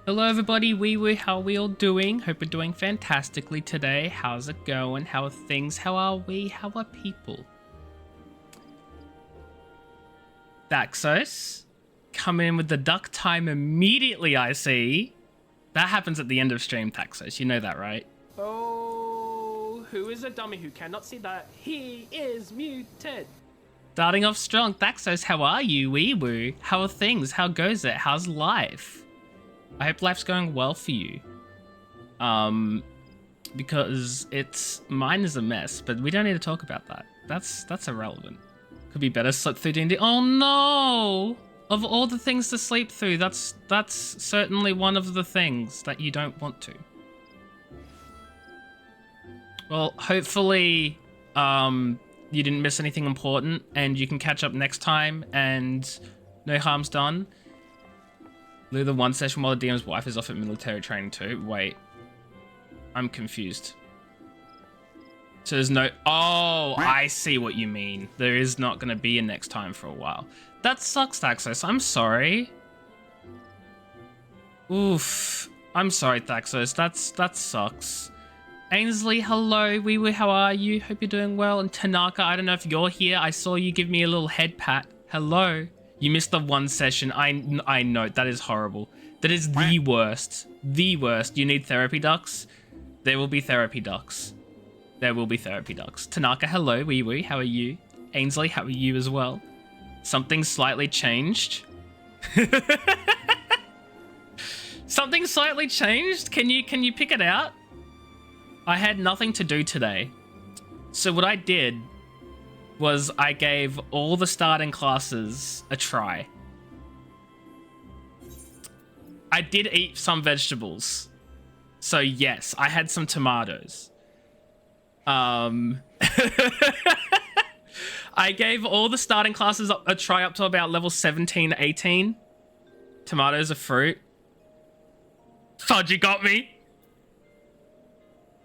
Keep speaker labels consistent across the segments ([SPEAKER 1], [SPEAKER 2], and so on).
[SPEAKER 1] Hello everybody, how are we all doing? Hope we're doing fantastically today. How's it going? How are things? How are we? How are people? Daxos, come in with the duck time immediately, I see. That happens at the end of stream, Daxos. You know that, right?
[SPEAKER 2] Oh, who is a dummy who cannot see that he is muted?
[SPEAKER 1] Starting off strong. Daxos, how are you, wee-woo? How are things? How goes it? How's life? I hope life's going well for you. Because mine is a mess, but we don't need to talk about that. That's irrelevant. Could be better sleep through D&D. Oh no! Of all the things to sleep through, that's certainly one of the things that you don't want to. Well, hopefully, you didn't miss anything important and you can catch up next time and no harm's done. The one session while the DM's wife is off at military training too. Wait. I'm confused. So there's no... Oh, I see what you mean. There is not going to be a next time for a while. That sucks, Thaxos. I'm sorry. Oof. I'm sorry, Thaxos. That sucks. Ainsley, hello. How are you? Hope you're doing well. And Tanaka, I don't know if you're here. I saw you give me a little head pat. Hello. You missed the one session. I know. That is horrible. That is the worst. The worst. You need therapy ducks? There will be therapy ducks. There will be therapy ducks. Tanaka, hello. Wee. How are you? Ainsley, how are you as well? Something slightly changed. Something slightly changed? Can you pick it out? I had nothing to do today. So what I did was I gave all the starting classes a try. I did eat some vegetables. So yes, I had some tomatoes. I gave all the starting classes a try up to about level 17, 18. Tomatoes are fruit. Fudge, you got me.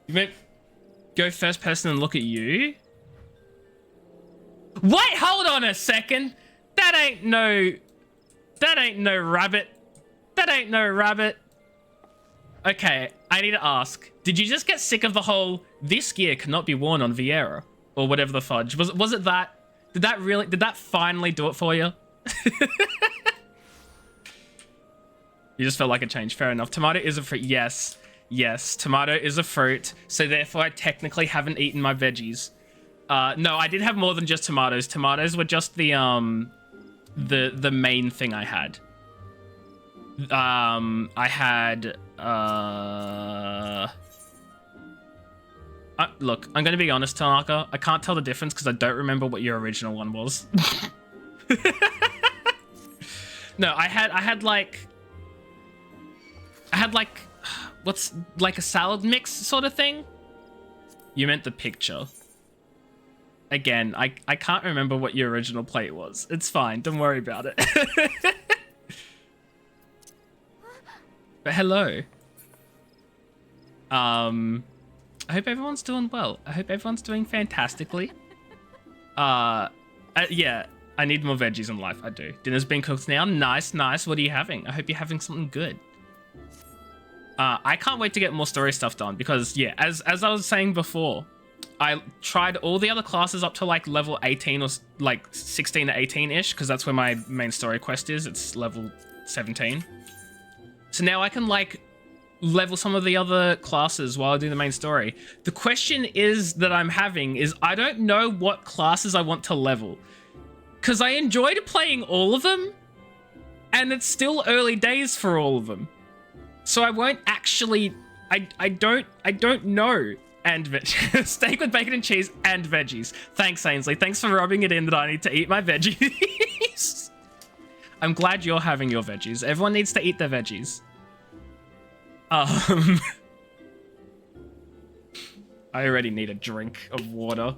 [SPEAKER 1] You meant go first person and look at you? Wait, hold on a second. That ain't no rabbit. That ain't no rabbit. Okay, I need to ask. Did you just get sick of the whole this gear cannot be worn on Vieira or whatever the fudge? Was it that? Did that finally do it for you? You just felt like a change. Fair enough. Tomato is a fruit. Yes. Yes, tomato is a fruit. So therefore I technically haven't eaten my veggies. No, I did have more than just tomatoes. Tomatoes were just the main thing I had. I had, look, I'm gonna be honest, Tanaka. I can't tell the difference because I don't remember what your original one was. No, I had like, what's like a salad mix sort of thing? You meant the picture. Again, I can't remember what your original plate was. It's fine. Don't worry about it. But hello. I hope everyone's doing well. I hope everyone's doing fantastically. Yeah, I need more veggies in life. I do. Dinner's been cooked now. Nice, nice. What are you having? I hope you're having something good. I can't wait to get more story stuff done because, yeah, as I was saying before, I tried all the other classes up to like level 18 or like 16 to 18-ish because that's where my main story quest is. It's level 17. So now I can like level some of the other classes while I do the main story. The question is that I'm having is I don't know what classes I want to level because I enjoyed playing all of them and it's still early days for all of them. So I won't actually, I don't know. And steak with bacon and cheese and veggies. Thanks, Ainsley. Thanks for rubbing it in that I need to eat my veggies. I'm glad you're having your veggies. Everyone needs to eat their veggies. I already need a drink of water.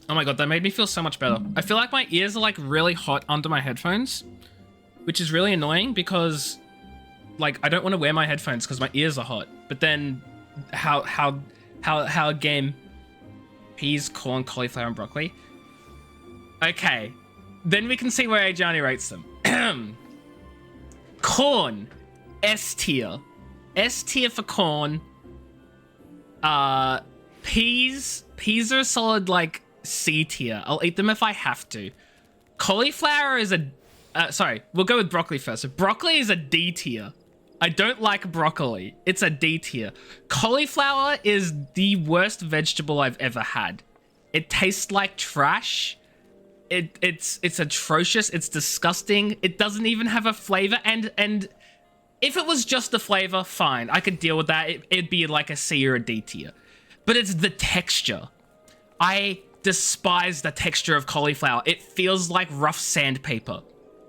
[SPEAKER 1] Oh my god, that made me feel so much better. I feel like my ears are like really hot under my headphones, which is really annoying because like I don't want to wear my headphones because my ears are hot. But then how game peas, corn, cauliflower, and broccoli. Okay. Then we can see where Ajani rates them. Corn, S tier. S tier for corn. Peas are a solid like C tier. I'll eat them if I have to. Cauliflower is a sorry, we'll go with broccoli first. So broccoli is a D tier. I don't like broccoli. It's a D tier. Cauliflower is the worst vegetable I've ever had. It tastes like trash. It's atrocious. It's disgusting. It doesn't even have a flavor. And if it was just the flavor, fine. I could deal with that. It'd be like a C or a D tier. But it's the texture. I despise the texture of cauliflower. It feels like rough sandpaper.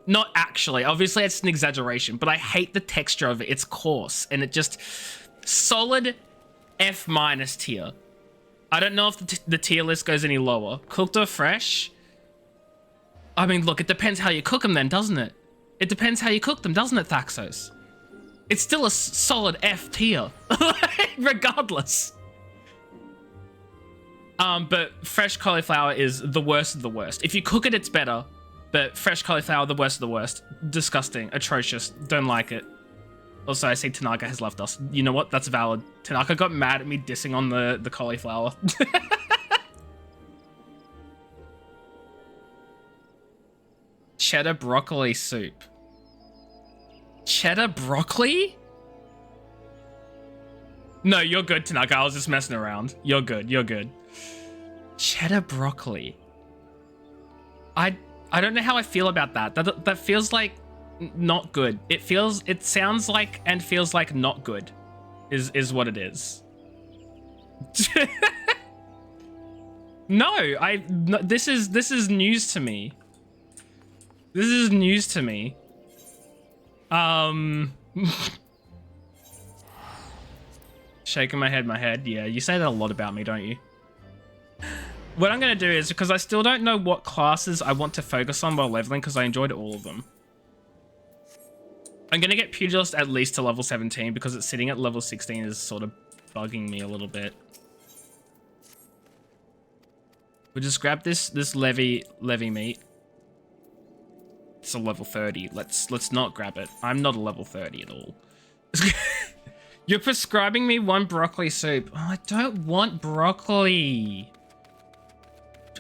[SPEAKER 1] Not actually. Obviously, it's an exaggeration, but I hate the texture of it. It's coarse, and it just... Solid F- tier. I don't know if the tier list goes any lower. Cooked or fresh? I mean, look, it depends how you cook them then, doesn't it? It depends how you cook them, doesn't it, Thaxos? It's still a solid F tier. Regardless. But fresh cauliflower is the worst of the worst. If you cook it, it's better. But fresh cauliflower, the worst of the worst. Disgusting. Atrocious. Don't like it. Also, I see Tanaka has left us. You know what? That's valid. Tanaka got mad at me dissing on the cauliflower. Cheddar broccoli soup. Cheddar broccoli? No, you're good, Tanaka. I was just messing around. You're good. You're good. Cheddar broccoli. I don't know how I feel about that. That feels like not good. It sounds like and feels like not good is what it is. No, this is news to me. This is news to me. Shaking my head. Yeah, you say that a lot about me, don't you? What I'm going to do is, because I still don't know what classes I want to focus on while leveling, because I enjoyed all of them. I'm going to get Pugilist at least to level 17, because it's sitting at level 16 is sort of bugging me a little bit. We'll just grab this levy meat. It's a level 30. Let's not grab it. I'm not a level 30 at all. You're prescribing me one broccoli soup. Oh, I don't want broccoli.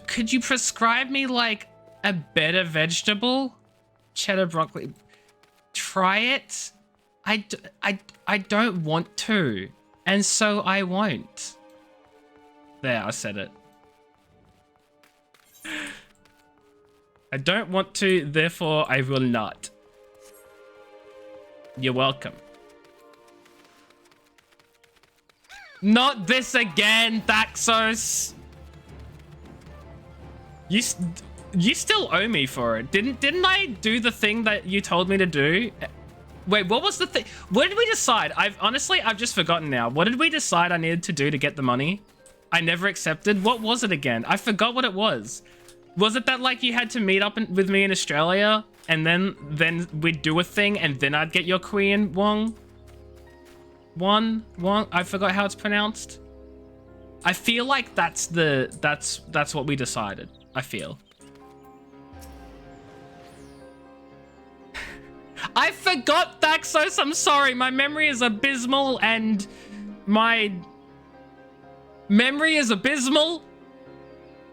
[SPEAKER 1] Could you prescribe me like a better vegetable? Cheddar broccoli. Try it. I don't want to. And so I won't. There, I said it. I don't want to, therefore I will not. You're welcome. Not this again, Thaxos. You still owe me for it. Didn't I do the thing that you told me to do? Wait, what was the thing? What did we decide? I've just forgotten now. What did we decide I needed to do to get the money? I never accepted. What was it again? I forgot what it was. Was it that like you had to meet up with me in Australia and then we'd do a thing and then I'd get your Korean won? Won? I forgot how it's pronounced. I feel like that's what we decided. I feel. I forgot, Thaxos. I'm sorry. My memory is abysmal and my memory is abysmal.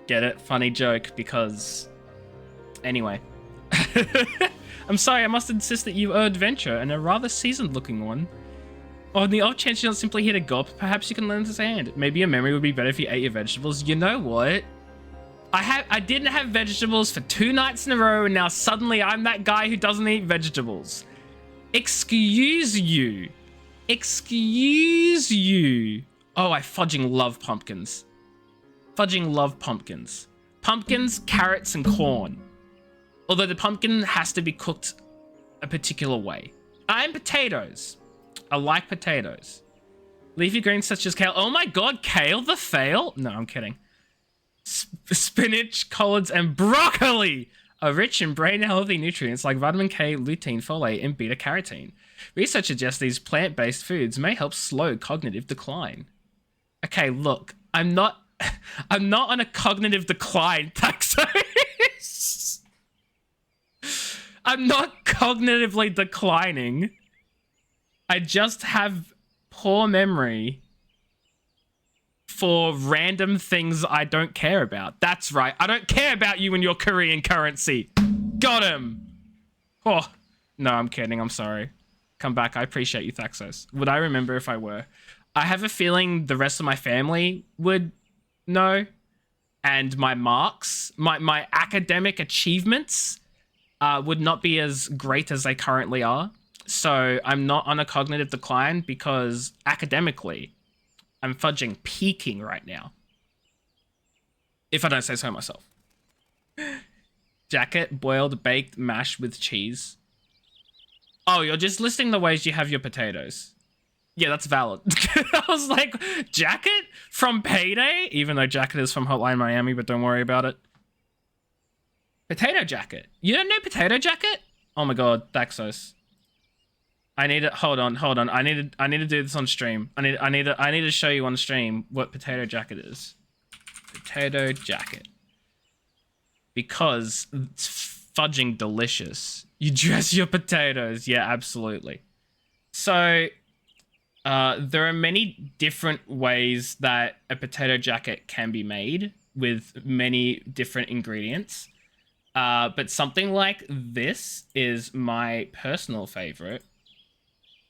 [SPEAKER 1] Get it? Funny joke because... Anyway. I'm sorry, I must insist that you are adventure and a rather seasoned looking one. On the off chance you're not simply here to gulp, perhaps you can lend us a hand. Maybe your memory would be better if you ate your vegetables. You know what? I didn't have vegetables for 2 nights in a row and now suddenly I'm that guy who doesn't eat vegetables. Excuse you. Excuse you. Oh, I fudging love pumpkins. Fudging love pumpkins. Pumpkins, carrots, and corn. Although the pumpkin has to be cooked a particular way. And potatoes. I like potatoes. Leafy greens such as kale. Oh my god, kale the fail? No, I'm kidding. Spinach, collards, and broccoli are rich in brain-healthy nutrients like vitamin K, lutein, folate, and beta-carotene. Research suggests these plant-based foods may help slow cognitive decline. Okay, look, I'm not on a cognitive decline, Thaxos. I'm not cognitively declining. I just have poor memory for random things I don't care about. That's right. I don't care about you and your Korean currency. Got him. Oh, no, I'm kidding. I'm sorry. Come back. I appreciate you, Thaxos. Would I remember if I were? I have a feeling the rest of my family would know. And my marks, my academic achievements would not be as great as they currently are. So I'm not on a cognitive decline because academically, I'm fudging peaking right now. If I don't say so myself. Jacket, boiled, baked, mashed with cheese. Oh, you're just listing the ways you have your potatoes. Yeah, that's valid. I was like, Jacket from Payday? Even though Jacket is from Hotline Miami, but don't worry about it. Potato Jacket. You don't know Potato Jacket? Oh my god, Thaxos. I need to hold on. I need to do this on stream. I need to show you on stream what Potato Jacket is. Potato Jacket. Because it's fudging delicious. You dress your potatoes. Yeah, absolutely. So there are many different ways that a potato jacket can be made with many different ingredients. But something like this is my personal favorite.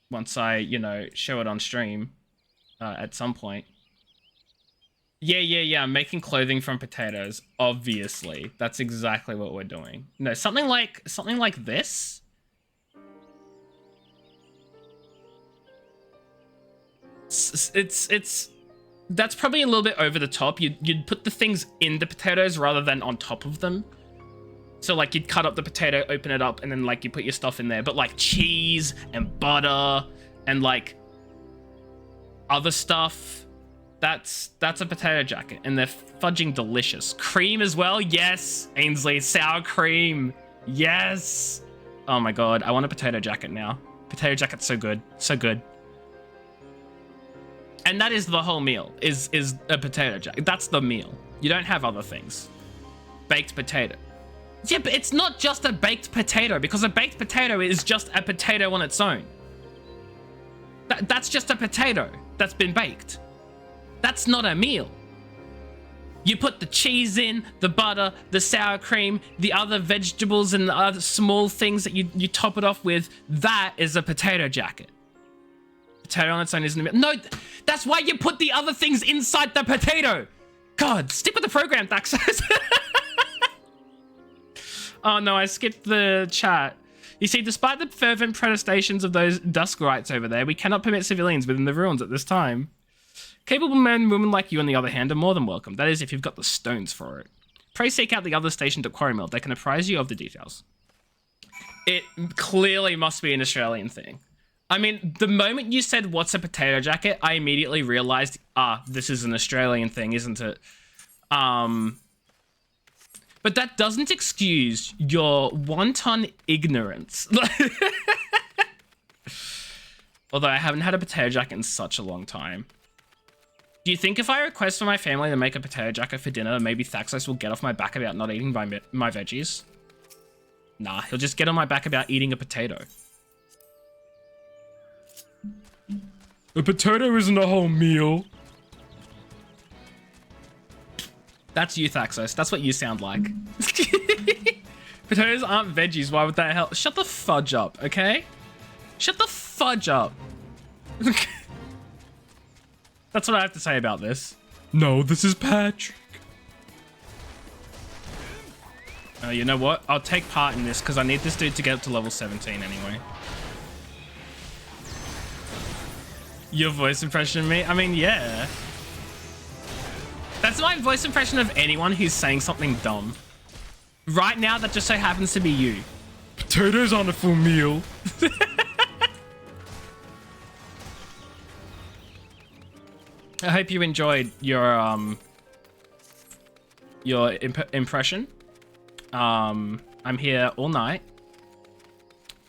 [SPEAKER 1] Once I, show it on stream at some point. Yeah, I'm making clothing from potatoes, obviously. That's exactly what we're doing. No, something like this. It's that's probably a little bit over the top. You'd put the things in the potatoes rather than on top of them. So, like, you'd cut up the potato, open it up, and then, like, you put your stuff in there. But, like, cheese and butter and, like, other stuff, that's a potato jacket. And they're fudging delicious. Cream as well? Yes, Ainsley. Sour cream. Yes. Oh, my God. I want a potato jacket now. Potato jacket's so good. So good. And that is the whole meal, is a potato jacket. That's the meal. You don't have other things. Baked potato. Yeah, but it's not just a baked potato, because a baked potato is just a potato on its own. That's just a potato that's been baked. That's not a meal. You put the cheese in, the butter, the sour cream, the other vegetables and the other small things that you top it off with. That is a potato jacket. Potato on its own isn't a meal. No, that's why you put the other things inside the potato. God, stick with the program, Thaxos. Oh no, I skipped the chat. You see, despite the fervent protestations of those Duskrites over there, we cannot permit civilians within the ruins at this time. Capable men and women like you, on the other hand, are more than welcome. That is, if you've got the stones for it. Pray seek out the other stationed at Quarry Mill. They can apprise you of the details. It clearly must be an Australian thing. I mean, the moment you said, what's a potato jacket, I immediately realized, this is an Australian thing, isn't it? But that doesn't excuse your wanton ignorance. Although I haven't had a potato jacket in such a long time. Do you think if I request for my family to make a potato jacket for dinner, maybe Thaxos will get off my back about not eating my veggies? Nah, he'll just get on my back about eating a potato. A potato isn't a whole meal. That's you, Thaxos. That's what you sound like. Potatoes aren't veggies. Why would that help? Shut the fudge up, okay? Shut the fudge up. That's what I have to say about this. No, this is Patrick. Oh, you know what? I'll take part in this because I need this dude to get up to level 17 anyway. Your voice impression of me? I mean, yeah. That's my voice impression of anyone who's saying something dumb. Right now, that just so happens to be you. Potatoes aren't a full meal. I hope you enjoyed your impression. I'm here all night.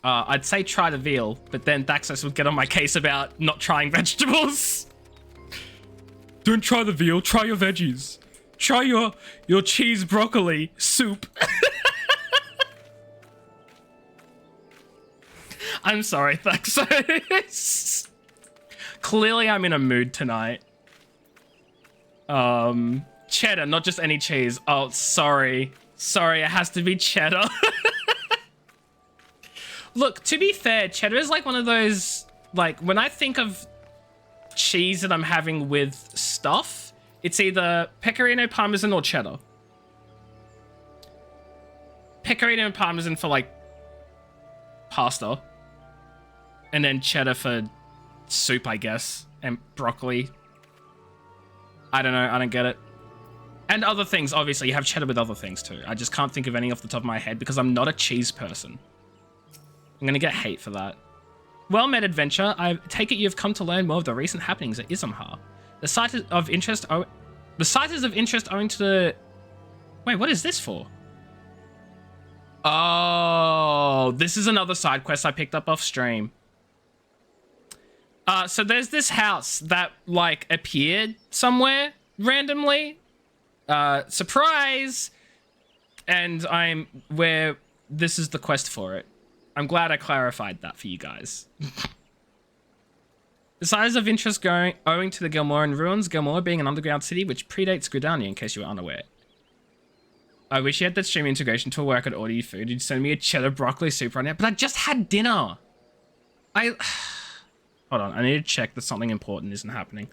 [SPEAKER 1] I'd say try the veal, but then Thaxos would get on my case about not trying vegetables. Don't try the veal, try your veggies. Try your cheese broccoli soup. I'm sorry, Thaxos. Clearly I'm in a mood tonight. Cheddar, not just any cheese. Oh, sorry. Sorry, it has to be cheddar. Look, to be fair, cheddar is like one of those, like, when I think of cheese that I'm having with stuff, it's either pecorino, parmesan, or cheddar. Pecorino and parmesan for, like, pasta. And then cheddar for soup, I guess. And broccoli. I don't know, I don't get it. And other things, obviously. You have cheddar with other things, too. I just can't think of any off the top of my head because I'm not a cheese person. I'm gonna get hate for that. Well met, adventure. I take it you've come to learn more of the recent happenings at Isambard. The site is of interest owing to the... Wait, what is this for? Oh, this is another side quest I picked up off stream. So there's this house that, like, appeared somewhere randomly. Surprise! And this is the quest for it. I'm glad I clarified that for you guys. The size of interest owing to the Gilmoran ruins, Gilmore being an underground city which predates Gridania, in case you were unaware. I wish you had that stream integration tool where I could order you food. You'd send me a cheddar broccoli soup right now, but I just had dinner. Hold on, I need to check that something important isn't happening.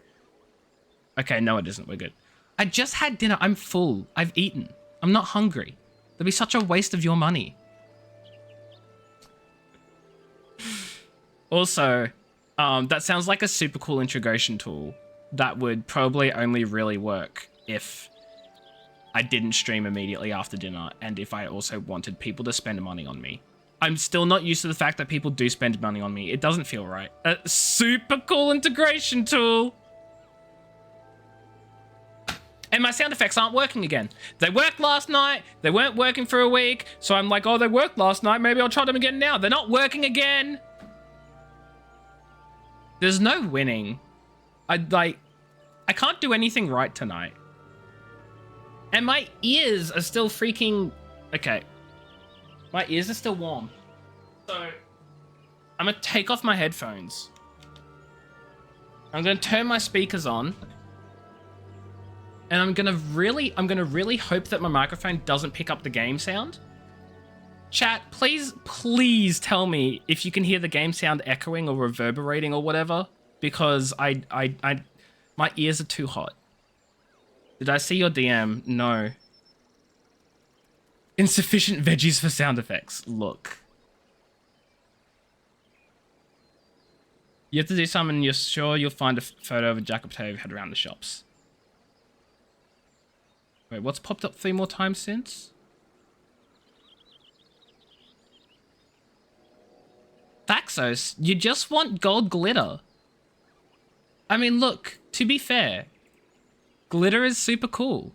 [SPEAKER 1] Okay, no it isn't, we're good. I just had dinner, I'm full, I've eaten. I'm not hungry. That'd be such a waste of your money. Also, that sounds like a super cool integration tool that would probably only really work if I didn't stream immediately after dinner and if I also wanted people to spend money on me. I'm still not used to the fact that people do spend money on me. It doesn't feel right. A super cool integration tool. And my sound effects aren't working again. They worked last night. They weren't working for a week. So I'm like, oh, they worked last night. Maybe I'll try them again now. They're not working again. There's no winning. I can't do anything right tonight. And my ears are still freaking... Okay. My ears are still warm. So, I'm gonna take off my headphones. I'm gonna turn my speakers on. And I'm gonna really hope that my microphone doesn't pick up the game sound. Chat, please tell me if you can hear the game sound echoing or reverberating or whatever, because my ears are too hot. Did I see your DM? No. Insufficient veggies for sound effects. Look. You have to do something and you're sure you'll find a photo of a jack of potato head around the shops. Wait, what's popped up 3 more times since? Thaxos, you just want gold glitter. I mean, look, to be fair, glitter is super cool.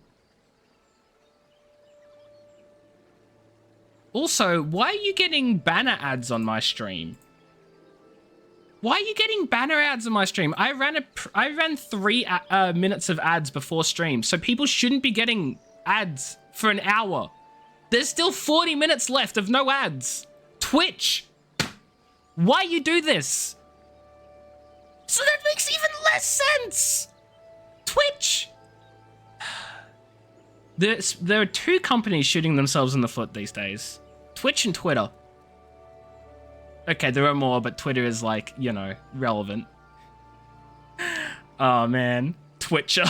[SPEAKER 1] Also, why are you getting banner ads on my stream? Why are you getting banner ads on my stream? I ran 3 minutes of ads before stream, so people shouldn't be getting ads for an hour. There's still 40 minutes left of no ads. Twitch, why you do this? So that makes even less sense. Twitch. There are two companies shooting themselves in the foot these days. Twitch and Twitter. Okay, there are more, but Twitter is like, you know, relevant. Oh man, Twitcher.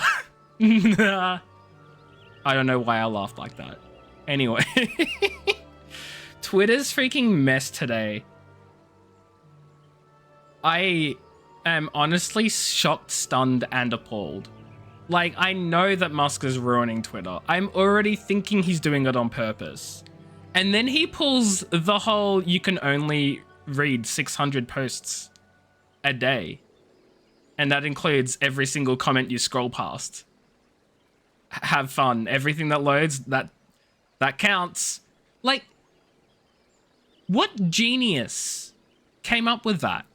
[SPEAKER 1] I don't know why I laughed like that. Anyway. Twitter's freaking mess today. I am honestly shocked, stunned, and appalled. Like, I know that Musk is ruining Twitter. I'm already thinking he's doing it on purpose. And then he pulls the whole, you can only read 600 posts a day. And that includes every single comment you scroll past. Have fun. Everything that loads, that counts. Like, what genius came up with that?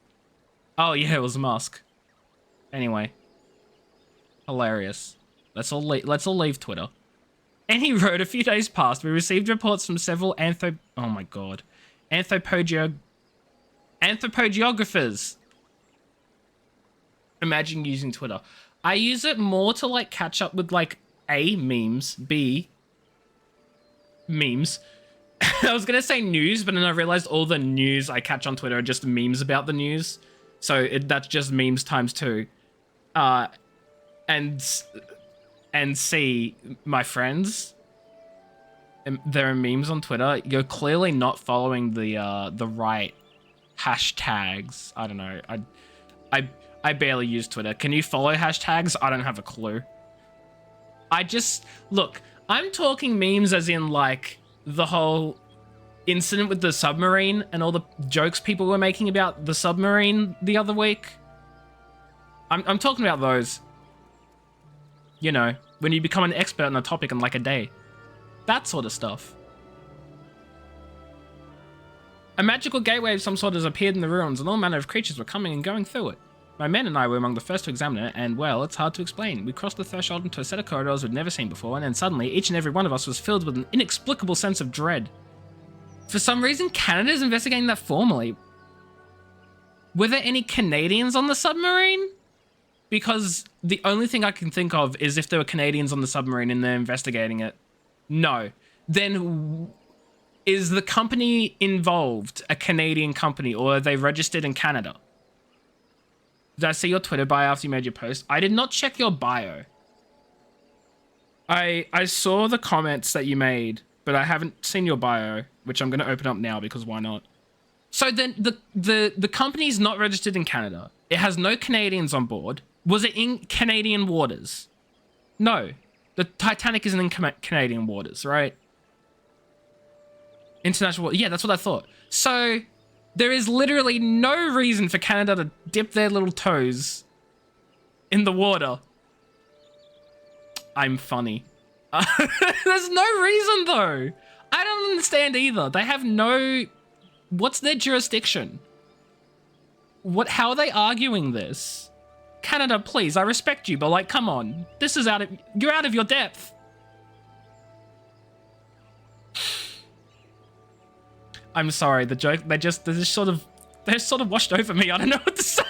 [SPEAKER 1] Oh yeah, it was Musk. Anyway. Hilarious. Let's all leave Twitter. And he wrote, a few days past, we received reports from several anthropogiographers. Imagine using Twitter. I use it more to like catch up with like A, memes, B, memes. I was gonna say news, but then I realized all the news I catch on Twitter are just memes about the news. So that's just memes times 2. And C, my friends. There are memes on Twitter. You're clearly not following the right hashtags. I don't know. I barely use Twitter. Can you follow hashtags? I don't have a clue. Look, I'm talking memes as in like the whole incident with the submarine and all the jokes people were making about the submarine the other week. I'm talking about those. You know, when you become an expert on a topic in like a day. That sort of stuff. A magical gateway of some sort has appeared in the ruins, and all manner of creatures were coming and going through it. My men and I were among the first to examine it, and, well, it's hard to explain. We crossed the threshold into a set of corridors we'd never seen before, and then suddenly, each and every one of us was filled with an inexplicable sense of dread. For some reason, Canada's investigating that formally. Were there any Canadians on the submarine? Because the only thing I can think of is if there were Canadians on the submarine and they're investigating it. No. Then is the company involved a Canadian company, or are they registered in Canada? Did I see your Twitter bio after you made your post? I did not check your bio. I saw the comments that you made, but I haven't seen your bio, which I'm going to open up now because why not? So then the company's not registered in Canada. It has no Canadians on board. Was it in Canadian waters? No. The Titanic isn't in Canadian waters, right? International water. Yeah, that's what I thought. So there is literally no reason for Canada to dip their little toes in the water. I'm funny. There's no reason though. I don't understand either. They have no... What's their jurisdiction? How are they arguing this? Canada, please, I respect you, but like, come on. This is you're out of your depth. I'm sorry, the joke, they're sort of washed over me. I don't know what to say.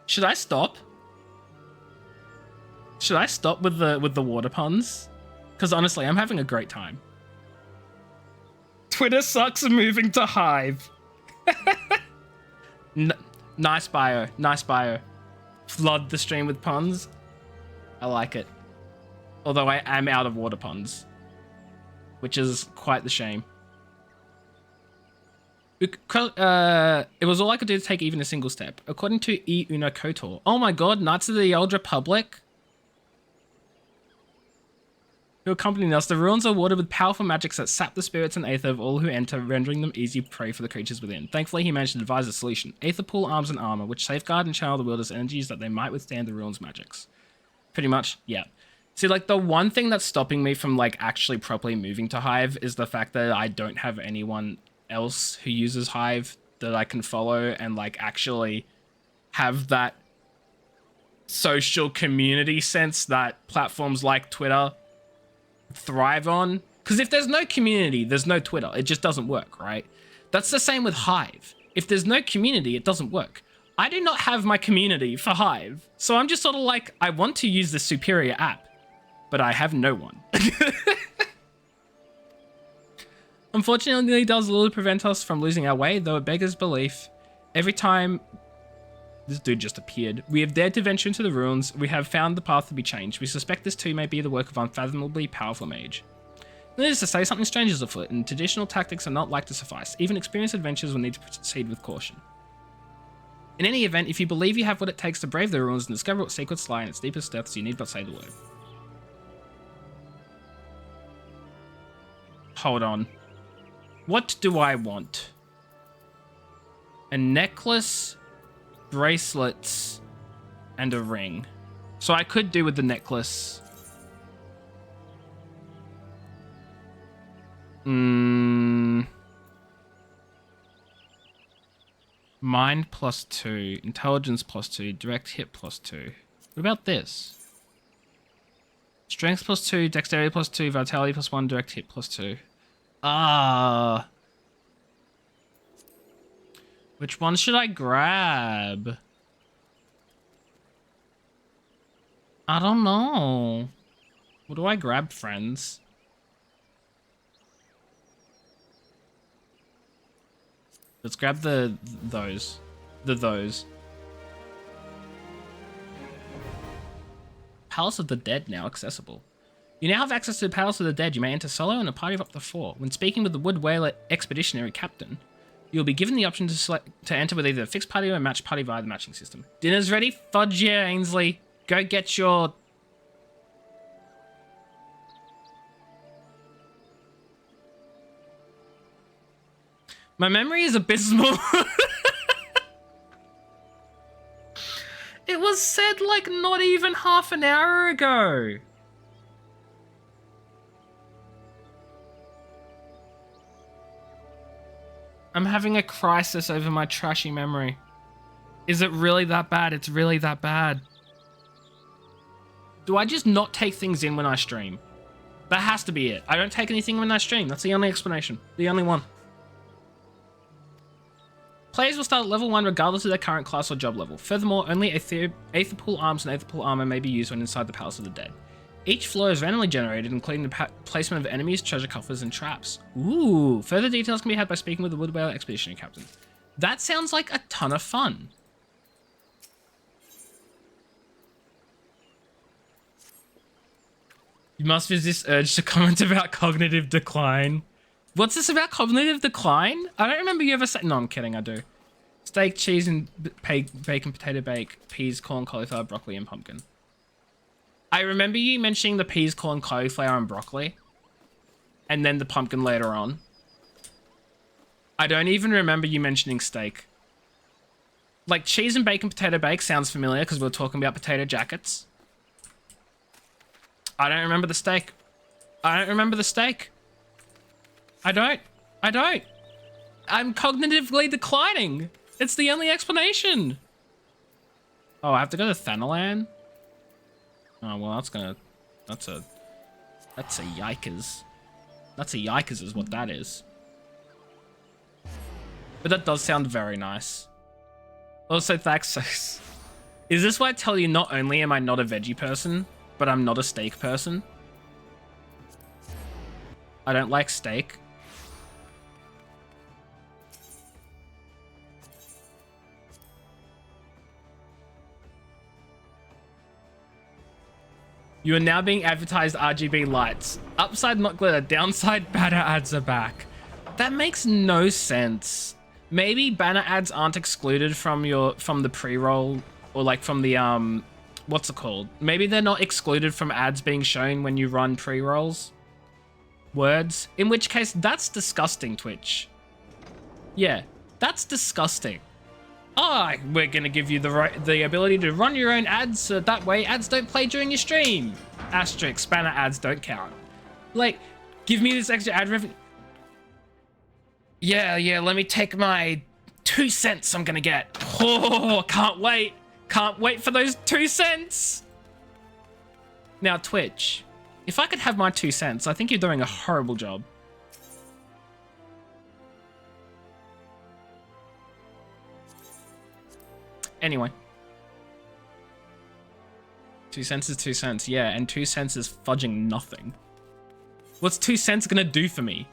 [SPEAKER 1] Should I stop? Should I stop with the water puns? Because honestly, I'm having a great time. Twitter sucks and moving to Hive. Nice bio. Nice bio. Flood the stream with puns. I like it. Although I am out of water puns. Which is quite the shame. It was all I could do to take even a single step. According to E. Una Kotor. Oh my god, Knights of the Old Republic? Who accompanied us, the ruins are watered with powerful magics that sap the spirits and aether of all who enter, rendering them easy prey for the creatures within. Thankfully, he managed to devise a solution. Aether pool arms and armor, which safeguard and channel the wilderness energies that they might withstand the ruins' magics. Pretty much, yeah. See, like, the one thing that's stopping me from, like, actually properly moving to Hive is the fact that I don't have anyone else who uses Hive that I can follow and, like, actually have that social community sense that platforms like Twitter thrive on. Because if there's no community, there's no Twitter. It just doesn't work, right? That's the same with Hive. If there's no community, it doesn't work. I do not have my community for Hive. So I'm just sort of like, I want to use the superior app, but I have no one. Unfortunately, it does little to prevent us from losing our way, though it beggars belief. Every time this dude just appeared, we have dared to venture into the ruins, we have found the path to be changed. We suspect this too may be the work of unfathomably powerful mage. Needless to say, something strange is afoot, and traditional tactics are not like to suffice. Even experienced adventurers will need to proceed with caution. In any event, if you believe you have what it takes to brave the ruins and discover what secrets lie in its deepest depths, you need but say the word. Hold on. What do I want? A necklace, bracelets, and a ring. So I could do with the necklace. Mind +2, intelligence +2, direct hit +2. What about this? Strength +2, dexterity +2, vitality +1, direct hit +2. Ah. Which one should I grab? I don't know. What do I grab, friends? Let's grab those. Palace of the Dead now accessible. You now have access to the Palace of the Dead. You may enter solo in a party of up to 4. When speaking with the Wood Whaler Expeditionary Captain, you'll be given the option to enter with either a fixed party or a match party via the matching system. Dinner's ready? Fudge yeah, Ainsley. Go get your... My memory is abysmal. It was said like not even half an hour ago. I'm having a crisis over my trashy memory. Is it really that bad? It's really that bad. Do I just not take things in when I stream? That has to be it. I don't take anything when I stream. That's the only explanation. The only one. Players will start at level 1 regardless of their current class or job level. Furthermore, only Aether Pool arms and Aether Pool armor may be used when inside the Palace of the Dead. Each floor is randomly generated, including the placement of enemies, treasure coffers, and traps. Ooh, further details can be had by speaking with the Wood Whaler Expeditionary Captain. That sounds like a ton of fun. You must resist urge to comment about cognitive decline. What's this about cognitive decline? I don't remember you ever saying... No, I'm kidding, I do. Steak, cheese, and bacon, potato bake, peas, corn, cauliflower, broccoli, and pumpkin. I remember you mentioning the peas, corn, cauliflower, and broccoli. And then the pumpkin later on. I don't even remember you mentioning steak. Like, cheese and bacon, potato bake sounds familiar because we were talking about potato jackets. I don't remember the steak. I don't remember the steak. I don't. I'm cognitively declining. It's the only explanation. Oh, I have to go to Thanalan? Oh, well, that's a yikers. That's a yikers is what that is. But that does sound very nice. Also, Thaxos. Is this why I tell you not only am I not a veggie person, but I'm not a steak person? I don't like steak. You are now being advertised RGB lights. Upside not glitter, downside banner ads are back. That makes no sense. Maybe banner ads aren't excluded from the pre-roll or like from the what's it called? Maybe they're not excluded from ads being shown when you run pre-rolls. Words. In which case, that's disgusting, Twitch. Yeah, that's disgusting. Ah, we're gonna give you the ability to run your own ads, so that way ads don't play during your stream. Asterisk, banner ads don't count. Like, give me this extra ad revenue. Yeah, let me take my 2 cents I'm gonna get. Oh, can't wait. Can't wait for those 2 cents. Now, Twitch, if I could have my 2 cents, I think you're doing a horrible job. Anyway. 2 cents is 2 cents. Yeah, and 2 cents is fudging nothing. What's 2 cents gonna do for me?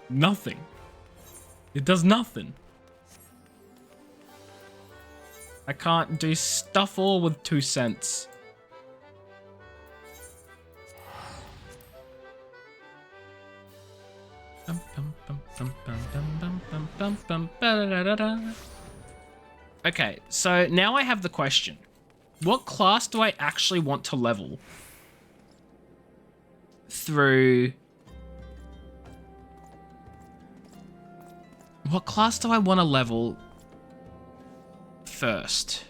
[SPEAKER 1] Nothing. It does nothing. I can't do stuff all with 2 cents. Okay, so now I have the question. What class do I actually want to level through? What class do I want to level first?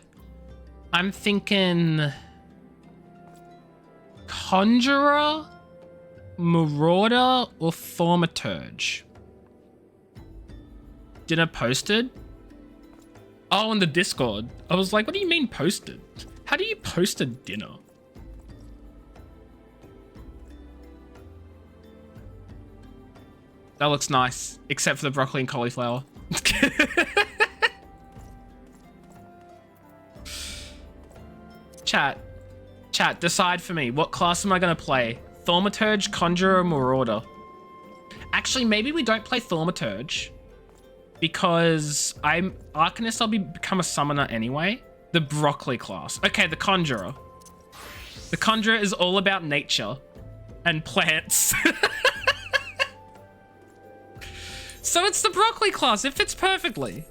[SPEAKER 1] I'm thinking Conjurer, Marauder, or Thaumaturge. Dinner posted? Oh, in the Discord. I was like, what do you mean posted? How do you post a dinner? That looks nice, except for the broccoli and cauliflower. Chat, decide for me. What class am I going to play? Thaumaturge, Conjurer, Marauder? Actually, maybe we don't play Thaumaturge. Because I'm Arcanist, I'll become a summoner anyway. The broccoli class. Okay, the Conjurer. The Conjurer is all about nature and plants. So it's the broccoli class. It fits perfectly.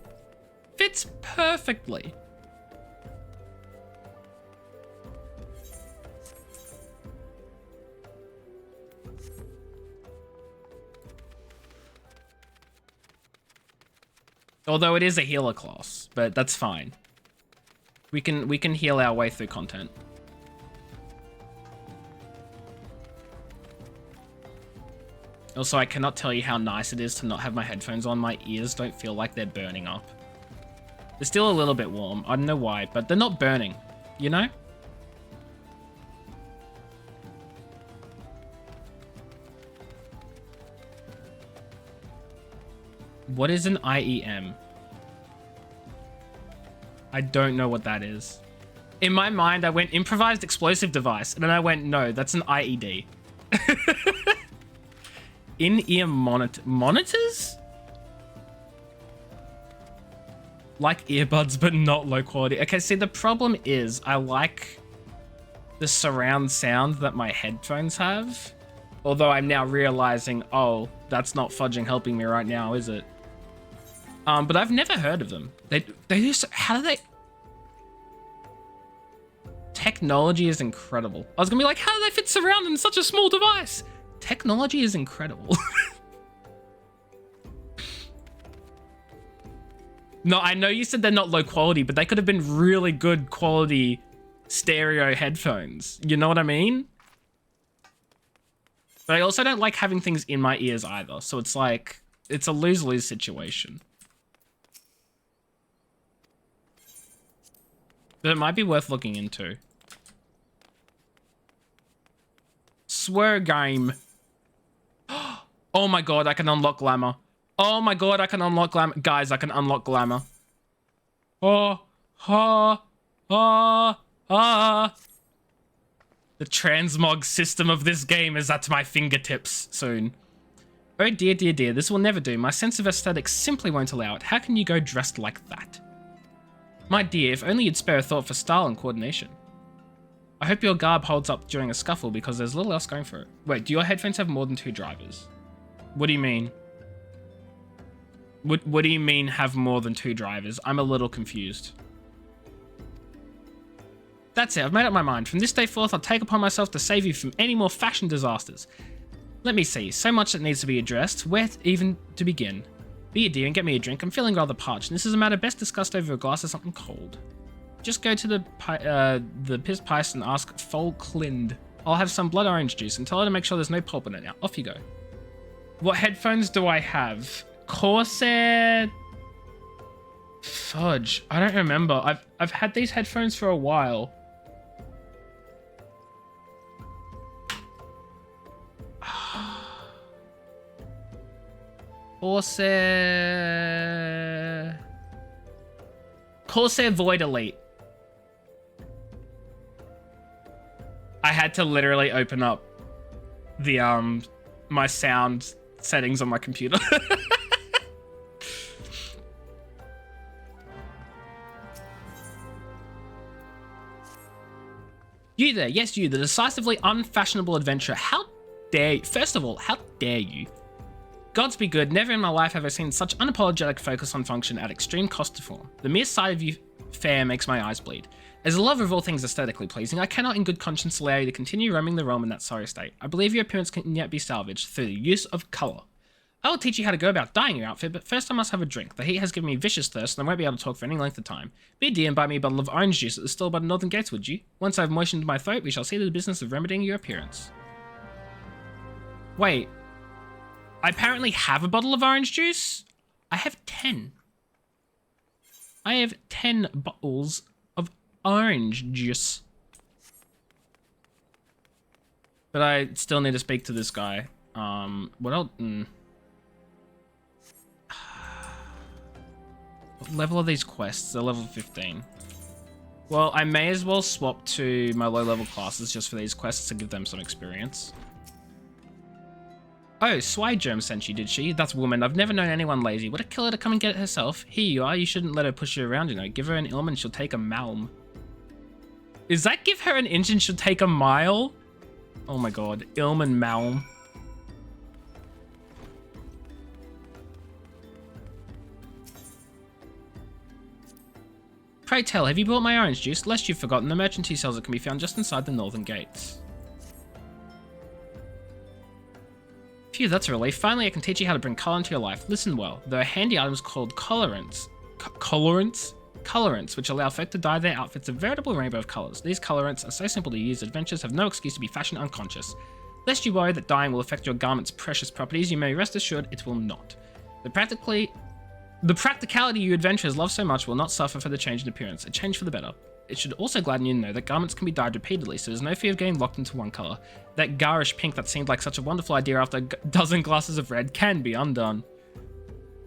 [SPEAKER 1] Fits perfectly. Although it is a healer class, but that's fine. We can heal our way through content. Also, I cannot tell you how nice it is to not have my headphones on. My ears don't feel like they're burning up. They're still a little bit warm. I don't know why, but they're not burning, you know? What is an IEM? I don't know what that is. In my mind, I went improvised explosive device, and then I went, no, that's an IED. In-ear monitors? Like earbuds, but not low quality. Okay, see, the problem is I like the surround sound that my headphones have. Although I'm now realizing, oh, that's not fudging helping me right now, is it? But I've never heard of them. They just, how do they? Technology is incredible. I was gonna be like, how do they fit surround in such a small device? Technology is incredible. No, I know you said they're not low quality, but they could have been really good quality stereo headphones. You know what I mean? But I also don't like having things in my ears either. So it's like, it's a lose-lose situation. But it might be worth looking into. Swear game. Oh my god, I can unlock glamour. Oh my god, I can unlock glamour. Guys, I can unlock glamour. Oh, ah, ah, ah. The transmog system of this game is at my fingertips soon. Oh dear, dear, dear, this will never do. My sense of aesthetics simply won't allow it. How can you go dressed like that? My dear, if only you'd spare a thought for style and coordination. I hope your garb holds up during a scuffle because there's little else going for it. Wait, do your headphones have more than 2 drivers? What do you mean? What do you mean have more than 2 drivers? I'm a little confused. That's it, I've made up my mind. From this day forth, I'll take upon myself to save you from any more fashion disasters. Let me see, so much that needs to be addressed. Where even to begin? Be a dear and get me a drink. I'm feeling rather parched, and this is a matter best discussed over a glass of something cold. Just go to the piss pice and ask Folklind. I'll have some blood orange juice and tell her to make sure there's no pulp in it now. Off you go. What headphones do I have? Corsair... Fudge. I don't remember. I've had these headphones for a while. Corsair... Corsair Void Elite. I had to literally open up the my sound settings on my computer. You there, yes you, the decisively unfashionable adventurer. How dare you? First of all, how dare you? Gods be good, never in my life have I seen such unapologetic focus on function at extreme cost to form. The mere sight of you fair makes my eyes bleed. As a lover of all things aesthetically pleasing, I cannot in good conscience allow you to continue roaming the realm in that sorry state. I believe your appearance can yet be salvaged through the use of colour. I will teach you how to go about dyeing your outfit, but first I must have a drink. The heat has given me vicious thirst, and I won't be able to talk for any length of time. Be dear and buy me a bottle of orange juice at the store by the northern gates, would you? Once I have moistened my throat, we shall see to the business of remedying your appearance. Wait. I apparently have a bottle of orange juice? I have 10. I have 10 bottles of orange juice. But I still need to speak to this guy. What else? What level are these quests? They're level 15. Well, I may as well swap to my low level classes just for these quests to give them some experience. Oh, Swide Germ sent you, did she? That's woman. I've never known anyone lazy. Would it kill her to come and get it herself? Here you are. You shouldn't let her push you around, you know. Give her an ilm and she'll take a malm. Is that give her an inch and she'll take a mile? Oh my god. Ilm and malm. Pray tell, have you bought my orange juice? Lest you've forgotten, the merchant who sells it can be found just inside the northern gates. Phew, that's a relief. Finally, I can teach you how to bring colour into your life. Listen well. There are handy items called colorants. Colorants, which allow folk to dye their outfits a veritable rainbow of colours. These colorants are so simple to use, adventurers have no excuse to be fashion unconscious. Lest you worry that dyeing will affect your garment's precious properties, you may rest assured it will not. The practicality you adventurers love so much will not suffer for the change in appearance, a change for the better. It should also gladden you to know that garments can be dyed repeatedly, so there's no fear of getting locked into one colour. That garish pink that seemed like such a wonderful idea after a dozen glasses of red can be undone.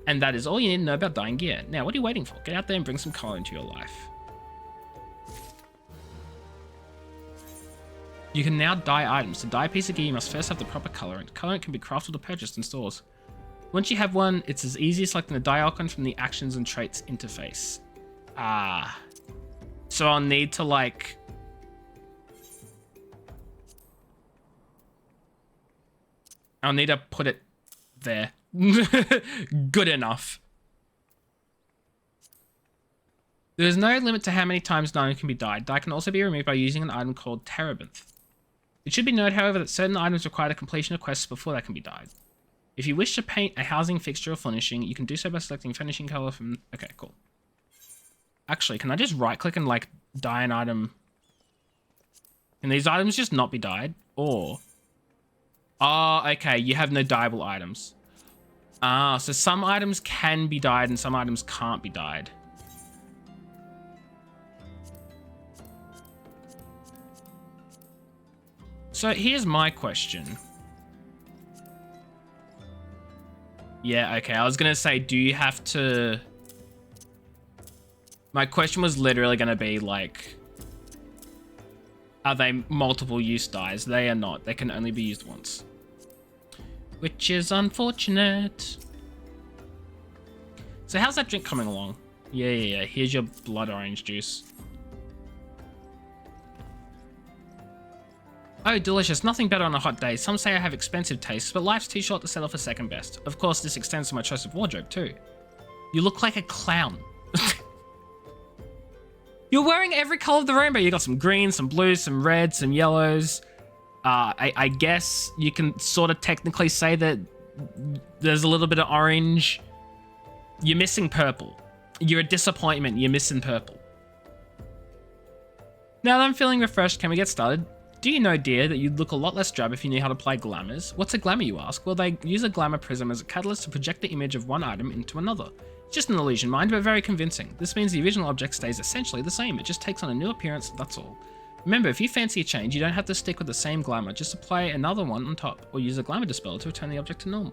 [SPEAKER 1] And that is all you need to know about dyeing gear. Now, what are you waiting for? Get out there and bring some colour into your life. You can now dye items. To dye a piece of gear, you must first have the proper colorant. Colorant can be crafted or purchased in stores. Once you have one, it's as easy as selecting the dye icon from the actions and traits interface. Ah. So I'll need to like... I'll need to put it there. Good enough. There is no limit to how many times dye can be dyed. Dye can also be removed by using an item called Terebinth. It should be noted, however, that certain items require the completion of quests before they can be dyed. If you wish to paint a housing fixture or furnishing, you can do so by selecting finishing color from... Okay, cool. Actually, can I just right-click and, like, dye an item? Can these items just not be dyed? Or... Oh, okay, you have no dyeable items. Ah, so some items can be dyed and some items can't be dyed. So here's my question. Yeah, okay, I was gonna say, do you have to... My question was literally gonna be like... Are they multiple use dyes? They are not. They can only be used once. Which is unfortunate. So how's that drink coming along? Yeah. Here's your blood orange juice. Oh, delicious. Nothing better on a hot day. Some say I have expensive tastes, but life's too short to settle for second best. Of course, this extends to my choice of wardrobe, too. You look like a clown. You're wearing every color of the rainbow. You got some greens, some blues, some reds, some yellows. I guess you can sort of technically say that there's a little bit of orange. You're missing purple. You're a disappointment. You're missing purple. Now that I'm feeling refreshed, can we get started? Do you know, dear, that you'd look a lot less drab if you knew how to apply glamours? What's a glamour, you ask? Well, they use a glamour prism as a catalyst to project the image of one item into another. It's just an illusion, mind, but very convincing. This means the original object stays essentially the same. It just takes on a new appearance, that's all. Remember, if you fancy a change, you don't have to stick with the same glamour. Just apply another one on top, or use a glamour dispeller to return the object to normal.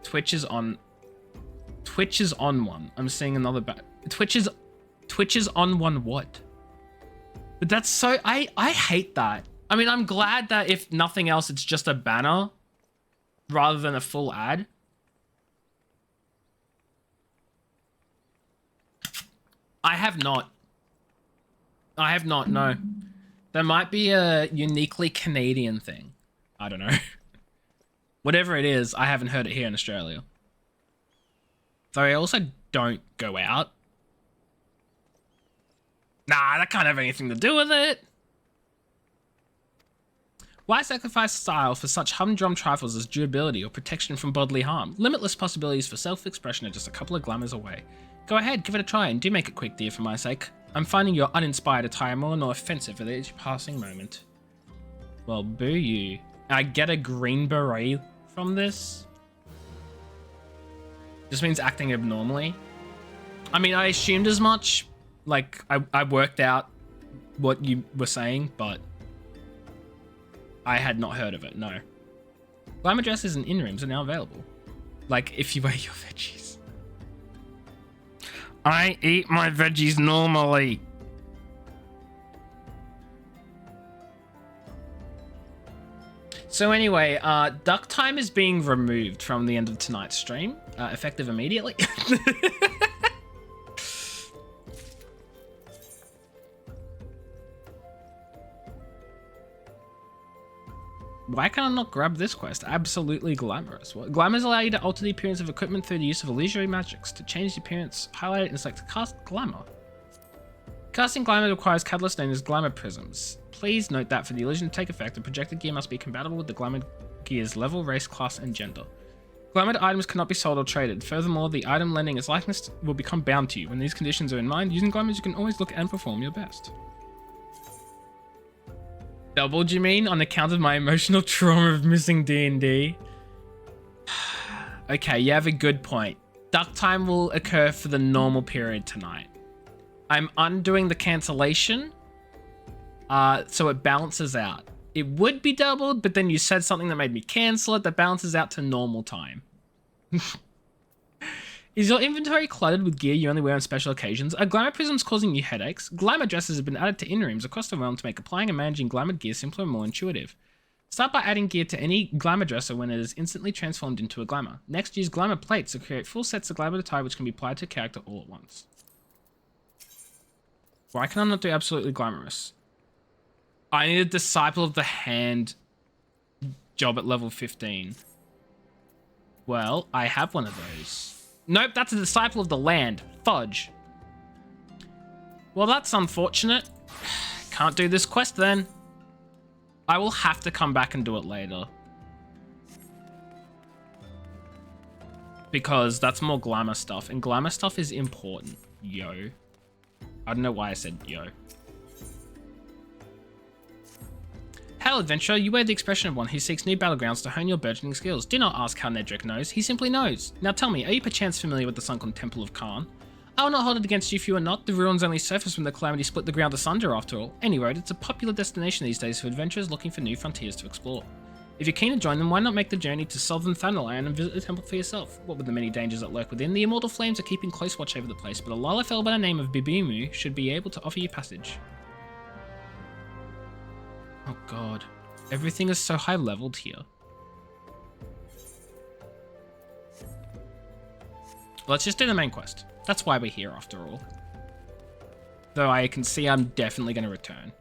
[SPEAKER 1] Twitch is on one. I'm seeing another Twitch is on one what? But that's so, I hate that. I mean, I'm glad that if nothing else, it's just a banner rather than a full ad. I have not, no. There might be a uniquely Canadian thing. I don't know. Whatever it is, I haven't heard it here in Australia. Though I also don't go out. Nah, that can't have anything to do with it. Why sacrifice style for such humdrum trifles as durability or protection from bodily harm? Limitless possibilities for self-expression are just a couple of glamours away. Go ahead, give it a try, and do make it quick, dear, for my sake. I'm finding your uninspired attire more and more offensive at each passing moment. Well, boo you. I get a green beret from this? Just means acting abnormally. I mean, I assumed as much. Like, I worked out what you were saying, but I had not heard of it, no. Glamour dresses and in-rooms are now available. Like, if you wear your veggies. I eat my veggies normally. So anyway, duck time is being removed from the end of tonight's stream, effective immediately. Why can I not grab this quest? Absolutely glamorous. Well, glamours allow you to alter the appearance of equipment through the use of illusory magics. To change the appearance, highlight it and select cast glamour. Casting glamour requires catalyst known as glamour prisms. Please note that for the illusion to take effect, the projected gear must be compatible with the glamour gear's level, race, class, and gender. Glamoured items cannot be sold or traded. Furthermore, the item lending its likeness will become bound to you. When these conditions are in mind, using glamours you can always look and perform your best. Doubled, you mean? On account of my emotional trauma of missing D&D? Okay, you have a good point. Duck time will occur for the normal period tonight. I'm undoing the cancellation, so it balances out. It would be doubled, but then you said something that made me cancel it. That balances out to normal time. Is your inventory cluttered with gear you only wear on special occasions? Are glamour prisms causing you headaches? Glamour dresses have been added to in-rooms across the realm to make applying and managing glamoured gear simpler and more intuitive. Start by adding gear to any glamour dresser when it is instantly transformed into a glamour. Next, use glamour plates to create full sets of glamour attire which can be applied to a character all at once. Why can I not do absolutely glamorous? I need a Disciple of the Hand job at level 15. Well, I have one of those. Nope, that's a Disciple of the Land. Fudge. Well, that's unfortunate. Can't do this quest then. I will have to come back and do it later. Because that's more glamour stuff, and glamour stuff is important. Yo. I don't know why I said yo. Hail, adventurer, you wear the expression of one who seeks new battlegrounds to hone your burgeoning skills. Do not ask how Nedrick knows, he simply knows. Now tell me, are you perchance familiar with the sunken Temple of Khan? I will not hold it against you if you are not. The ruins only surfaced when the calamity split the ground asunder after all. Anyway, it's a popular destination these days for adventurers looking for new frontiers to explore. If you're keen to join them, why not make the journey to southern Thanalan and visit the temple for yourself? What with the many dangers that lurk within, the immortal flames are keeping close watch over the place, but a Lalafell by the name of Bibimu should be able to offer you passage. Oh god. Everything is so high leveled here. Let's just do the main quest. That's why we're here after all. Though I can see I'm definitely going to return.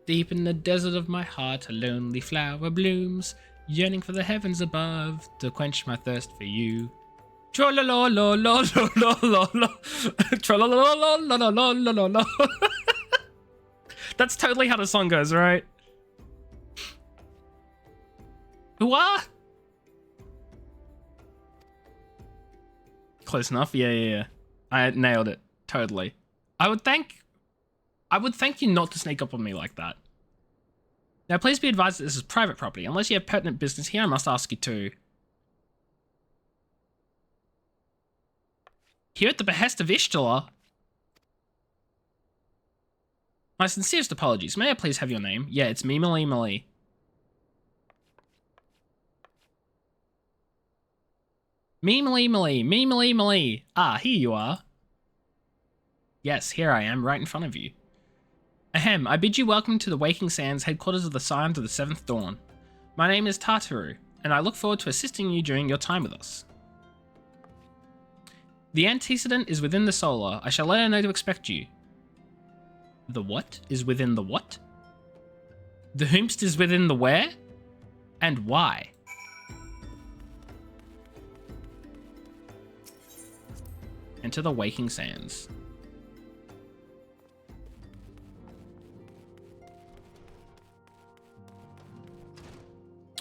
[SPEAKER 1] Deep in the desert of my heart, a lonely flower blooms, yearning for the heavens above to quench my thirst for you. Tra-la-la-la-la-la-la-la-la. Tra-la-la-la-la-la-la-la-la. That's totally how the song goes, right? What? Close enough. Yeah. I nailed it. Totally. I would thank you not to sneak up on me like that. Now, please be advised that this is private property. Unless you have pertinent business here, I must ask you to. Here at the behest of Ishtalar. My sincerest apologies. May I please have your name? Yeah, it's Mimali Mali. Meemily. Ah, here you are. Yes, here I am, right in front of you. Ahem, I bid you welcome to the Waking Sands, headquarters of the Scions of the Seventh Dawn. My name is Tartaru, and I look forward to assisting you during your time with us. The antecedent is within the solar. I shall let her know to expect you. The what is within the what? The whomst is within the where? And why? Enter the Waking Sands.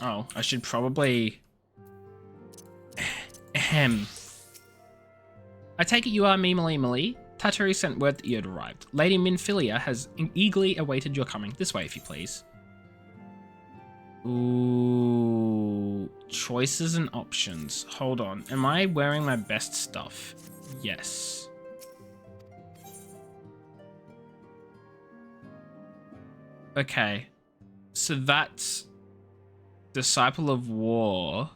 [SPEAKER 1] Oh, I should probably... Ahem. I take it you are Meemily. Tatari sent word that you had arrived. Lady Minfilia has eagerly awaited your coming. This way, if you please. Ooh... Choices and options. Hold on. Am I wearing my best stuff? Yes. Okay. So that's... Disciple of War.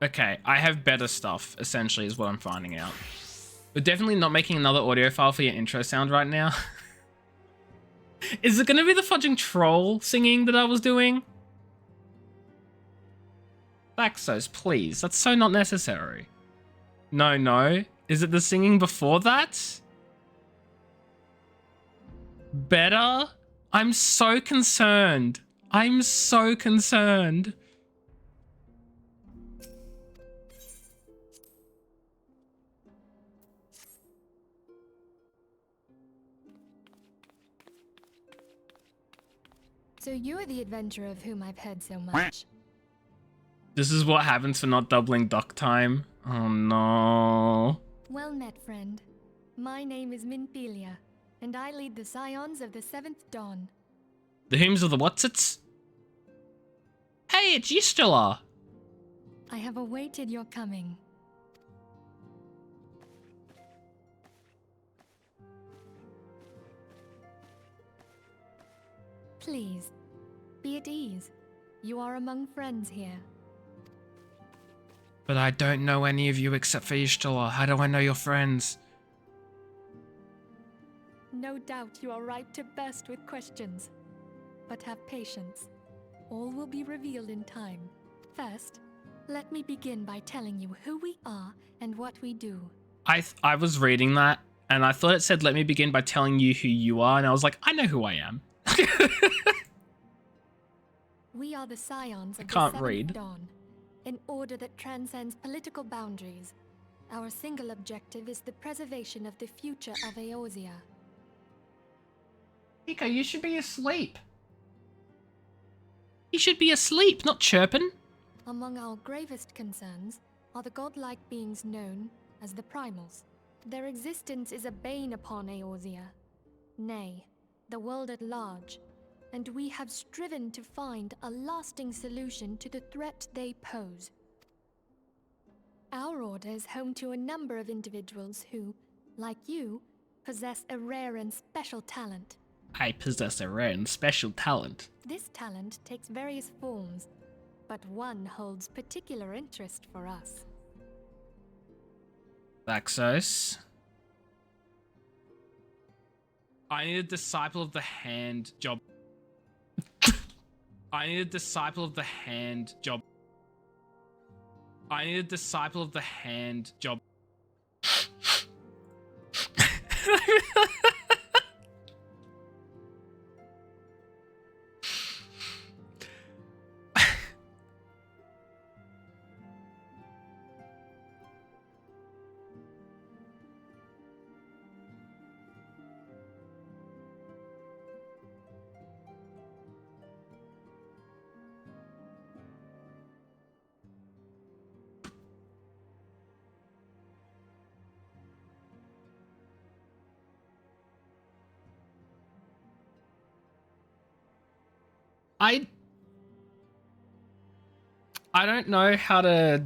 [SPEAKER 1] Okay, I have better stuff, essentially, is what I'm finding out. We're definitely not making another audio file for your intro sound right now. Is it going to be the fudging troll singing that I was doing? Baxos, please. That's so not necessary. No. Is it the singing before that? Better? I'm so concerned. I'm so concerned.
[SPEAKER 3] So you're the adventurer of whom I've heard so much.
[SPEAKER 1] This is what happens for not doubling duck time. Oh no.
[SPEAKER 3] Well met, friend. My name is Minfilia, and I lead the Scions of the Seventh Dawn.
[SPEAKER 1] The whoms of the whatsits? Hey, it's Ystala.
[SPEAKER 3] I have awaited your coming. Please, be at ease. You are among friends here.
[SPEAKER 1] But I don't know any of you except for Ystala. How do I know your friends?
[SPEAKER 3] No doubt you are right to burst with questions. But have patience. All will be revealed in time. First, let me begin by telling you who we are and what we do.
[SPEAKER 1] I was reading that, and I thought it said, let me begin by telling you who you are, and I was like, I know who I am.
[SPEAKER 3] We are the Scions of the
[SPEAKER 1] can't
[SPEAKER 3] Seventh
[SPEAKER 1] read.
[SPEAKER 3] Dawn, an order that transcends political boundaries. Our single objective is the preservation of the future of Eorzea.
[SPEAKER 1] Nico, you should be asleep. You should be asleep, not chirping.
[SPEAKER 3] Among our gravest concerns are the godlike beings known as the Primals. Their existence is a bane upon Eorzea, nay, the world at large, and we have striven to find a lasting solution to the threat they pose. Our order is home to a number of individuals who, like you, possess a rare and special talent.
[SPEAKER 1] I possess a rare and special talent.
[SPEAKER 3] This talent takes various forms, but one holds particular interest for us.
[SPEAKER 1] Baxos. I need a disciple of the hand job. I need a disciple of the hand job. I need a disciple of the hand job. I don't know how to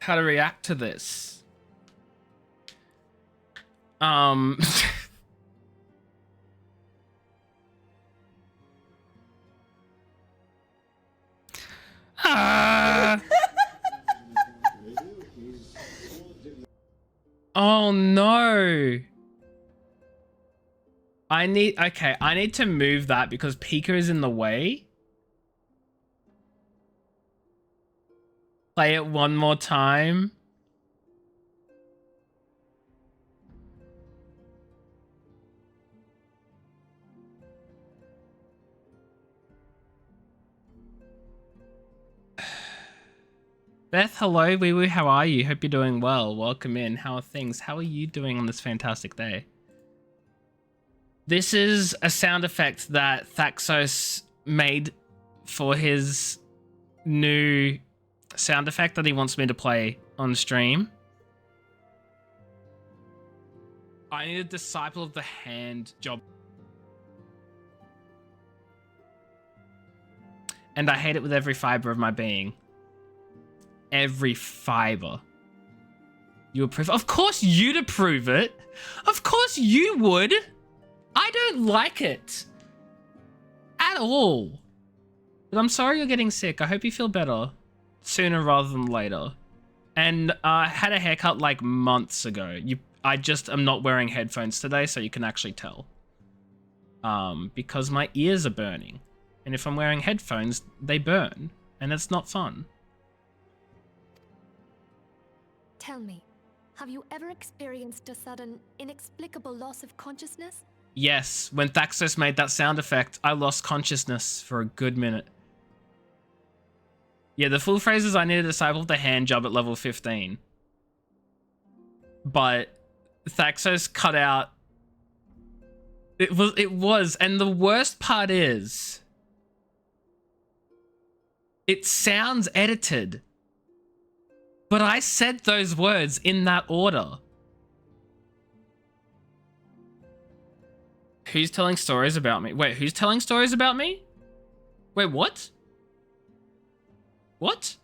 [SPEAKER 1] react to this. Ah! Oh no. I need to move that because Pika is in the way. Play it one more time. Beth, hello, wee woo, how are you? Hope you're doing well. Welcome in. How are things? How are you doing on this fantastic day? This is a sound effect that Thaxos made for his new sound effect that he wants me to play on stream. I need a Disciple of the Hand job. And I hate it with every fiber of my being. Every fiber. You approve? Of course you'd approve it. Of course you would. I don't like it. At all. But I'm sorry you're getting sick. I hope you feel better. Sooner rather than later. And I had a haircut like months ago. I just am not wearing headphones today, so you can actually tell. Because my ears are burning. And if I'm wearing headphones, they burn. And it's not fun.
[SPEAKER 3] Tell me, have you ever experienced a sudden, inexplicable loss of consciousness?
[SPEAKER 1] Yes, when Thaxos made that sound effect, I lost consciousness for a good minute. Yeah, the full phrase is I need a Disciple of the Hand job at level 15. But Thaxos cut out... It was, and the worst part is... It sounds edited. But I said those words in that order. Who's telling stories about me? Wait, who's telling stories about me? Wait, what? What?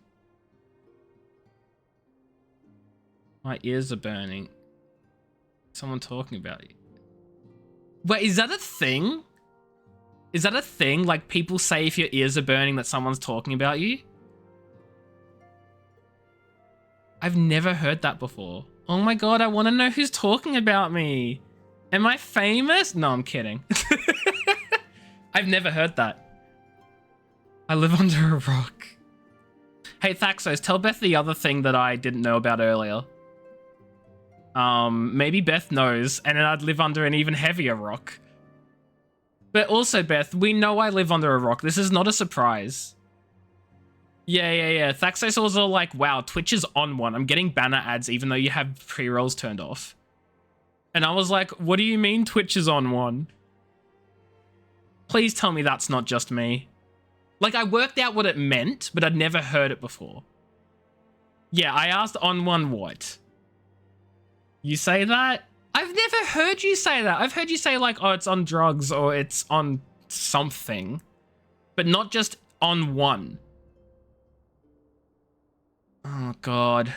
[SPEAKER 1] My ears are burning. Someone talking about you. Wait, is that a thing? Is that a thing? Like people say if your ears are burning that someone's talking about you? I've never heard that before. Oh my god, I want to know who's talking about me. Am I famous? No, I'm kidding. I've never heard that. I live under a rock. Hey, Thaxos, tell Beth the other thing that I didn't know about earlier. Maybe Beth knows, and then I'd live under an even heavier rock. But also, Beth, we know I live under a rock. This is not a surprise. Yeah. Thaxos was all like, wow, Twitch is on one. I'm getting banner ads even though you have pre-rolls turned off. And I was like, what do you mean Twitch is on one? Please tell me that's not just me. Like, I worked out what it meant, but I'd never heard it before. Yeah, I asked on one what? You say that? I've never heard you say that. I've heard you say like, oh, it's on drugs or it's on something. But not just on one. Oh, God.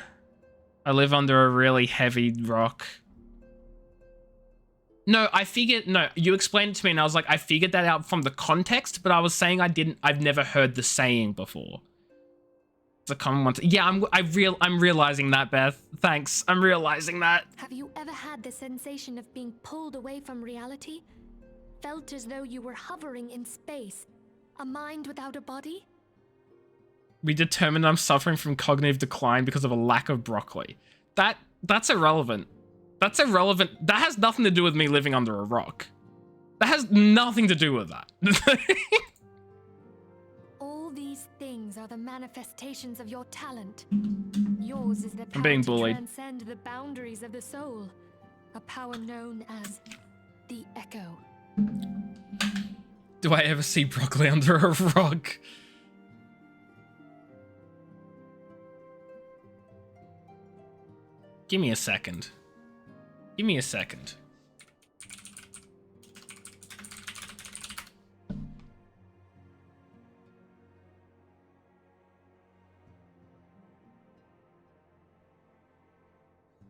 [SPEAKER 1] I live under a really heavy rock. No, you explained it to me and I was like, I figured that out from the context, but I was saying I've never heard the saying before. It's a common one. Yeah, I'm realizing that, Beth. Thanks. I'm realizing that.
[SPEAKER 3] Have you ever had the sensation of being pulled away from reality? Felt as though you were hovering in space? A mind without a body?
[SPEAKER 1] We determined I'm suffering from cognitive decline because of a lack of broccoli. That's irrelevant. That's irrelevant. That has nothing to do with me living under a rock. That has nothing to do with that.
[SPEAKER 3] All these things are the manifestations of your talent. Yours is the
[SPEAKER 1] I'm being
[SPEAKER 3] power to
[SPEAKER 1] bullied.
[SPEAKER 3] transcend the boundaries of the soul. A power known as the Echo.
[SPEAKER 1] Do I ever see broccoli under a rock? Give me a second. Give me a second.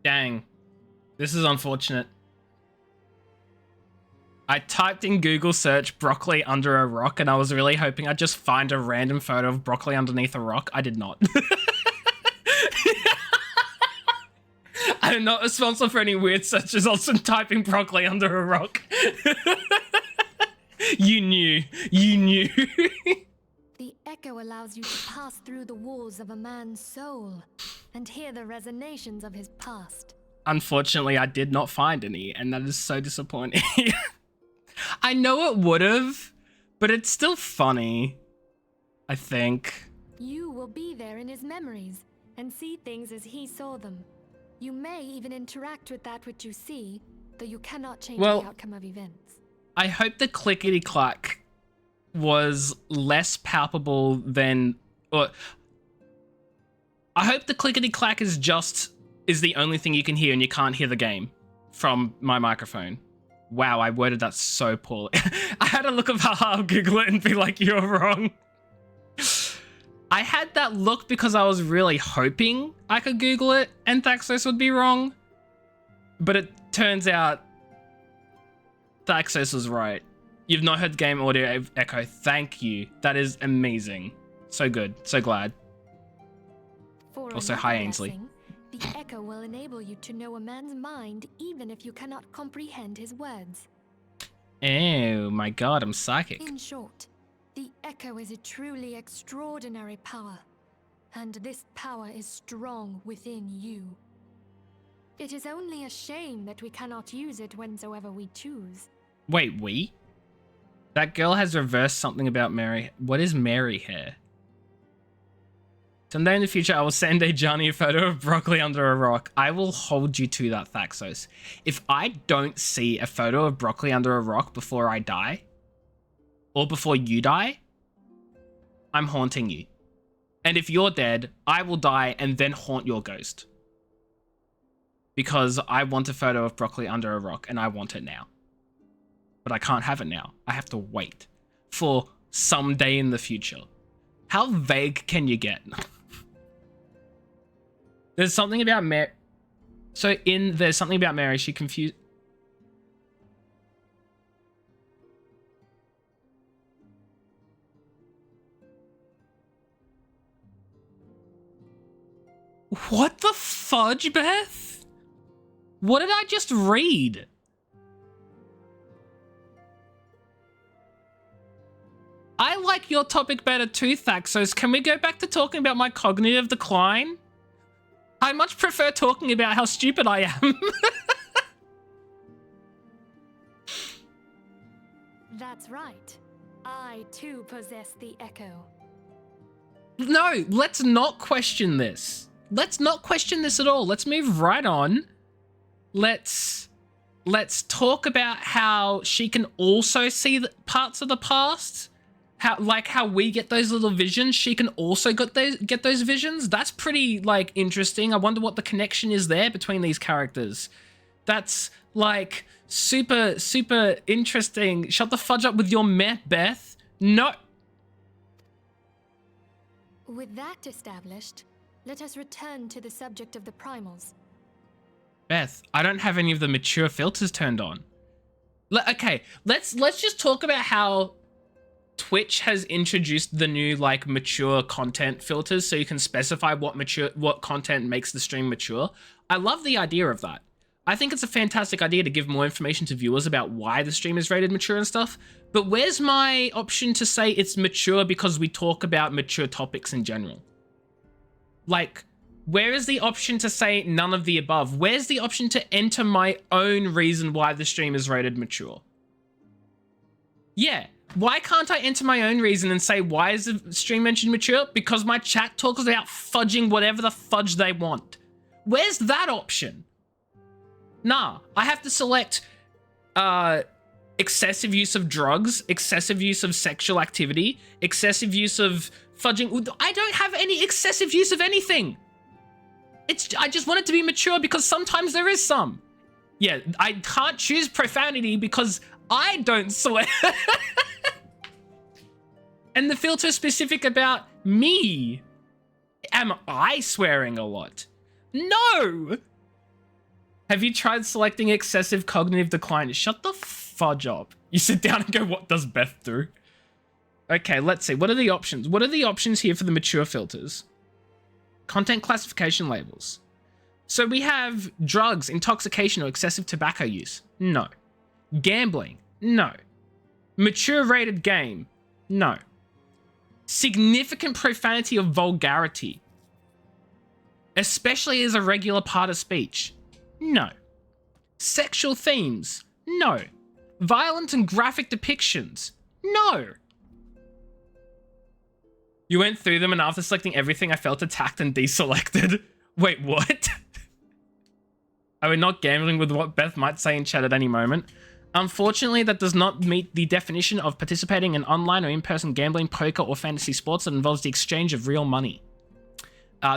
[SPEAKER 1] Dang. This is unfortunate. I typed in Google search broccoli under a rock, and I was really hoping I'd just find a random photo of broccoli underneath a rock. I did not. I am not responsible for any weird search results in typing broccoli under a rock. You knew. You knew.
[SPEAKER 3] The echo allows you to pass through the walls of a man's soul and hear the resonations of his past.
[SPEAKER 1] Unfortunately, I did not find any, and that is so disappointing. I know it would have, but it's still funny, I think.
[SPEAKER 3] You will be there in his memories and see things as he saw them. You may even interact with that which you see, though you cannot change the outcome of events.
[SPEAKER 1] I hope the clickety-clack was less palpable than... Or, I hope the clickety-clack is the only thing you can hear and you can't hear the game from my microphone. Wow, I worded that so poorly. I had to look up how I'll Google it and be like, you're wrong. I had that look because I was really hoping I could Google it and Thaxos would be wrong. But it turns out Thaxos was right. You've not heard the game audio echo. Thank you. That is amazing. So good. So glad. Also, hi, Ainsley.
[SPEAKER 3] The echo will enable you to know a man's mind even if you cannot comprehend his words.
[SPEAKER 1] Oh my god, I'm psychic.
[SPEAKER 3] In short, the echo is a truly extraordinary power, and this power is strong within you. It is only a shame that we cannot use it whensoever we choose.
[SPEAKER 1] Wait, we? That girl has reversed something about Mary. What is Mary hair? Someday in the future, I will send a Johnny a photo of broccoli under a rock. I will hold you to that, Thaxos. If I don't see a photo of broccoli under a rock before I die, or before you die, I'm haunting you. And if you're dead, I will die and then haunt your ghost. Because I want a photo of broccoli under a rock, and I want it now. But I can't have it now. I have to wait for someday in the future. How vague can you get? There's something about Mary. So there's something about Mary. She confused. What the fudge, Beth? What did I just read? I like your topic better too, Thaxos. Can we go back to talking about my cognitive decline? I much prefer talking about how stupid I am.
[SPEAKER 3] That's right. I too possess the echo.
[SPEAKER 1] No, let's not question this. Let's not question this at all. Let's move right on. Let's talk about how she can also see the parts of the past. How we get those little visions, she can also get those visions. That's pretty, like, interesting. I wonder what the connection is there between these characters. That's, like, super, super interesting. Shut the fudge up with your meh, Beth. No.
[SPEAKER 3] With that established, let us return to the subject of the primals.
[SPEAKER 1] Beth, I don't have any of the mature filters turned on. Okay, let's just talk about how Twitch has introduced the new, like, mature content filters so you can specify what content makes the stream mature. I love the idea of that. I think it's a fantastic idea to give more information to viewers about why the stream is rated mature and stuff. But where's my option to say it's mature because we talk about mature topics in general? Like, where is the option to say none of the above? Where's the option to enter my own reason why the stream is rated mature? Yeah. Why can't I enter my own reason and say, why is the stream mentioned mature? Because my chat talks about fudging whatever the fudge they want. Where's that option? Nah, I have to select excessive use of drugs, excessive use of sexual activity, excessive use of fudging. I don't have any excessive use of anything. I just want it to be mature because sometimes there is some. Yeah, I can't choose profanity because I don't swear. And the filter is specific about me. Am I swearing a lot? No! Have you tried selecting excessive cognitive decline? Shut the fudge up. You sit down and go, what does Beth do? Okay, let's see. What are the options? What are the options here for the mature filters? Content classification labels. So we have drugs, intoxication, or excessive tobacco use. No. Gambling. No. Mature rated game. No. Significant profanity or vulgarity, especially as a regular part of speech. No. Sexual themes. No. Violent and graphic depictions. No. You went through them and after selecting everything, I felt attacked and deselected. Wait, what? Are we not gambling with what Beth might say in chat at any moment? Unfortunately, that does not meet the definition of participating in online or in-person gambling, poker, or fantasy sports that involves the exchange of real money.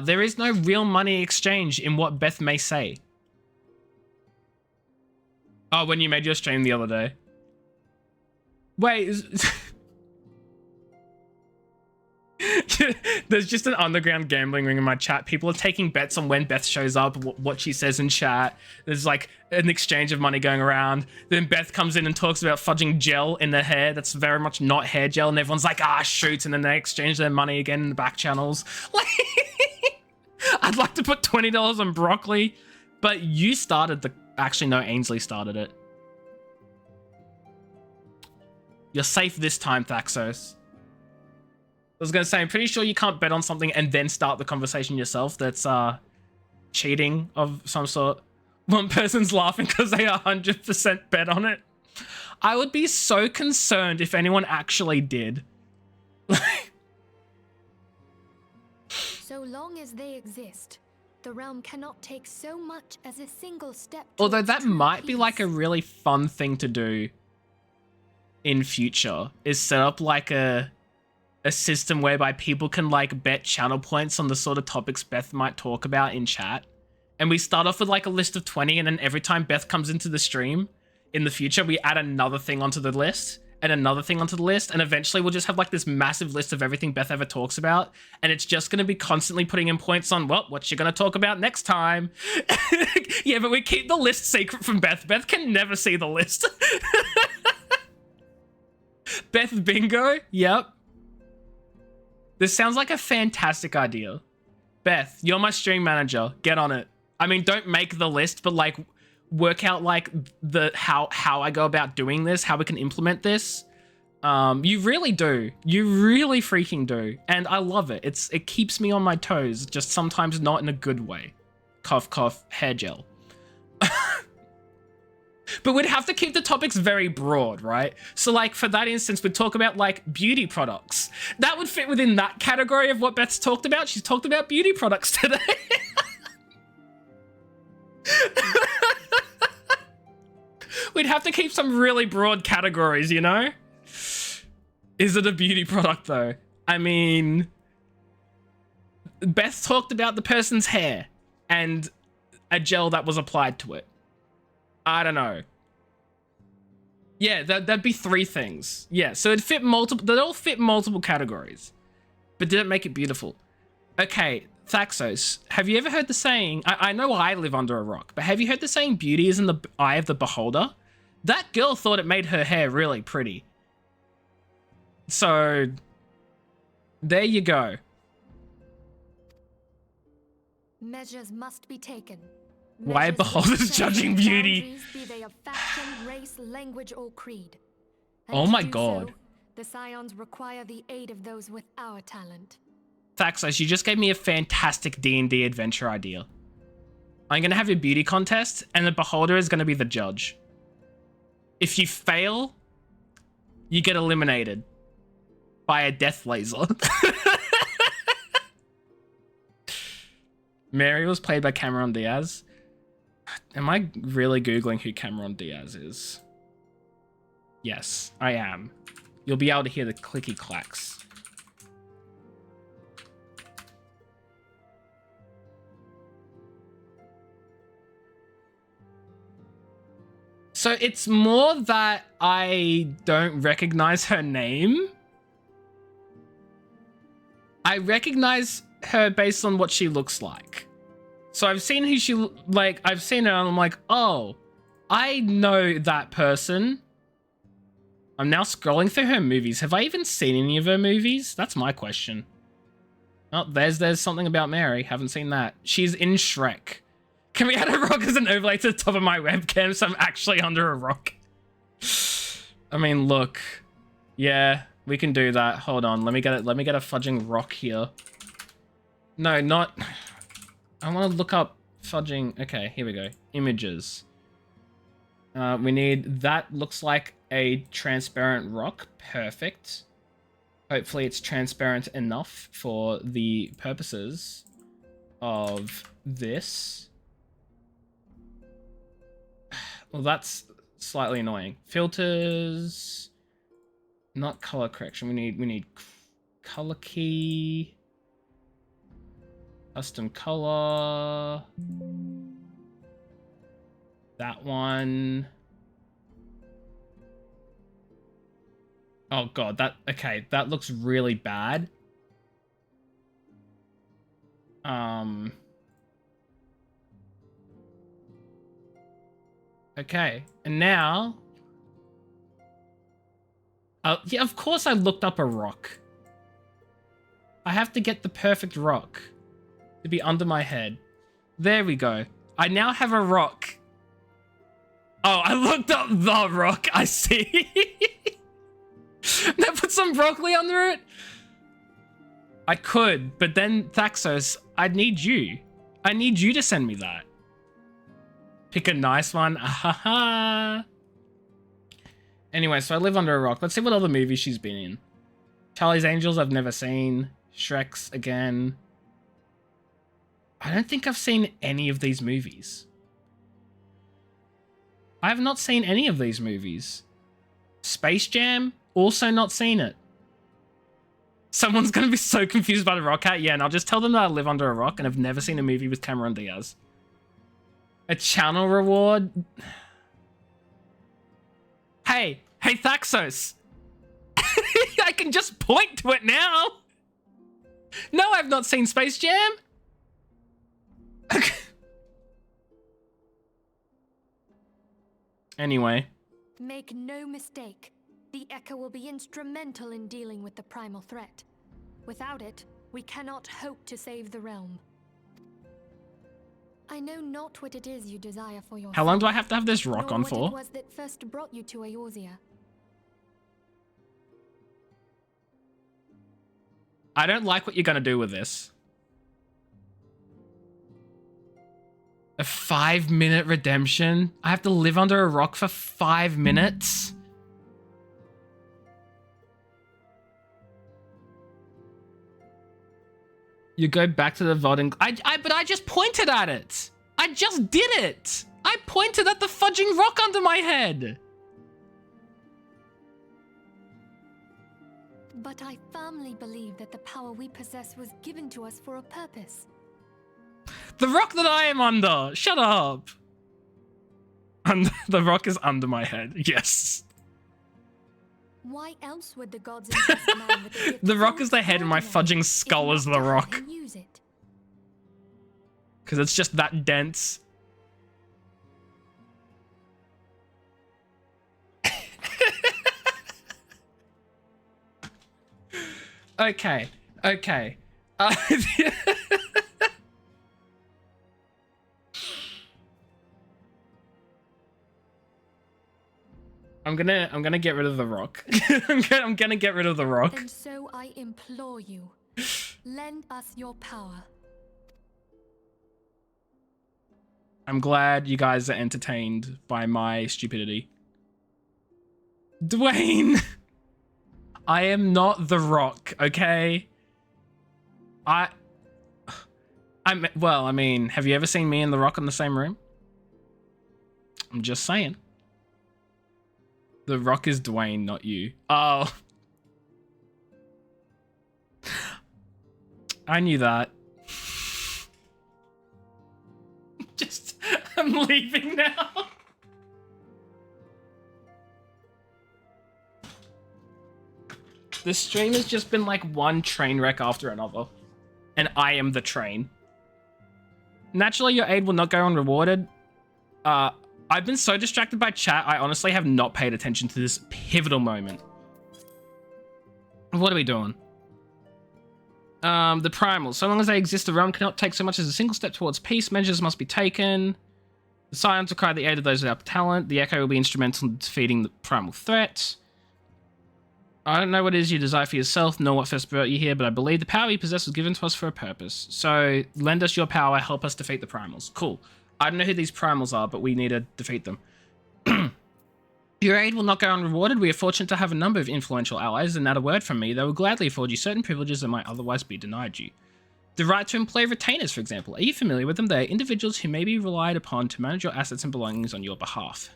[SPEAKER 1] There is no real money exchange in what Beth may say. Oh, when you made your stream the other day. Wait. There's just an underground gambling ring in my chat. People are taking bets on when Beth shows up, what she says in chat. There's like an exchange of money going around. Then Beth comes in and talks about fudging gel in their hair. That's very much not hair gel. And everyone's like, ah, shoot. And then they exchange their money again in the back channels. Like, I'd like to put $20 on broccoli, but you started the... Actually, no, Ainsley started it. You're safe this time, Thaxos. I was going to say, I'm pretty sure you can't bet on something and then start the conversation yourself. That's cheating of some sort. One person's laughing because they 100% bet on it. I would be so concerned if anyone actually did.
[SPEAKER 3] So long as they exist, the realm cannot take so much as a single step.
[SPEAKER 1] Although that
[SPEAKER 3] true
[SPEAKER 1] might be
[SPEAKER 3] peace.
[SPEAKER 1] like a really fun thing to do in future, is set up like a system whereby people can like bet channel points on the sort of topics Beth might talk about in chat. And we start off with like a list of 20, and then every time Beth comes into the stream in the future, we add another thing onto the list and another thing onto the list. And eventually we'll just have like this massive list of everything Beth ever talks about. And it's just going to be constantly putting in points on, well, what you're going to talk about next time. Yeah, but we keep the list secret from Beth. Beth can never see the list. Beth Bingo? Yep. This sounds like a fantastic idea. Beth, you're my stream manager. Get on it. I mean, don't make the list, but like work out like the how I go about doing this, how we can implement this. You really do. You really freaking do. And I love it. It keeps me on my toes, just sometimes not in a good way. Cough, cough, hair gel. But we'd have to keep the topics very broad, right? So like for that instance, we'd talk about like beauty products. That would fit within that category of what Beth's talked about. She's talked about beauty products today. We'd have to keep some really broad categories, you know? Is it a beauty product though? I mean, Beth talked about the person's hair and a gel that was applied to it. I don't know. Yeah, that'd be 3 things. Yeah, so it'd fit multiple, they'd all fit multiple categories. But did it make it beautiful? Okay, Thaxos, have you ever heard the saying, I know I live under a rock, but have you heard the saying, beauty is in the eye of the beholder? That girl thought it made her hair really pretty. So, there you go.
[SPEAKER 3] Measures must be taken.
[SPEAKER 1] Why are
[SPEAKER 3] Measures
[SPEAKER 1] beholders
[SPEAKER 3] must
[SPEAKER 1] judging
[SPEAKER 3] set
[SPEAKER 1] beauty?
[SPEAKER 3] boundaries, be they of faction, race, language, or creed.
[SPEAKER 1] Oh
[SPEAKER 3] to
[SPEAKER 1] my
[SPEAKER 3] do
[SPEAKER 1] God.
[SPEAKER 3] so, the Scions require the aid of those with our talent.
[SPEAKER 1] Thaxos, you just gave me a fantastic D&D adventure idea. I'm going to have a beauty contest, and the beholder is going to be the judge. If you fail, you get eliminated by a death laser. Mary was played by Cameron Diaz. Am I really Googling who Cameron Diaz is? Yes, I am. You'll be able to hear the clicky clacks. So it's more that I don't recognize her name. I recognize her based on what she looks like. So I've seen I've seen her and I'm like, oh, I know that person. I'm now scrolling through her movies. Have I even seen any of her movies? That's my question. Oh, there's something about Mary. Haven't seen that. She's in Shrek. Can we add a rock as an overlay to the top of my webcam so I'm actually under a rock? I mean, look. Yeah, we can do that. Hold on. Let me get a fudging rock here. No, not... I want to look up fudging... Okay, here we go. Images. We need... That looks like a transparent rock. Perfect. Hopefully it's transparent enough for the purposes of this. Well, that's slightly annoying. Filters... Not color correction. We need color key... Custom color. That one. Oh god, okay, that looks really bad. Okay, and now yeah, of course I looked up a rock. I have to get the perfect rock to be under my head. There we go. I now have a rock. Oh, I looked up the rock. I see. Now put some broccoli under it. I could, but then Thaxos, I need you. I need you to send me that. Pick a nice one. Ahaha. Anyway, so I live under a rock. Let's see what other movies she's been in. Charlie's Angels, I've never seen. Shrek's again. I don't think I've seen any of these movies. I have not seen any of these movies. Space Jam, also not seen it. Someone's going to be so confused by the rock hat. Yeah, and I'll just tell them that I live under a rock and have never seen a movie with Cameron Diaz. A channel reward? Hey Thaxos. I can just point to it now. No, I've not seen Space Jam. Okay. Anyway.
[SPEAKER 3] Make no mistake. The Echo will be instrumental in dealing with the primal threat. Without it, we cannot hope to save the realm. I know not what it is you desire for yourself.
[SPEAKER 1] How long do I have to have this rock on for?
[SPEAKER 3] What it was that first brought you to Eorzea.
[SPEAKER 1] I don't like what you're gonna do with this. A 5-minute redemption? I have to live under a rock for 5 minutes? You go back to the voting... but I just pointed at it! I just did it! I pointed at the fudging rock under my head!
[SPEAKER 3] But I firmly believe that the power we possess was given to us for a purpose.
[SPEAKER 1] The rock that I am under! Shut up! And the rock is under my head, yes.
[SPEAKER 3] Why else would the gods entrust man with the gift
[SPEAKER 1] The rock
[SPEAKER 3] so
[SPEAKER 1] is the head and my fudging skull is the rock.
[SPEAKER 3] use it?
[SPEAKER 1] Because it's just that dense. Okay. I'm gonna get rid of the rock. I'm gonna get rid of the rock.
[SPEAKER 3] And so I implore you, lend us your power.
[SPEAKER 1] I'm glad you guys are entertained by my stupidity. Dwayne! I am not the rock, okay? Well, I mean, have you ever seen me and the rock in the same room? I'm just saying. The rock is Dwayne, not you. Oh. I knew that. I'm leaving now. This stream has just been like one train wreck after another. And I am the train. Naturally, your aid will not go unrewarded. I've been so distracted by chat, I honestly have not paid attention to this pivotal moment. What are we doing? The primals. So long as they exist, the realm cannot take so much as a single step towards peace. Measures must be taken. The Scions will cry the aid of those without talent. The Echo will be instrumental in defeating the primal threat. I don't know what it is you desire for yourself, nor what first brought you here, but I believe the power you possess was given to us for a purpose. So lend us your power, help us defeat the primals. Cool. I don't know who these primals are, but we need to defeat them. Your aid will not go unrewarded. We are fortunate to have a number of influential allies, and at a word from me, they will gladly afford you certain privileges that might otherwise be denied you. The right to employ retainers, for example. Are you familiar with them? They are individuals who may be relied upon to manage your assets and belongings on your behalf.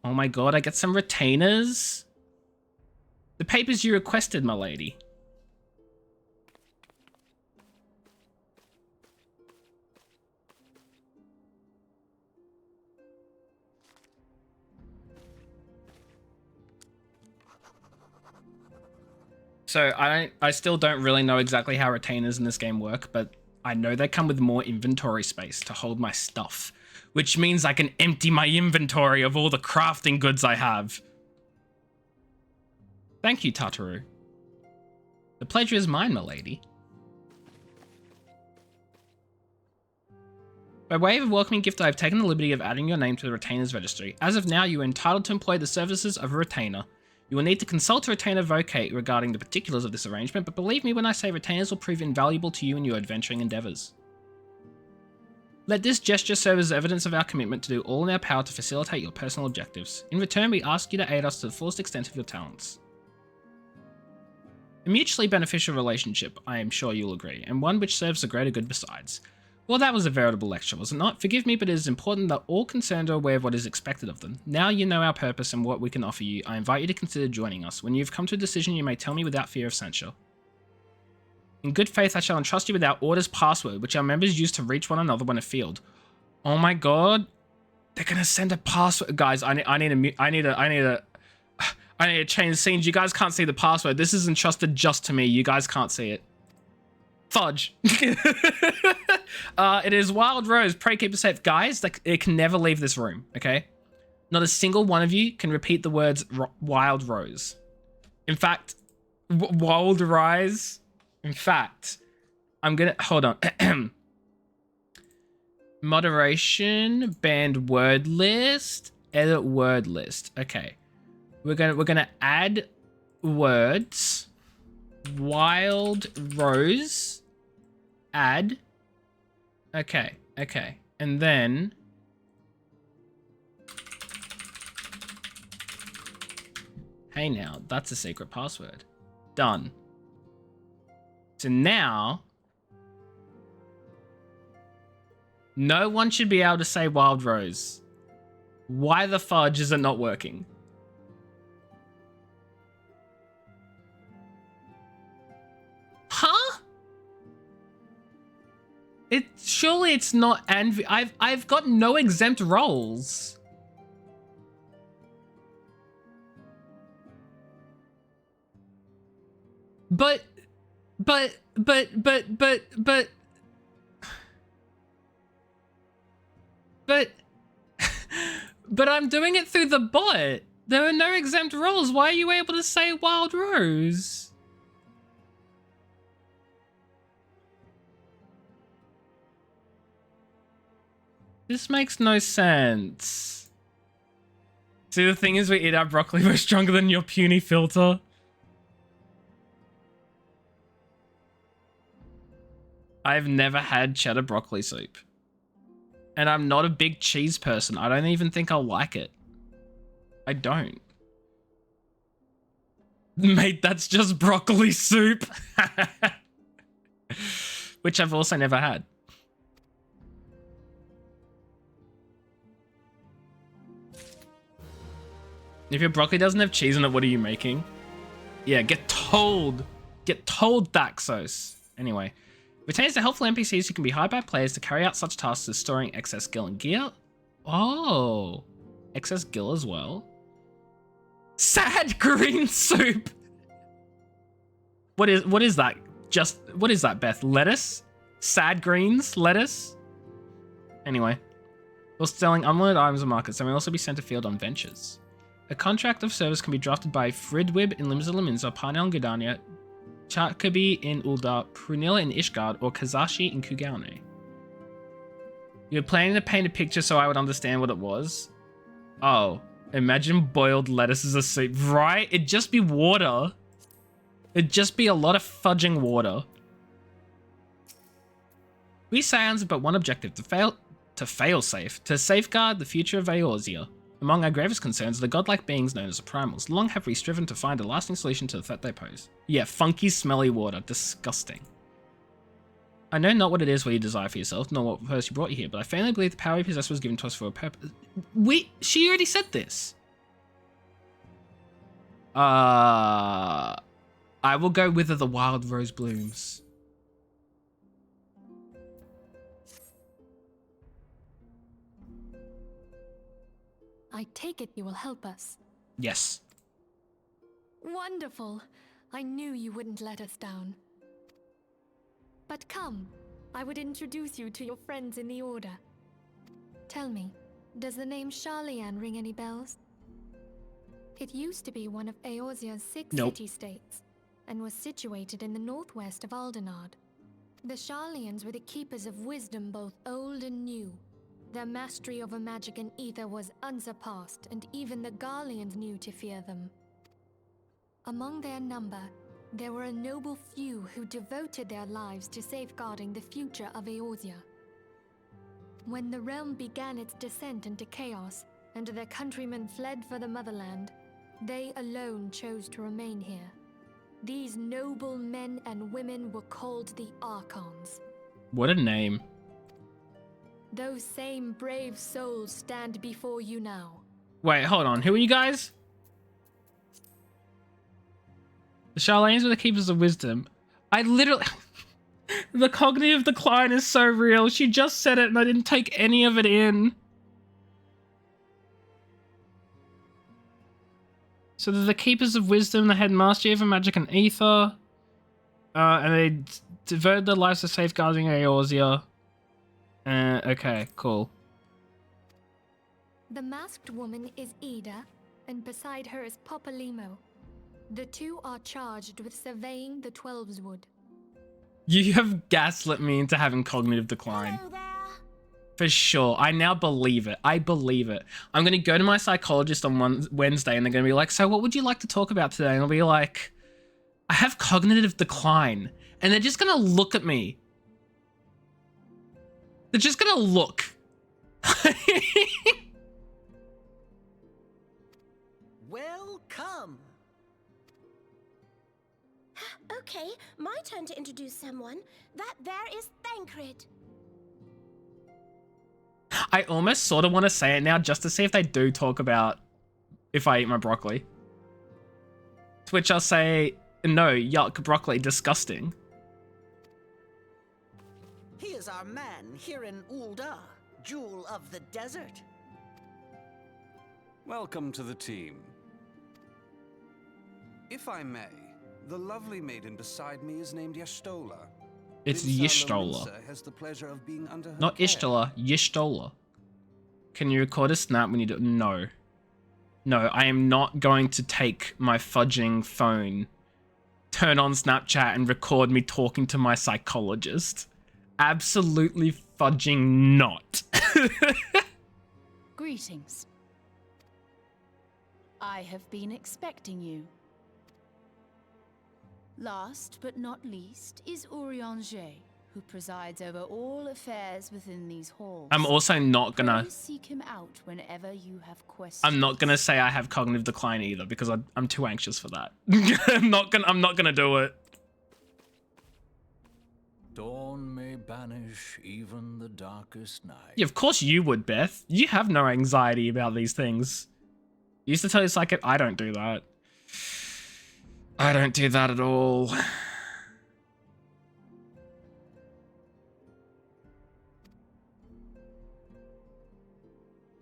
[SPEAKER 1] Oh my god, I get some retainers? The papers you requested, my lady. So I still don't really know exactly how retainers in this game work, but I know they come with more inventory space to hold my stuff, which means I can empty my inventory of all the crafting goods I have. Thank you, Tataru. The pleasure is mine, my lady. By way of a welcoming gift, I have taken the liberty of adding your name to the retainers registry. As of now, you are entitled to employ the services of a retainer. You will need to consult a retainer vocate regarding the particulars of this arrangement, but believe me when I say retainers will prove invaluable to you in your adventuring endeavors. Let this gesture serve as evidence of our commitment to do all in our power to facilitate your personal objectives. In return, we ask you to aid us to the fullest extent of your talents. A mutually beneficial relationship, I am sure you'll agree, and one which serves the greater good besides. Well, that was a veritable lecture, was it not? Forgive me, but it is important that all concerned are aware of what is expected of them. Now you know our purpose and what we can offer you. I invite you to consider joining us. When you have come to a decision, you may tell me without fear of censure. In good faith, I shall entrust you with our order's password, which our members use to reach one another when afield. Oh my god, they're gonna send a password, guys. I need to change scenes. You guys can't see the password. This is entrusted just to me. You guys can't see it. Fudge. It is Wild Rose. Pray keep it safe. Guys, it can never leave this room, okay? Not a single one of you can repeat the words Wild Rose. In fact, Wild Rise. In fact, I'm gonna, hold on. Moderation, banned word list, edit word list. Okay. We're gonna add words. Wild Rose. Add. Okay, okay. And then hey now, that's a secret password. Done. So now no one should be able to say Wild Rose. Why the fudge is it not working? Huh? Surely it's not Envy. I've got no exempt roles. But I'm doing it through the bot. There are no exempt roles. Why are you able to say Wild Rose? This makes no sense. See, the thing is, we eat our broccoli. We're stronger than your puny filter. I've never had cheddar broccoli soup. And I'm not a big cheese person. I don't even think I'll like it. I don't. Mate, that's just broccoli soup. Which I've also never had. If your broccoli doesn't have cheese in it, what are you making? Yeah, get told. Get told, Thaxos. Anyway. Retains the helpful NPCs who can be hired by players to carry out such tasks as storing excess gil and gear. Oh. Excess gil as well. Sad green soup. What is that? What is that, Beth? Lettuce? Sad greens? Lettuce? Anyway. While selling unlimited items on markets, they may also be sent afield on ventures. A contract of service can be drafted by Fridwib in Limsa Liminza, Parnell in Gudania, Chakabi in Uldar, Prunilla in Ishgard, or Kazashi in Kugaone. You're planning to paint a picture so I would understand what it was? Oh, imagine boiled lettuce as a soup. Right? It'd just be water. It'd just be a lot of fudging water. We Saiyans have but one objective, to fail safe, to safeguard the future of Eorzea. Among our gravest concerns are the godlike beings known as the Primals. Long have we striven to find a lasting solution to the threat they pose. Yeah, funky, smelly water. Disgusting. I know not what it is what you desire for yourself, nor what purpose you brought you here, but I firmly believe the power we possess was given to us for a purpose. She already said this. I will go whither the wild rose blooms.
[SPEAKER 3] I take it you will help us.
[SPEAKER 1] Yes.
[SPEAKER 3] Wonderful. I knew you wouldn't let us down. But come, I would introduce you to your friends in the Order. Tell me, does the name Sharlayan ring any bells? It used to be one of Eorzea's 6 city-states, and was situated in the northwest of Aldenard. The Sharlayans were the keepers of wisdom both old and new. Their mastery over magic and ether was unsurpassed, and even the Garleans knew to fear them. Among their number, there were a noble few who devoted their lives to safeguarding the future of Eorzea. When the realm began its descent into chaos, and their countrymen fled for the motherland, they alone chose to remain here. These noble men and women were called the Archons.
[SPEAKER 1] What a name.
[SPEAKER 3] Those same brave souls stand before you now.
[SPEAKER 1] Wait, hold on. Who are you guys? The Sharlayans were the keepers of wisdom. I literally... The cognitive decline is so real. She just said it and I didn't take any of it in. So they're the keepers of wisdom, they had mastery over magic and ether. And they devoted their lives to safeguarding Eorzea. Okay, cool.
[SPEAKER 3] The masked woman is Ida, and beside her is Popalimo. The two are charged with surveying the Twelveswood.
[SPEAKER 1] You have gaslit me into having cognitive decline.
[SPEAKER 4] Hello there.
[SPEAKER 1] For sure. I now believe it. I believe it. I'm going to go to my psychologist on Wednesday and they're going to be like, so what would you like to talk about today? And I'll be like, I have cognitive decline. And they're just going to look at me. They're just going to look.
[SPEAKER 4] Welcome. Okay, my turn to introduce someone. That there is Thancred.
[SPEAKER 1] I almost sort of want to say it now just to see if they do talk about if I eat my broccoli. To which I'll say, no, yuck, broccoli, disgusting.
[SPEAKER 5] He is our man here in Uldar, Jewel of the Desert.
[SPEAKER 6] Welcome to the team. If I may, the lovely maiden beside me is named Y'shtola.
[SPEAKER 1] It's
[SPEAKER 6] Limsa
[SPEAKER 1] Y'shtola.
[SPEAKER 6] Lominsa has the pleasure of being under her
[SPEAKER 1] Not
[SPEAKER 6] care.
[SPEAKER 1] Ishtola, Y'shtola. Can you record a snap when you do? No. No, I am not going to take my fudging phone, turn on Snapchat and record me talking to my psychologist. Absolutely fudging not.
[SPEAKER 7] Greetings. I have been expecting you. Last but not least is Urianger, who presides over all affairs within these halls.
[SPEAKER 1] I'm also not gonna...
[SPEAKER 7] Go seek him out whenever you have questions.
[SPEAKER 1] I'm not gonna say I have cognitive decline either because I'm too anxious for that. I'm not gonna do it.
[SPEAKER 8] Dawn may banish even the darkest night.
[SPEAKER 1] Yeah, of course you would, Beth. You have no anxiety about these things. You used to tell your psychic, I don't do that. I don't do that at all.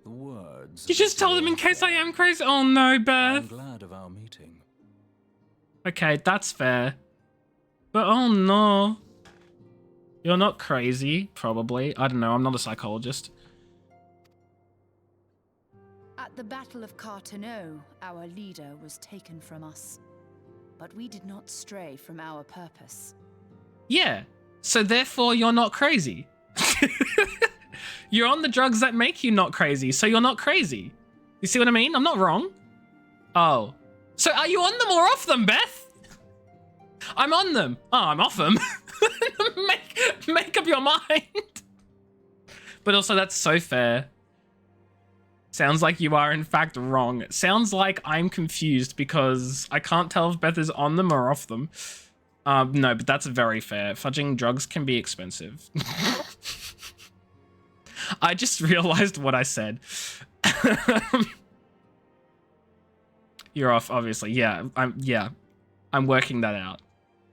[SPEAKER 8] The words.
[SPEAKER 1] You just told them in case I am crazy. Oh no,
[SPEAKER 8] I'm
[SPEAKER 1] Beth.
[SPEAKER 8] glad of our meeting.
[SPEAKER 1] Okay, that's fair. But oh no. You're not crazy, probably. I don't know, I'm not a psychologist.
[SPEAKER 7] At the Battle of Carteneau, our leader was taken from us. But we did not stray from our purpose.
[SPEAKER 1] Yeah. So therefore you're not crazy. You're on the drugs that make you not crazy, so you're not crazy. You see what I mean? I'm not wrong. Oh. So are you on them or off them, Beth? I'm on them. Oh, I'm off them. make up your mind. But also, that's so fair. Sounds like you are, in fact, wrong. It sounds like I'm confused because I can't tell if Beth is on them or off them. No, but that's very fair. Fudging drugs can be expensive. I just realized what I said. You're off, obviously. Yeah, I'm working that out.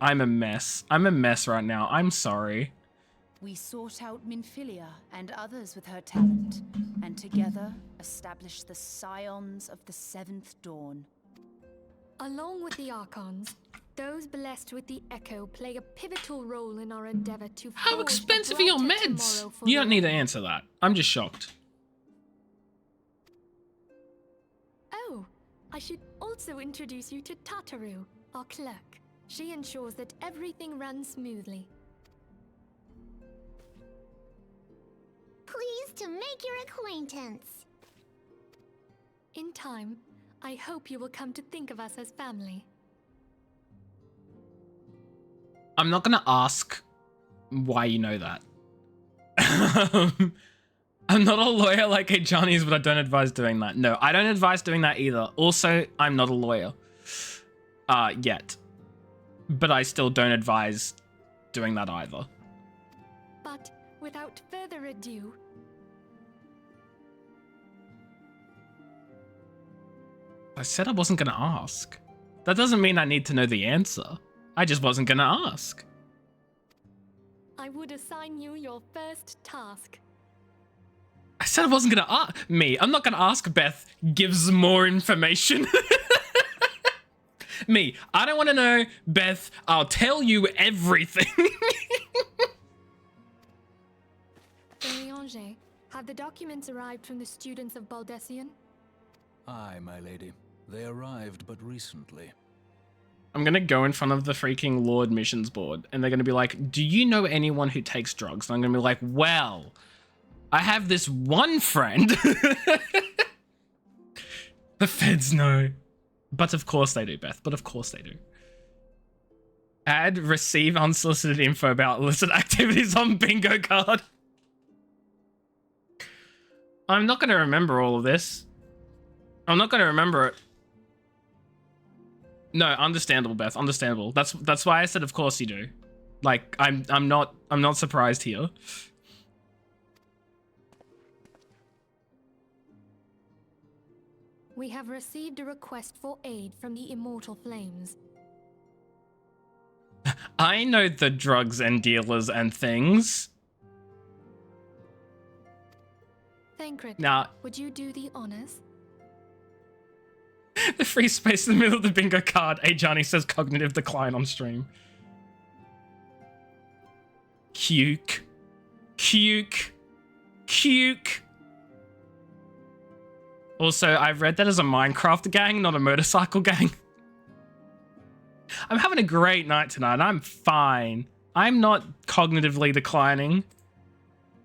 [SPEAKER 1] I'm a mess. I'm a mess right now. I'm sorry.
[SPEAKER 7] We sought out Minfilia and others with her talent, and together established the Scions of the Seventh Dawn.
[SPEAKER 3] Along with the Archons, those blessed with the Echo play a pivotal role in our endeavor to
[SPEAKER 1] How
[SPEAKER 3] forge a
[SPEAKER 1] expensive are your
[SPEAKER 3] brighter
[SPEAKER 1] meds?
[SPEAKER 3] tomorrow for
[SPEAKER 1] You don't
[SPEAKER 3] the
[SPEAKER 1] need to
[SPEAKER 3] realm.
[SPEAKER 1] answer that. I'm just shocked.
[SPEAKER 3] Oh, I should also introduce you to Tataru, our clerk. She ensures that everything runs smoothly.
[SPEAKER 4] Pleased to make your acquaintance.
[SPEAKER 3] In time, I hope you will come to think of us as family.
[SPEAKER 1] I'm not gonna ask why you know that. I'm not a lawyer like a Johnny's, but I don't advise doing that. No, I don't advise doing that either. Also, I'm not a lawyer. Yet. But I still don't advise doing that either.
[SPEAKER 3] But without further ado,
[SPEAKER 1] I said I wasn't gonna ask. That doesn't mean I need to know the answer. I just wasn't gonna ask.
[SPEAKER 3] I would assign you your first task.
[SPEAKER 1] I said I wasn't gonna ask. I'm not gonna ask Beth gives more information. I don't want to know. Beth, I'll tell you everything.
[SPEAKER 3] Oriange, have the documents arrived from the students of Baldessian?
[SPEAKER 8] Aye, my lady. They arrived but recently.
[SPEAKER 1] I'm gonna go in front of the freaking Law Admissions Board and they're gonna be like, do you know anyone who takes drugs? And I'm gonna be like, well, I have this one friend. The feds know. But of course they do, Beth. But of course they do. Add receive unsolicited info about illicit activities on bingo card. I'm not gonna remember all of this. I'm not gonna remember it. No, understandable, Beth. Understandable. That's why I said of course you do. Like I'm not surprised here.
[SPEAKER 3] We have received a request for aid from the Immortal Flames.
[SPEAKER 1] I know the drugs and dealers and things.
[SPEAKER 3] Thancred,
[SPEAKER 1] Now,
[SPEAKER 3] would you do the honors?
[SPEAKER 1] the free space in the middle of the bingo card. Hey, Johnny says cognitive decline on stream. Cuke. Cuke. Cuke. Also, I've read that as a Minecraft gang, not a motorcycle gang. I'm having a great night tonight. I'm fine. I'm not cognitively declining.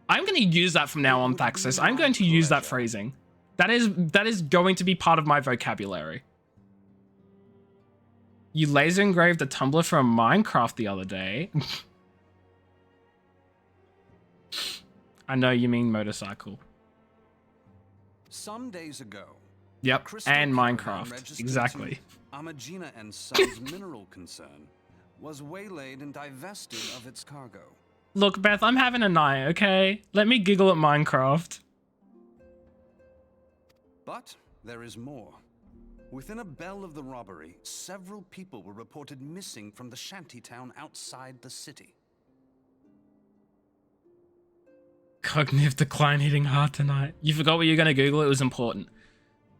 [SPEAKER 1] I'm going to use that from now on, Thaxis. I'm going to use that phrasing. That is going to be part of my vocabulary. You laser engraved a tumbler from Minecraft the other day. I know you mean motorcycle.
[SPEAKER 6] Some days ago.
[SPEAKER 1] Yep,
[SPEAKER 6] Crystal
[SPEAKER 1] and
[SPEAKER 6] Caravan
[SPEAKER 1] Minecraft.
[SPEAKER 6] registered
[SPEAKER 1] Exactly.
[SPEAKER 6] to Amagina and Sons mineral concern was waylaid and divested of its cargo.
[SPEAKER 1] Look, Beth, I'm having a night, okay? Let me giggle at Minecraft.
[SPEAKER 6] But there is more. Within a bell of the robbery, several people were reported missing from the shantytown outside the city.
[SPEAKER 1] Cognitive decline hitting hard tonight. You forgot what you were going to Google. It was important.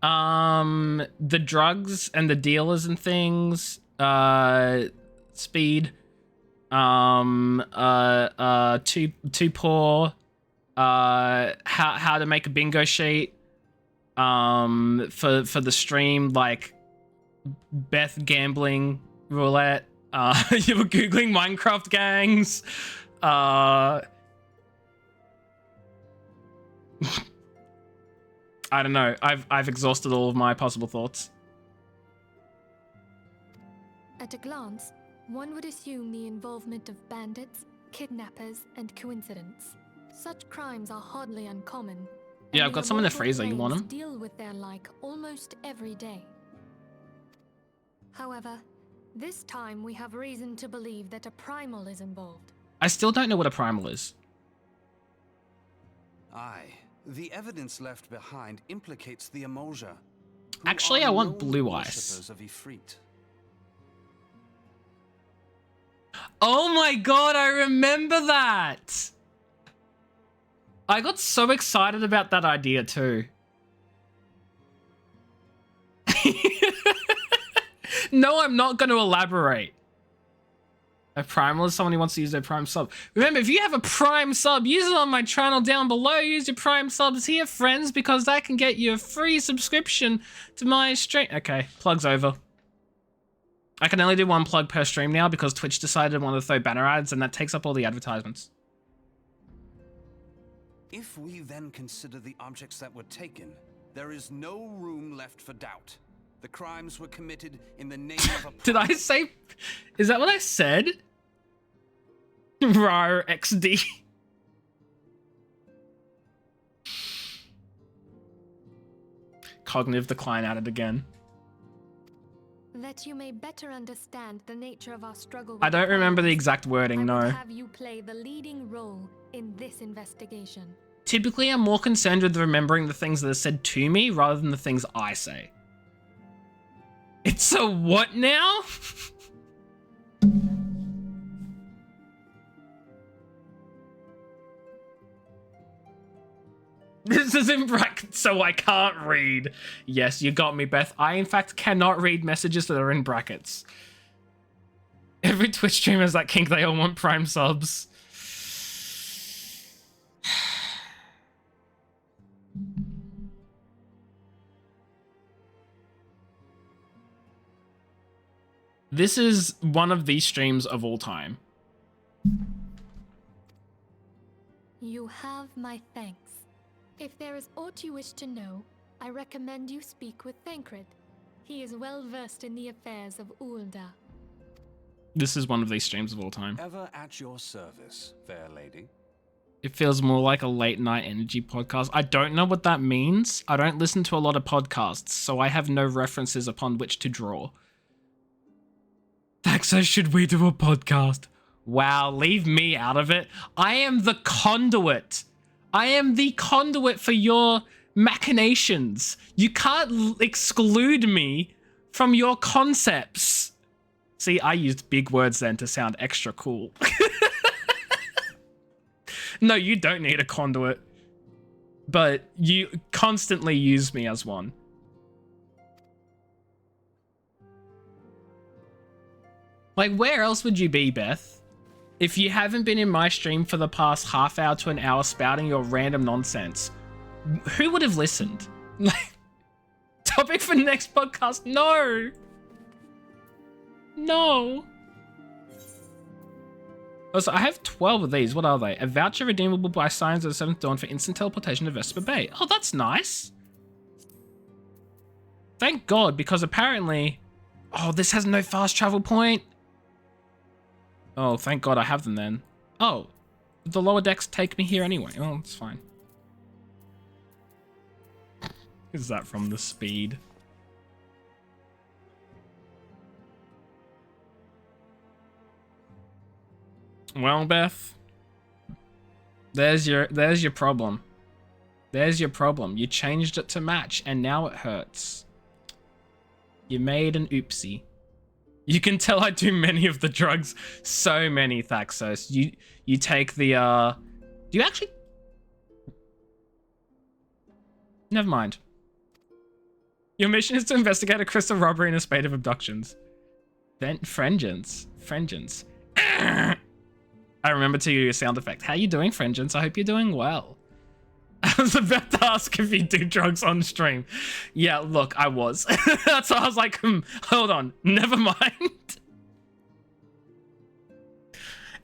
[SPEAKER 1] The drugs and the dealers and things. Speed. Too poor. How to make a bingo sheet. For the stream, like Beth gambling roulette. You were googling Minecraft gangs. I don't know. I've exhausted all of my possible thoughts.
[SPEAKER 3] At a glance, one would assume the involvement of bandits, kidnappers, and coincidence. Such crimes are hardly uncommon.
[SPEAKER 1] Yeah,
[SPEAKER 3] and
[SPEAKER 1] I've got some in the freezer. You want
[SPEAKER 3] planes
[SPEAKER 1] them?
[SPEAKER 3] Deal with their like almost every day. However, this time we have reason to believe that a primal is involved.
[SPEAKER 1] I still don't know what a primal is.
[SPEAKER 6] Aye. The evidence left behind implicates the Emulja.
[SPEAKER 1] Actually, I want blue eyes.
[SPEAKER 6] Of Ifrit.
[SPEAKER 1] Oh my god, I remember that! I got so excited about that idea too. No, I'm not going to elaborate. A primal is someone who wants to use their prime sub. Remember, if you have a prime sub, use it on my channel down below. Use your prime subs here, friends, because that can get you a free subscription to my stream. Okay, plug's over. I can only do one plug per stream now because Twitch decided I wanted to throw banner ads, and that takes up all the advertisements.
[SPEAKER 6] If we then consider the objects that were taken, there is no room left for doubt. The crimes were committed in the name of a...
[SPEAKER 1] Did I say... Is that what I said? Rar XD. Cognitive decline added again.
[SPEAKER 3] That you may better understand the nature of our struggle with
[SPEAKER 1] I don't remember the exact wording,
[SPEAKER 3] I will
[SPEAKER 1] no.
[SPEAKER 3] have you play the leading role in this investigation.
[SPEAKER 1] Typically, I'm more concerned with remembering the things that are said to me rather than the things I say. It's a what now? This is in brackets, so I can't read. Yes, you got me, Beth. I, in fact, cannot read messages that are in brackets. Every Twitch streamer has that kink. They all want prime subs. This is one of the streams of all time.
[SPEAKER 3] You have my thanks. If there is aught you wish to know, I recommend you speak with Thancred. He is well versed in the affairs of Ulda.
[SPEAKER 1] This is one of these streams of all time.
[SPEAKER 6] Ever at your service, fair lady.
[SPEAKER 1] It feels more like a late night energy podcast. I don't know what that means. I don't listen to a lot of podcasts, so I have no references upon which to draw. Thaxo, should we do a podcast? Wow, leave me out of it. I am the conduit. I am the conduit for your machinations. You can't exclude me from your concepts. See, I used big words then to sound extra cool. No, you don't need a conduit. But you constantly use me as one. Like, where else would you be, Beth? If you haven't been in my stream for the past half hour to an hour spouting your random nonsense, who would have listened? Like, topic for the next podcast? No. No. Also, I have 12 of these. What are they? A voucher redeemable by Signs of the Seventh Dawn for instant teleportation to Vesper Bay. Oh, that's nice. Thank God, because apparently... Oh, this has no fast travel point. Oh, thank God I have them then. Oh, the lower decks take me here anyway. Oh, it's fine. Is that from the speed? Well, Beth, there's your problem. There's your problem. You changed it to match, and now it hurts. You made an oopsie. You can tell I do many of the drugs. So many, Thaxos. You take the, do you actually... Never mind. Your mission is to investigate a crystal robbery and a spate of abductions. Then, Frengens. I remember to use a sound effect. How you doing, Frengens? I hope you're doing well. I was about to ask if you do drugs on stream. Yeah, look, I was. That's why I was like, hold on, never mind.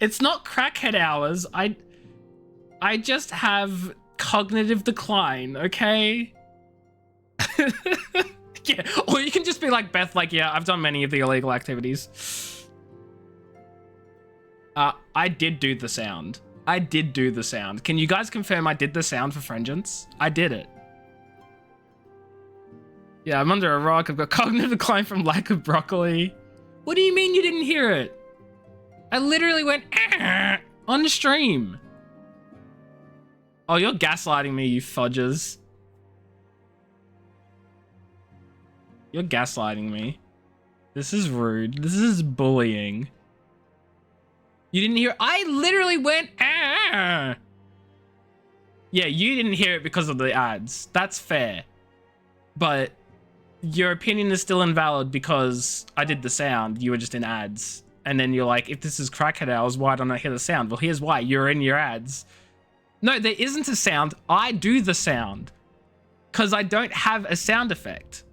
[SPEAKER 1] It's not crackhead hours. I just have cognitive decline, okay? Yeah, or you can just be like Beth, like, yeah, I've done many of the illegal activities. I did do the sound. I did do the sound. Can you guys confirm I did the sound for Frengens? I did it. Yeah, I'm under a rock. I've got cognitive decline from lack of broccoli. What do you mean you didn't hear it? I literally went on the stream. Oh, you're gaslighting me, you fudges. You're gaslighting me. This is rude. This is bullying. You didn't hear? I literally went Yeah, you didn't hear it because of the ads. That's fair. But your opinion is still invalid because I did the sound. You were just in ads. And then you're like, if this is crackhead hours, why don't I hear the sound? Well, here's why. You're in your ads. No, there isn't a sound. I do the sound. Because I don't have a sound effect.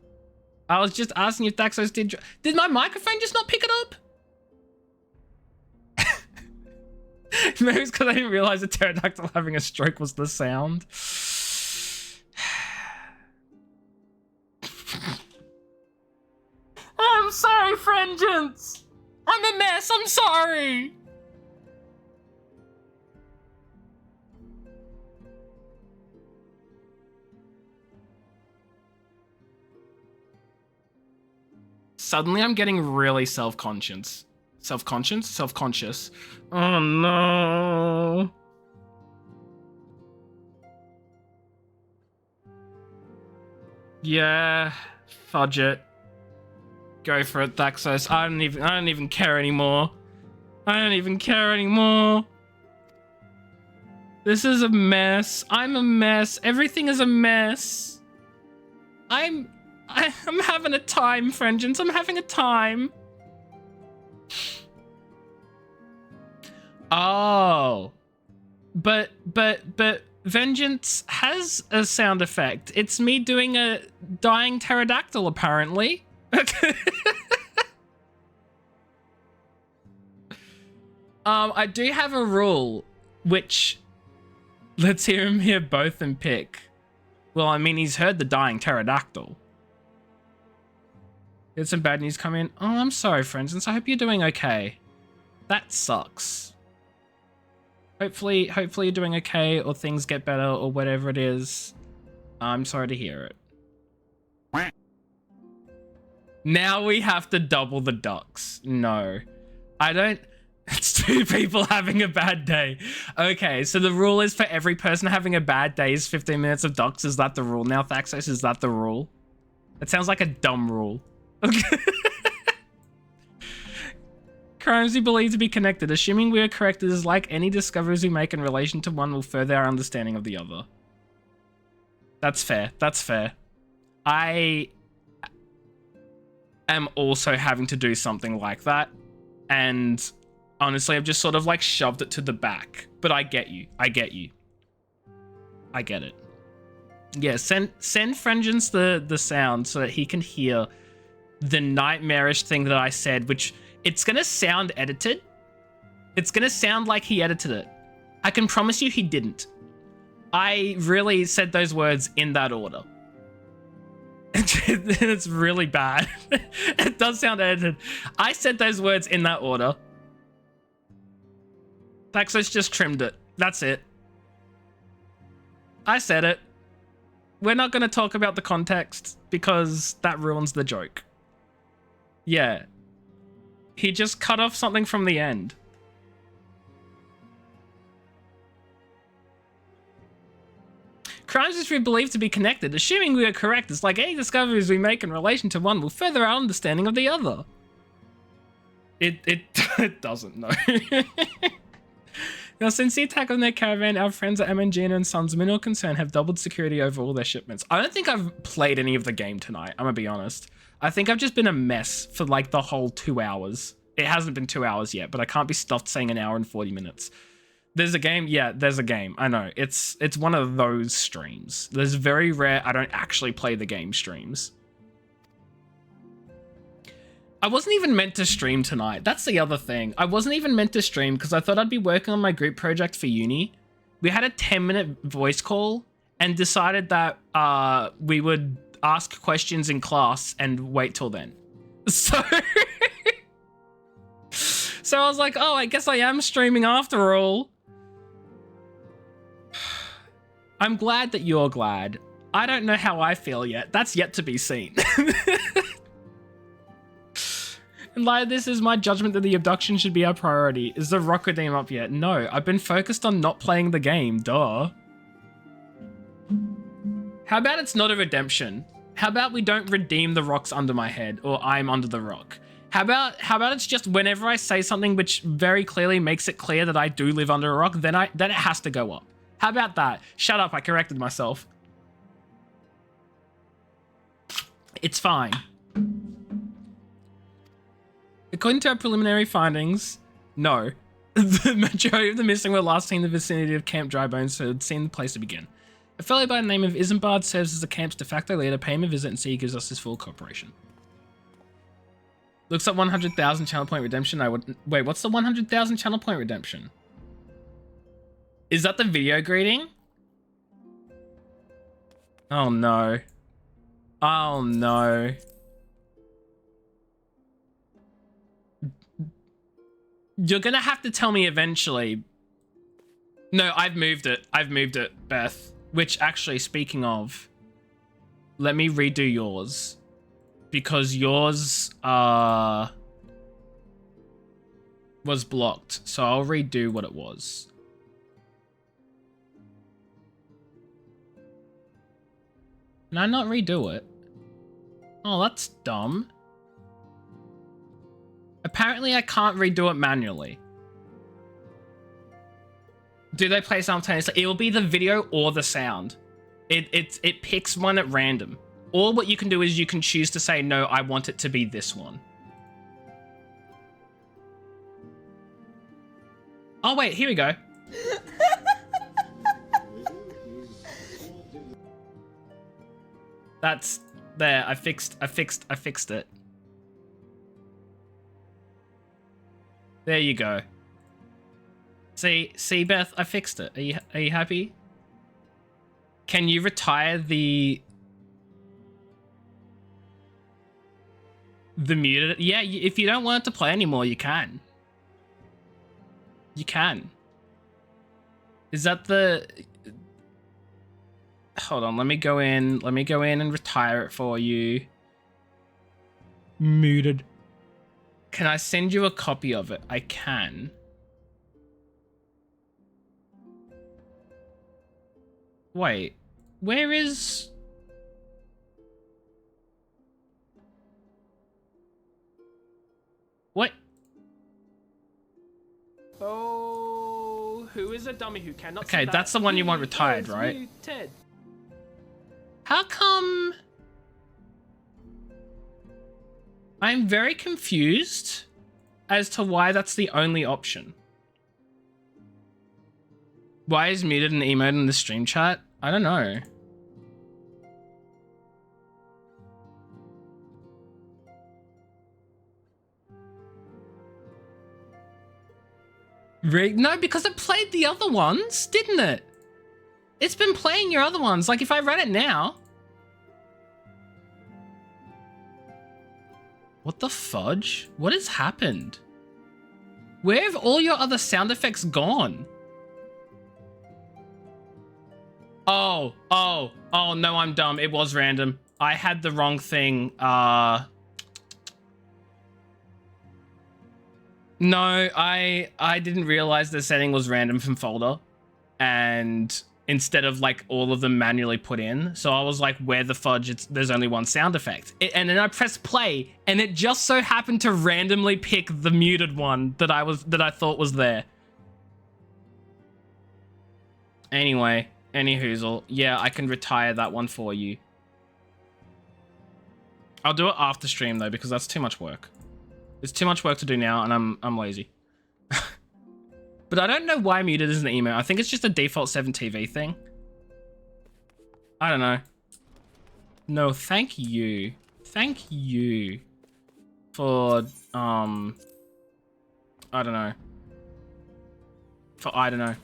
[SPEAKER 1] I was just asking if Daxos did... Did my microphone just not pick it up? Maybe it's because I didn't realize a pterodactyl having a stroke was the sound. I'm sorry, Frengens. I'm a mess. I'm sorry. Suddenly, I'm getting really self-conscious. Self-conscious? Self-conscious. Oh, no. Yeah, fudge it. Go for it, Thaxos. I don't even care anymore. I don't even care anymore. This is a mess. I'm a mess. Everything is a mess. I'm having a time, Frengens. I'm having a time. Oh. But Vengeance has a sound effect. It's me doing a dying pterodactyl, apparently. I do have a rule, which let's hear him hear both and pick. Well, I mean, he's heard the dying pterodactyl. Did some bad news come in? Oh, I'm sorry, friends. I hope you're doing okay. That sucks. Hopefully you're doing okay, or things get better, or whatever it is. I'm sorry to hear it. Now we have to double the ducks. No, I don't. It's two people having a bad day. Okay, so the rule is for every person having a bad day is 15 minutes of ducks. Is that the rule now, Thaxos? Is that the rule? It sounds like a dumb rule. Okay. Crimes we believe to be connected. Assuming we are correct, it is like any discoveries we make in relation to one will further our understanding of the other. That's fair. That's fair. I am also having to do something like that. And honestly, I've just sort of like shoved it to the back. But I get you. I get you. I get it. Yeah, send Frengens the sound so that he can hear the nightmarish thing that I said, which it's going to sound edited. It's going to sound like he edited it. I can promise you he didn't. I really said those words in that order. It's really bad. It does sound edited. I said those words in that order. Thaxos just trimmed it. That's it. I said it. We're not going to talk about the context because that ruins the joke. Yeah. He just cut off something from the end. Crimes which we believe to be connected, assuming we are correct, it's like any discoveries we make in relation to one will further our understanding of the other. It doesn't, no. Now, since the attack on their caravan, our friends at Amangina and Sons Mineral Concern have doubled security over all their shipments. I don't think I've played any of the game tonight, I'm gonna be honest. I think I've just been a mess for like the whole 2 hours. It hasn't been 2 hours yet, but I can't be stuffed saying an hour and 40 minutes. There's a game? Yeah, there's a game. I know. It's one of those streams. There's very rare I don't actually play the game streams. I wasn't even meant to stream tonight. That's the other thing. I wasn't even meant to stream because I thought I'd be working on my group project for uni. We had a 10-minute voice call and decided that we would ask questions in class and wait till then. So... so I was like, oh, I guess I am streaming after all. I'm glad that you're glad. I don't know how I feel yet. That's yet to be seen. In light of this is my judgment that the abduction should be our priority. Is the rock redeem up yet? No, I've been focused on not playing the game, duh. How about it's not a redemption? How about we don't redeem the rocks under my head, or I'm under the rock? How about it's just whenever I say something which very clearly makes it clear that I do live under a rock, then it has to go up. How about that? Shut up, I corrected myself. It's fine. According to our preliminary findings, no. The majority of the missing were last seen in the vicinity of Camp Drybones, so had seen the place to begin. A fellow by the name of Isambard serves as the camp's de facto leader. Pay him a visit and see he gives us his full cooperation. Looks like 100,000 channel point redemption. Wait, what's the 100,000 channel point redemption? Is that the video greeting? Oh no. Oh no. You're gonna have to tell me eventually. No, I've moved it. I've moved it, Beth. Which actually, speaking of, let me redo yours. Because yours was blocked. So I'll redo what it was. Can I not redo it? Oh, that's dumb. Apparently I can't redo it manually. Do they play simultaneously? It will be the video or the sound. It picks one at random. Or what you can do is you can choose to say, no, I want it to be this one. Oh wait, here we go. That's there. I fixed it. There you go. See, Beth, I fixed it. Are you happy? Can you retire the muted? Yeah, if you don't want it to play anymore, you can. You can. Is that the... Hold on, let me go in and retire it for you. Muted. Can I send you a copy of it? I can. Wait, where is... What?
[SPEAKER 2] Oh, who is a dummy who cannot see
[SPEAKER 1] Okay,
[SPEAKER 2] that
[SPEAKER 1] that's the one you want
[SPEAKER 2] he
[SPEAKER 1] retired,
[SPEAKER 2] is
[SPEAKER 1] right?
[SPEAKER 2] muted?
[SPEAKER 1] How come... I'm very confused as to why that's the only option. Why is muted an emote in the stream chat? I don't know. No, because it played the other ones, didn't it? It's been playing your other ones. Like, if I run it now... What the fudge? What has happened? Where have all your other sound effects gone? Oh, no, I'm dumb. It was random. I had the wrong thing. No, I didn't realize the setting was random from folder. And instead of like all of them manually put in. So I was like, where the fudge? There's only one sound effect. And then I pressed play and it just so happened to randomly pick the muted one that I thought was there. Anyway, anyhoozle. Yeah, I can retire that one for you. I'll do it after stream though, because that's too much work. It's too much work to do now and I'm lazy. But But I don't know why muted is an email. I think it's just a default 7TV thing. I don't know. No, thank you. Thank you for, I don't know. For, I don't know.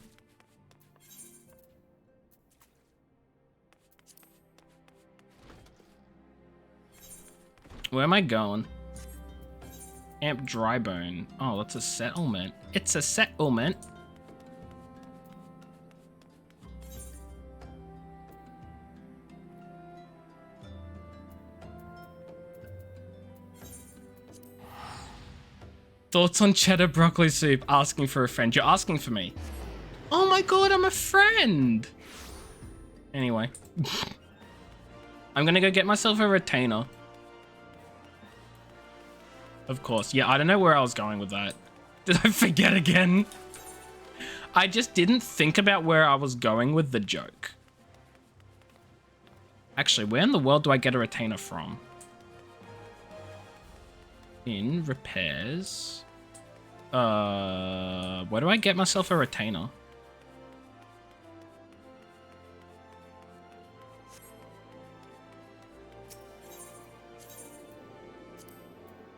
[SPEAKER 1] Where am I going? Amp Drybone. Oh, that's a settlement. It's a settlement. Thoughts on cheddar broccoli soup? Asking for a friend. You're asking for me. Oh my god, I'm a friend. Anyway. I'm gonna go get myself a retainer. Of course. Yeah, I don't know where I was going with that. Did I forget again? I just didn't think about where I was going with the joke. Actually, where in the world do I get a retainer from? In repairs. Where do I get myself a retainer?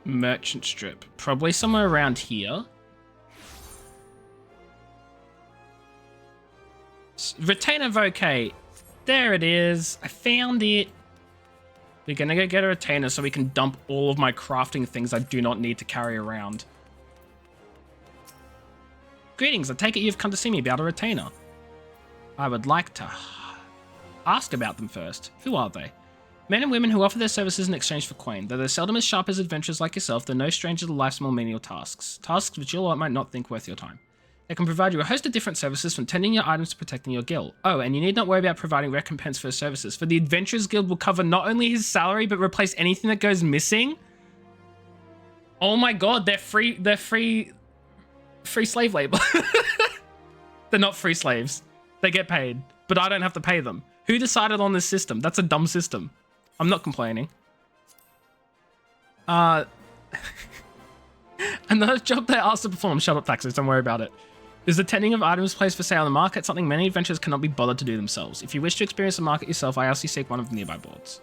[SPEAKER 1] Merchant strip. Probably somewhere around here. Retainer Voke. There it is. I found it. We're gonna go get a retainer so we can dump all of my crafting things I do not need to carry around. Greetings, I take it you've come to see me about a retainer. I would like to ask about them first. Who are they? Men and women who offer their services in exchange for coin. Though they're seldom as sharp as adventurers like yourself, they're no stranger to life's more menial tasks. Tasks which you lot might not think worth your time. They can provide you a host of different services from tending your items to protecting your guild. Oh, and you need not worry about providing recompense for his services, for the Adventurers Guild will cover not only his salary, but replace anything that goes missing. Oh my god, they're free slave labor. They're not free slaves. They get paid, but I don't have to pay them. Who decided on this system? That's a dumb system. I'm not complaining. Another job they asked to perform. Shut up, taxes. Don't worry about it. Is the tending of items placed for sale on the market something many adventurers cannot be bothered to do themselves? If you wish to experience the market yourself, I ask you seek one of the nearby boards.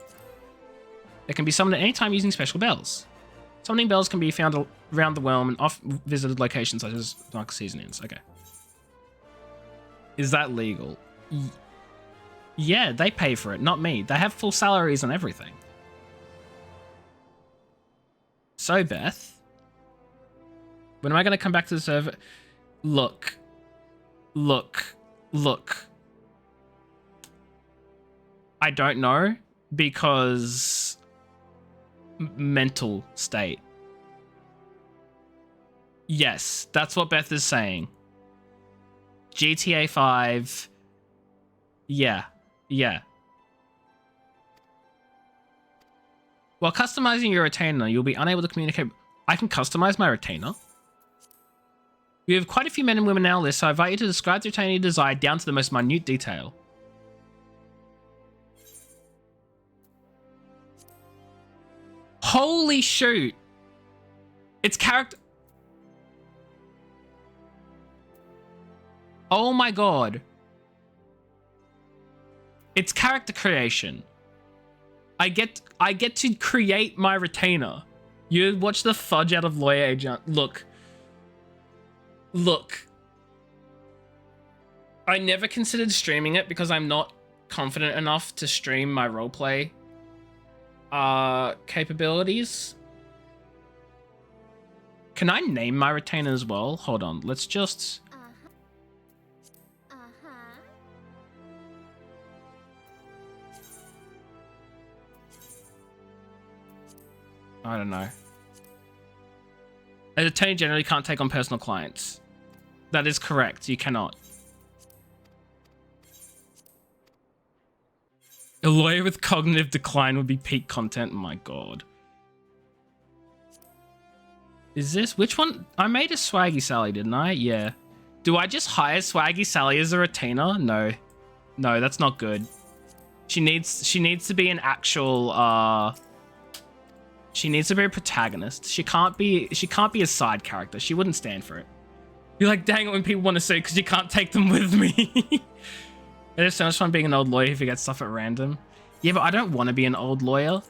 [SPEAKER 1] They can be summoned at any time using special bells. Summoning bells can be found around the realm and oft-visited locations such as dark seasonings. Okay. Is that legal? Yeah, they pay for it, not me. They have full salaries and everything. So, Beth, when am I going to come back to the server? Look. I don't know because mental state. Yes, that's what Beth is saying. GTA 5. Yeah. While customizing your retainer, you'll be unable to communicate. I can customize my retainer? We have quite a few men and women on our list, so I invite you to describe the retainer you desire down to the most minute detail. Holy shoot! It's character... Oh my god. It's character creation. I get to create my retainer. You watch the fudge out of lawyer agent. Look. I never considered streaming it because I'm not confident enough to stream my roleplay capabilities. Can I name my retainer as well? Hold on. Let's just... I don't know. An attorney generally can't take on personal clients. That is correct. You cannot. A lawyer with cognitive decline would be peak content. Oh my god. Is this... Which one? I made a Swaggy Sally, didn't I? Yeah. Do I just hire Swaggy Sally as a retainer? No. No, that's not good. She needs to be an actual... She needs to be a protagonist. She can't be a side character. She wouldn't stand for it. You're like, dang it when people want to sue because you can't take them with me. It is so much fun being an old lawyer if you get stuff at random. Yeah, but I don't want to be an old lawyer.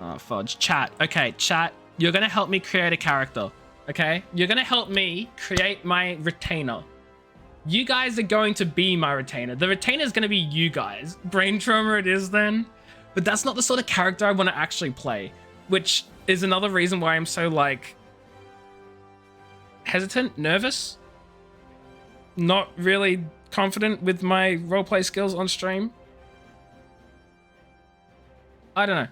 [SPEAKER 1] Oh, fudge. Chat. Okay, chat. You're going to help me create a character. Okay? You're going to help me create my retainer. You guys are going to be my retainer. The retainer is going to be you guys. Brain trauma it is then. But that's not the sort of character I want to actually play. Which is another reason why I'm so, like, hesitant, nervous. Not really confident with my roleplay skills on stream. I don't know.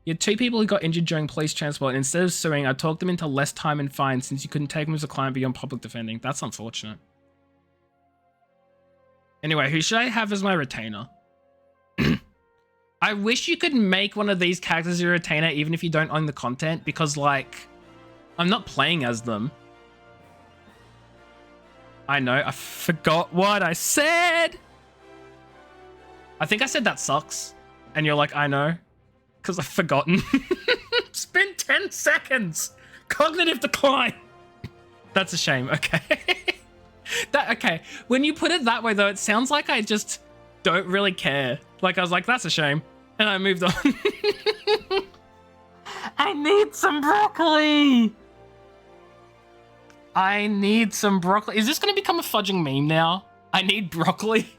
[SPEAKER 1] You had 2 people who got injured during police transport, and instead of suing, I talked them into less time and fines since you couldn't take them as a client beyond public defending. That's unfortunate. Anyway, who should I have as my retainer? I wish you could make one of these characters your retainer even if you don't own the content, because, like, I'm not playing as them. I know, I forgot what I said. I think I said that sucks. And you're like, I know. Because I've forgotten. It's been 10 seconds. Cognitive decline. That's a shame. Okay. Okay. When you put it that way, though, it sounds like I just don't really care. Like, I was like, that's a shame. And I moved on. I need some broccoli. I need some broccoli. Is this going to become a fudging meme now? I need broccoli.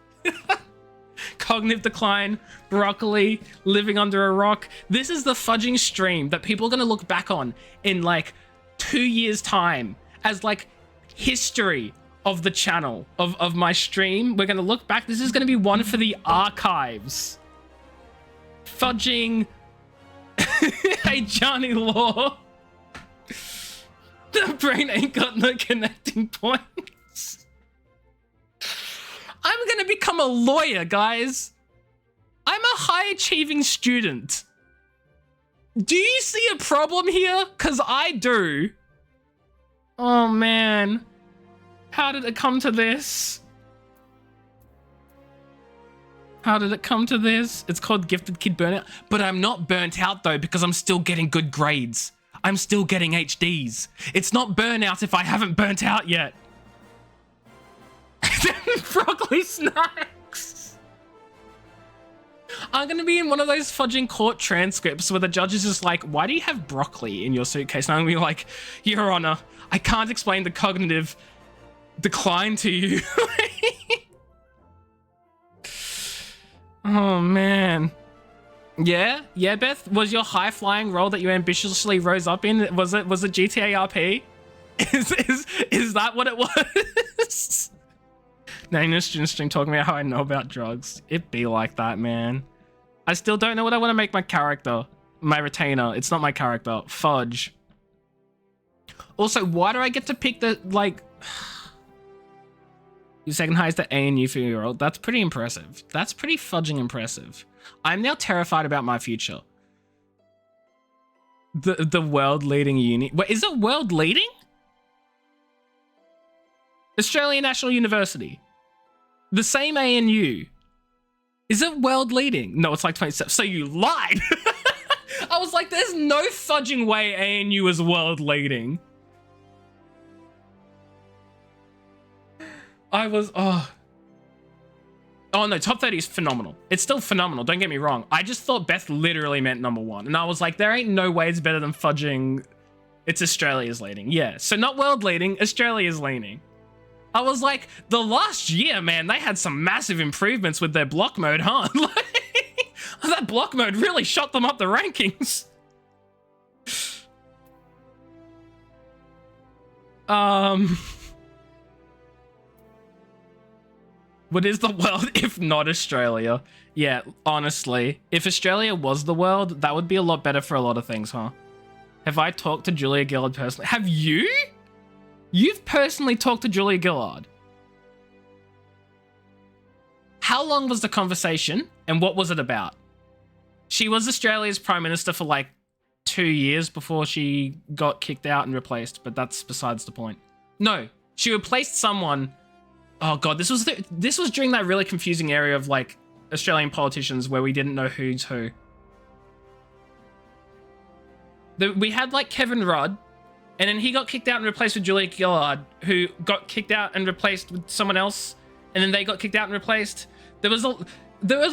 [SPEAKER 1] Cognitive decline, broccoli, living under a rock. This is the fudging stream that people are going to look back on in like 2 years' time as like history of the channel, of my stream. We're going to look back. This is going to be one for the archives. Fudging. Hey, Johnny Law. The brain ain't got no connecting points. I'm gonna become a lawyer, guys. I'm a high-achieving student. Do you see a problem here? Because I do. Oh, man. How did it come to this? How did it come to this? It's called Gifted Kid Burnout. But I'm not burnt out, though, because I'm still getting good grades. I'm still getting HDs. It's not burnout if I haven't burnt out yet. Broccoli snacks. I'm going to be in one of those fudging court transcripts where the judge is just like, why do you have broccoli in your suitcase? And I'm going to be like, Your Honor, I can't explain the cognitive decline to you. Oh, man. Yeah, Beth. Was your high flying role that you ambitiously rose up in? Was it GTA RP? Is that what it was? Now in a student stream talking about how I know about drugs. It be like that, man. I still don't know what I want to make my character, my retainer. It's not my character. Fudge. Also, why do I get to pick the like? Your second highest at ANU for your role. That's pretty impressive. That's pretty fudging impressive. I'm now terrified about my future. The world leading uni. Wait, is it world leading? Australian National University. The same ANU. Is it world leading? No, it's like 27. So you lied. I was like, there's no fudging way ANU is world leading. Oh no, top 30 is phenomenal. It's still phenomenal, don't get me wrong. I just thought Beth literally meant number 1. And I was like, there ain't no way it's better than fudging. It's Australia's leading. Yeah, so not world leading, Australia's leading. I was like, the last year, man, they had some massive improvements with their block mode, huh? Like, that block mode really shot them up the rankings. What is the world if not Australia? Yeah, honestly, if Australia was the world, that would be a lot better for a lot of things, huh? Have I talked to Julia Gillard personally? Have you? You've personally talked to Julia Gillard. How long was the conversation and what was it about? She was Australia's Prime Minister for like 2 years before she got kicked out and replaced, but that's besides the point. No, she replaced someone. Oh god, this was during that really confusing area of like Australian politicians where we didn't know who's who. We had like Kevin Rudd, And then he got kicked out and replaced with Julia Gillard, who got kicked out and replaced with someone else. And then they got kicked out and replaced. There was a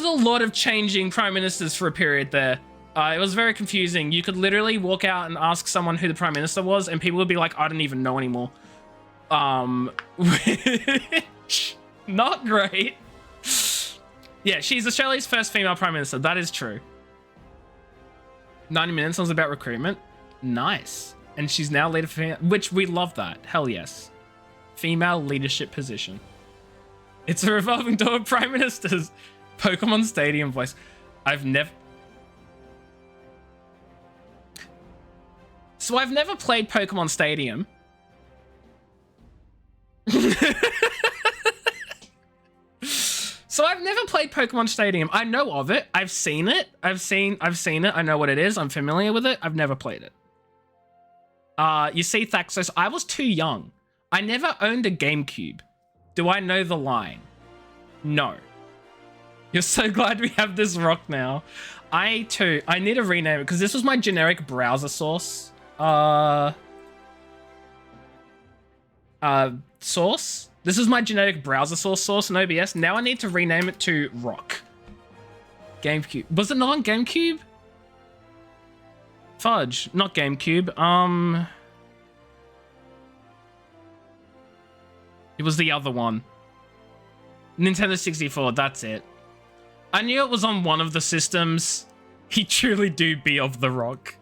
[SPEAKER 1] lot of changing prime ministers for a period there. It was very confusing. You could literally walk out and ask someone who the prime minister was, and people would be like, I don't even know anymore. Which, not great. Yeah, she's Australia's first female prime minister. That is true. 90 minutes was about recruitment. Nice. And she's now leader for, which we love that. Hell yes. Female leadership position. It's a revolving door of prime ministers. Pokemon Stadium voice. I've never played Pokemon Stadium. So I've never played Pokemon Stadium. I know of it. I've seen it. I've seen it. I know what it is. I'm familiar with it. I've never played it. You see, Thaxos, I was too young. I never owned a GameCube. Do I know the line? No. You're so glad we have this rock now. I need to rename it because this was my generic browser source. Source? This is my generic browser source in OBS. Now I need to rename it to Rock. GameCube. Was it not on GameCube? Fudge, not GameCube. It was the other one. Nintendo 64, that's it. I knew it was on one of the systems. He truly do be of the rock.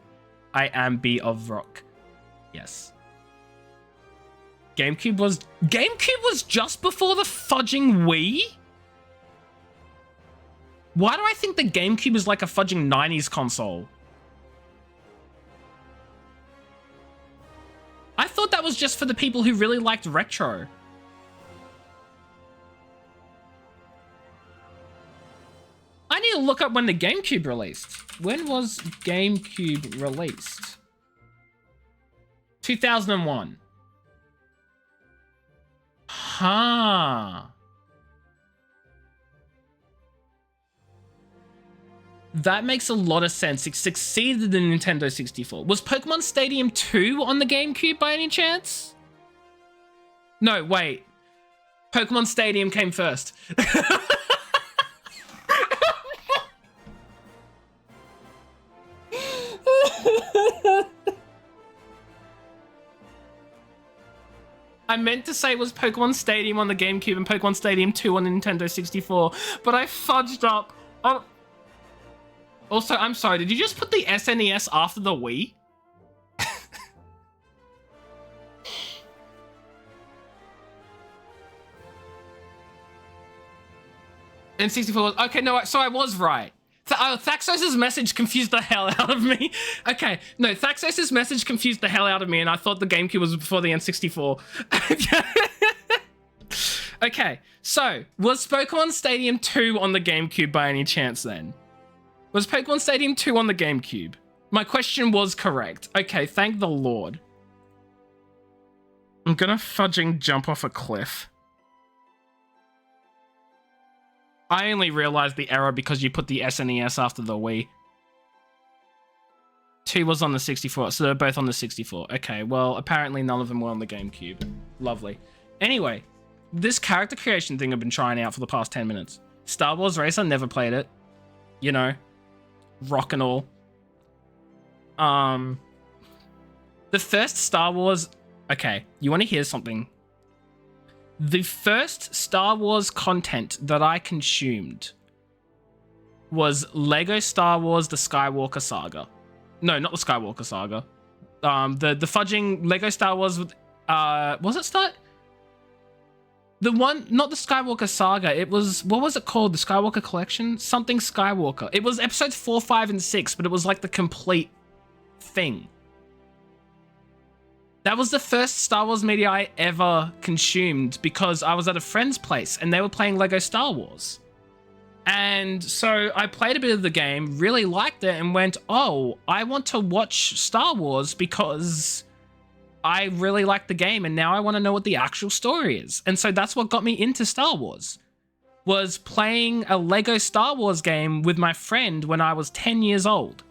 [SPEAKER 1] I am be of rock. Yes. GameCube was just before the fudging Wii? Why do I think the GameCube is like a fudging 90s console? I thought that was just for the people who really liked retro. I need to look up when the GameCube released. When was GameCube released? 2001. Huh. That makes a lot of sense. It succeeded the Nintendo 64. Was Pokemon Stadium 2 on the GameCube by any chance? No, wait. Pokemon Stadium came first. I meant to say it was Pokemon Stadium on the GameCube and Pokemon Stadium 2 on the Nintendo 64, but I fudged up. Oh. Also, I'm sorry, did you just put the SNES after the Wii? And 64 was, okay, no, so I was right. Thaxos' message confused the hell out of me. Okay, no, Thaxos' message confused the hell out of me, and I thought the GameCube was before the N64. Okay, so was Pokemon Stadium 2 on the GameCube by any chance then? Was Pokemon Stadium 2 on the GameCube? My question was correct. Okay, thank the Lord. I'm gonna fudging jump off a cliff. I only realized the error because you put the SNES after the Wii. 2 was on the 64, so they're both on the 64. Okay, well, apparently none of them were on the GameCube. Lovely. Anyway, this character creation thing I've been trying out for the past 10 minutes. Star Wars Racer, never played it. You know, rock and all. The first Star Wars... Okay, you want to hear something? The first Star Wars content that I consumed was Lego Star Wars The Skywalker Saga. No, not The Skywalker Saga. The fudging Lego Star Wars with, was it Star? The one, not The Skywalker Saga, it was, what was it called? The Skywalker Collection? Something Skywalker. It was episodes 4, 5, and 6, but it was like the complete thing. That was the first Star Wars media I ever consumed because I was at a friend's place and they were playing Lego Star Wars. And so I played a bit of the game, really liked it, and went, oh, I want to watch Star Wars because I really like the game and now I want to know what the actual story is. And so that's what got me into Star Wars, was playing a Lego Star Wars game with my friend when I was 10 years old.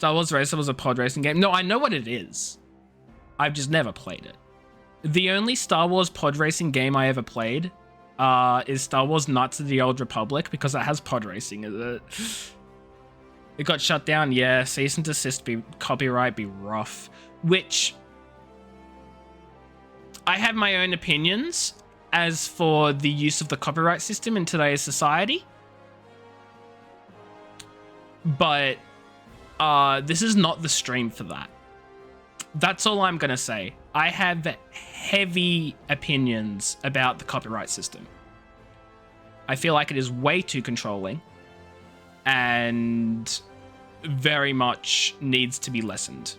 [SPEAKER 1] Star Wars Racer was a pod racing game. No, I know what it is. I've just never played it. The only Star Wars pod racing game I ever played is Star Wars Knights of the Old Republic, because it has pod racing in it. It got shut down. Yeah, cease and desist copyright be rough. Which I have my own opinions as for the use of the copyright system in today's society. But this is not the stream for that. That's all I'm going to say. I have heavy opinions about the copyright system. I feel like it is way too controlling and very much needs to be lessened.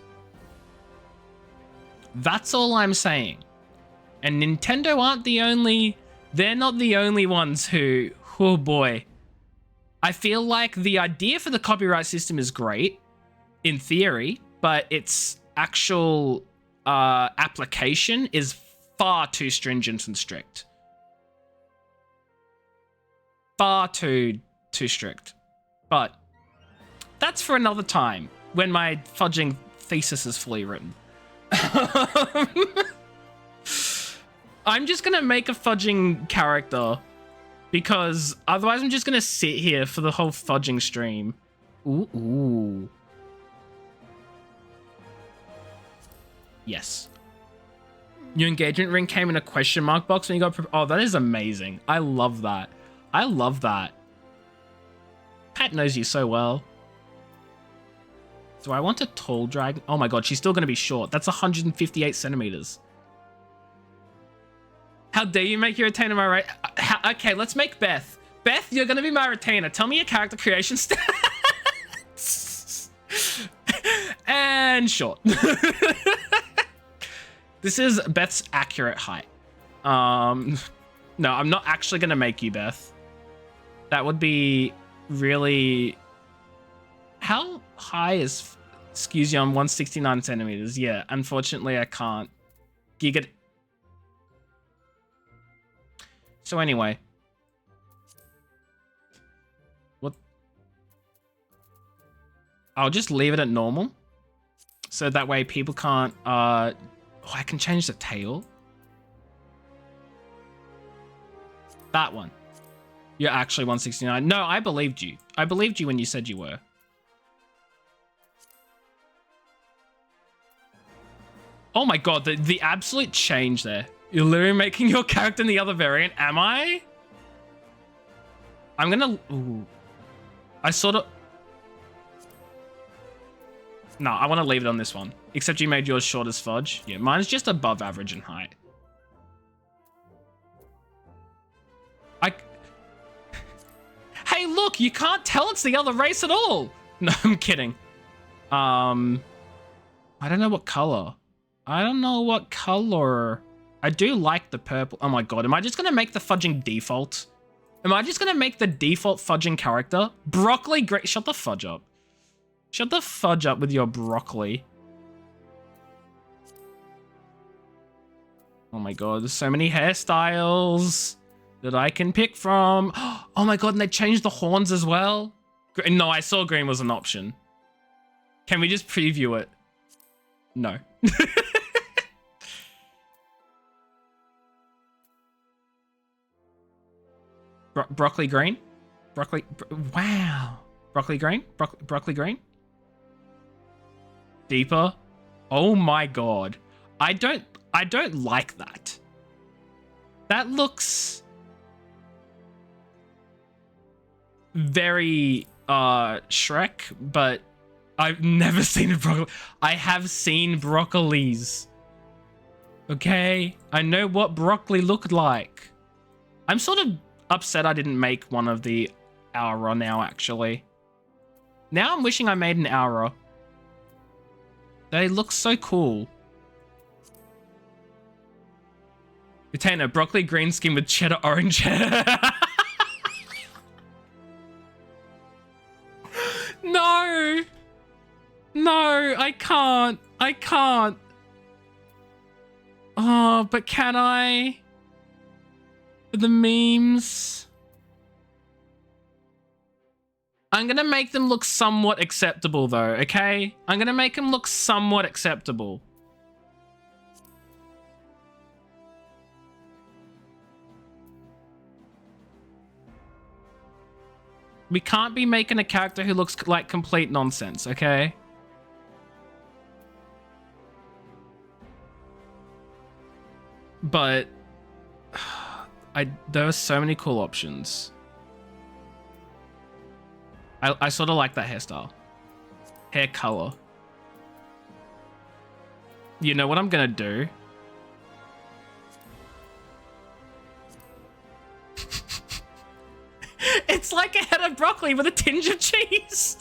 [SPEAKER 1] That's all I'm saying. And Nintendo aren't the only... They're not the only ones who... Oh boy. I feel like the idea for the copyright system is great, in theory, but its actual application is far too stringent and strict. Far too strict. But that's for another time, when my fudging thesis is fully written. I'm just gonna make a fudging character, because otherwise I'm just gonna sit here for the whole fudging stream. Ooh. Yes. Your engagement ring came in a question mark box when you got... Oh, that is amazing. I love that. I love that. Pat knows you so well. Do I want a tall dragon? Oh my god, she's still going to be short. That's 158 centimeters. How dare you make your retainer my right? Okay, let's make Beth. Beth, you're going to be my retainer. Tell me your character creation stats. And short. This is Beth's accurate height. No, I'm not actually going to make you, Beth. That would be really... How high is... Excuse you, I'm 169 centimeters. Yeah, unfortunately, I can't. Giga... So anyway. What? I'll just leave it at normal. So that way people can't... Oh, I can change the tail. That one. You're actually 169. No, I believed you. I believed you when you said you were. Oh my god, the absolute change there. You're literally making your character in the other variant. Am I? I'm gonna... Ooh. I sort of... No, I want to leave it on this one. Except you made yours short as fudge. Yeah, mine's just above average in height. Hey, look, you can't tell it's the other race at all. No, I'm kidding. I don't know what color. I don't know what color. I do like the purple. Oh my god, am I just going to make the fudging default? Am I just going to make the default fudging character? Broccoli, great. Shut the fudge up. Shut the fudge up with your broccoli. Oh my god, there's so many hairstyles that I can pick from. Oh my god, and they changed the horns as well. No, I saw green was an option. Can we just preview it? No. Broccoli green? Broccoli... wow. Broccoli green? Broccoli green? Deeper? Oh my god. I don't like that. That looks very Shrek, but I've never seen a broccoli. I have seen broccolis. Okay? I know what broccoli looked like. I'm sort of upset I didn't make one of the Aura now, actually. Now I'm wishing I made an Aura. They look so cool. Retain a broccoli green skin with cheddar orange hair. No! No, I can't. I can't. Oh, but can I? For the memes? I'm gonna make them look somewhat acceptable though, okay? I'm gonna make them look somewhat acceptable. We can't be making a character who looks like complete nonsense, okay? But there are so many cool options. I sort of like that hairstyle. Hair color. You know what I'm gonna do? It's like a head of broccoli with a tinge of cheese.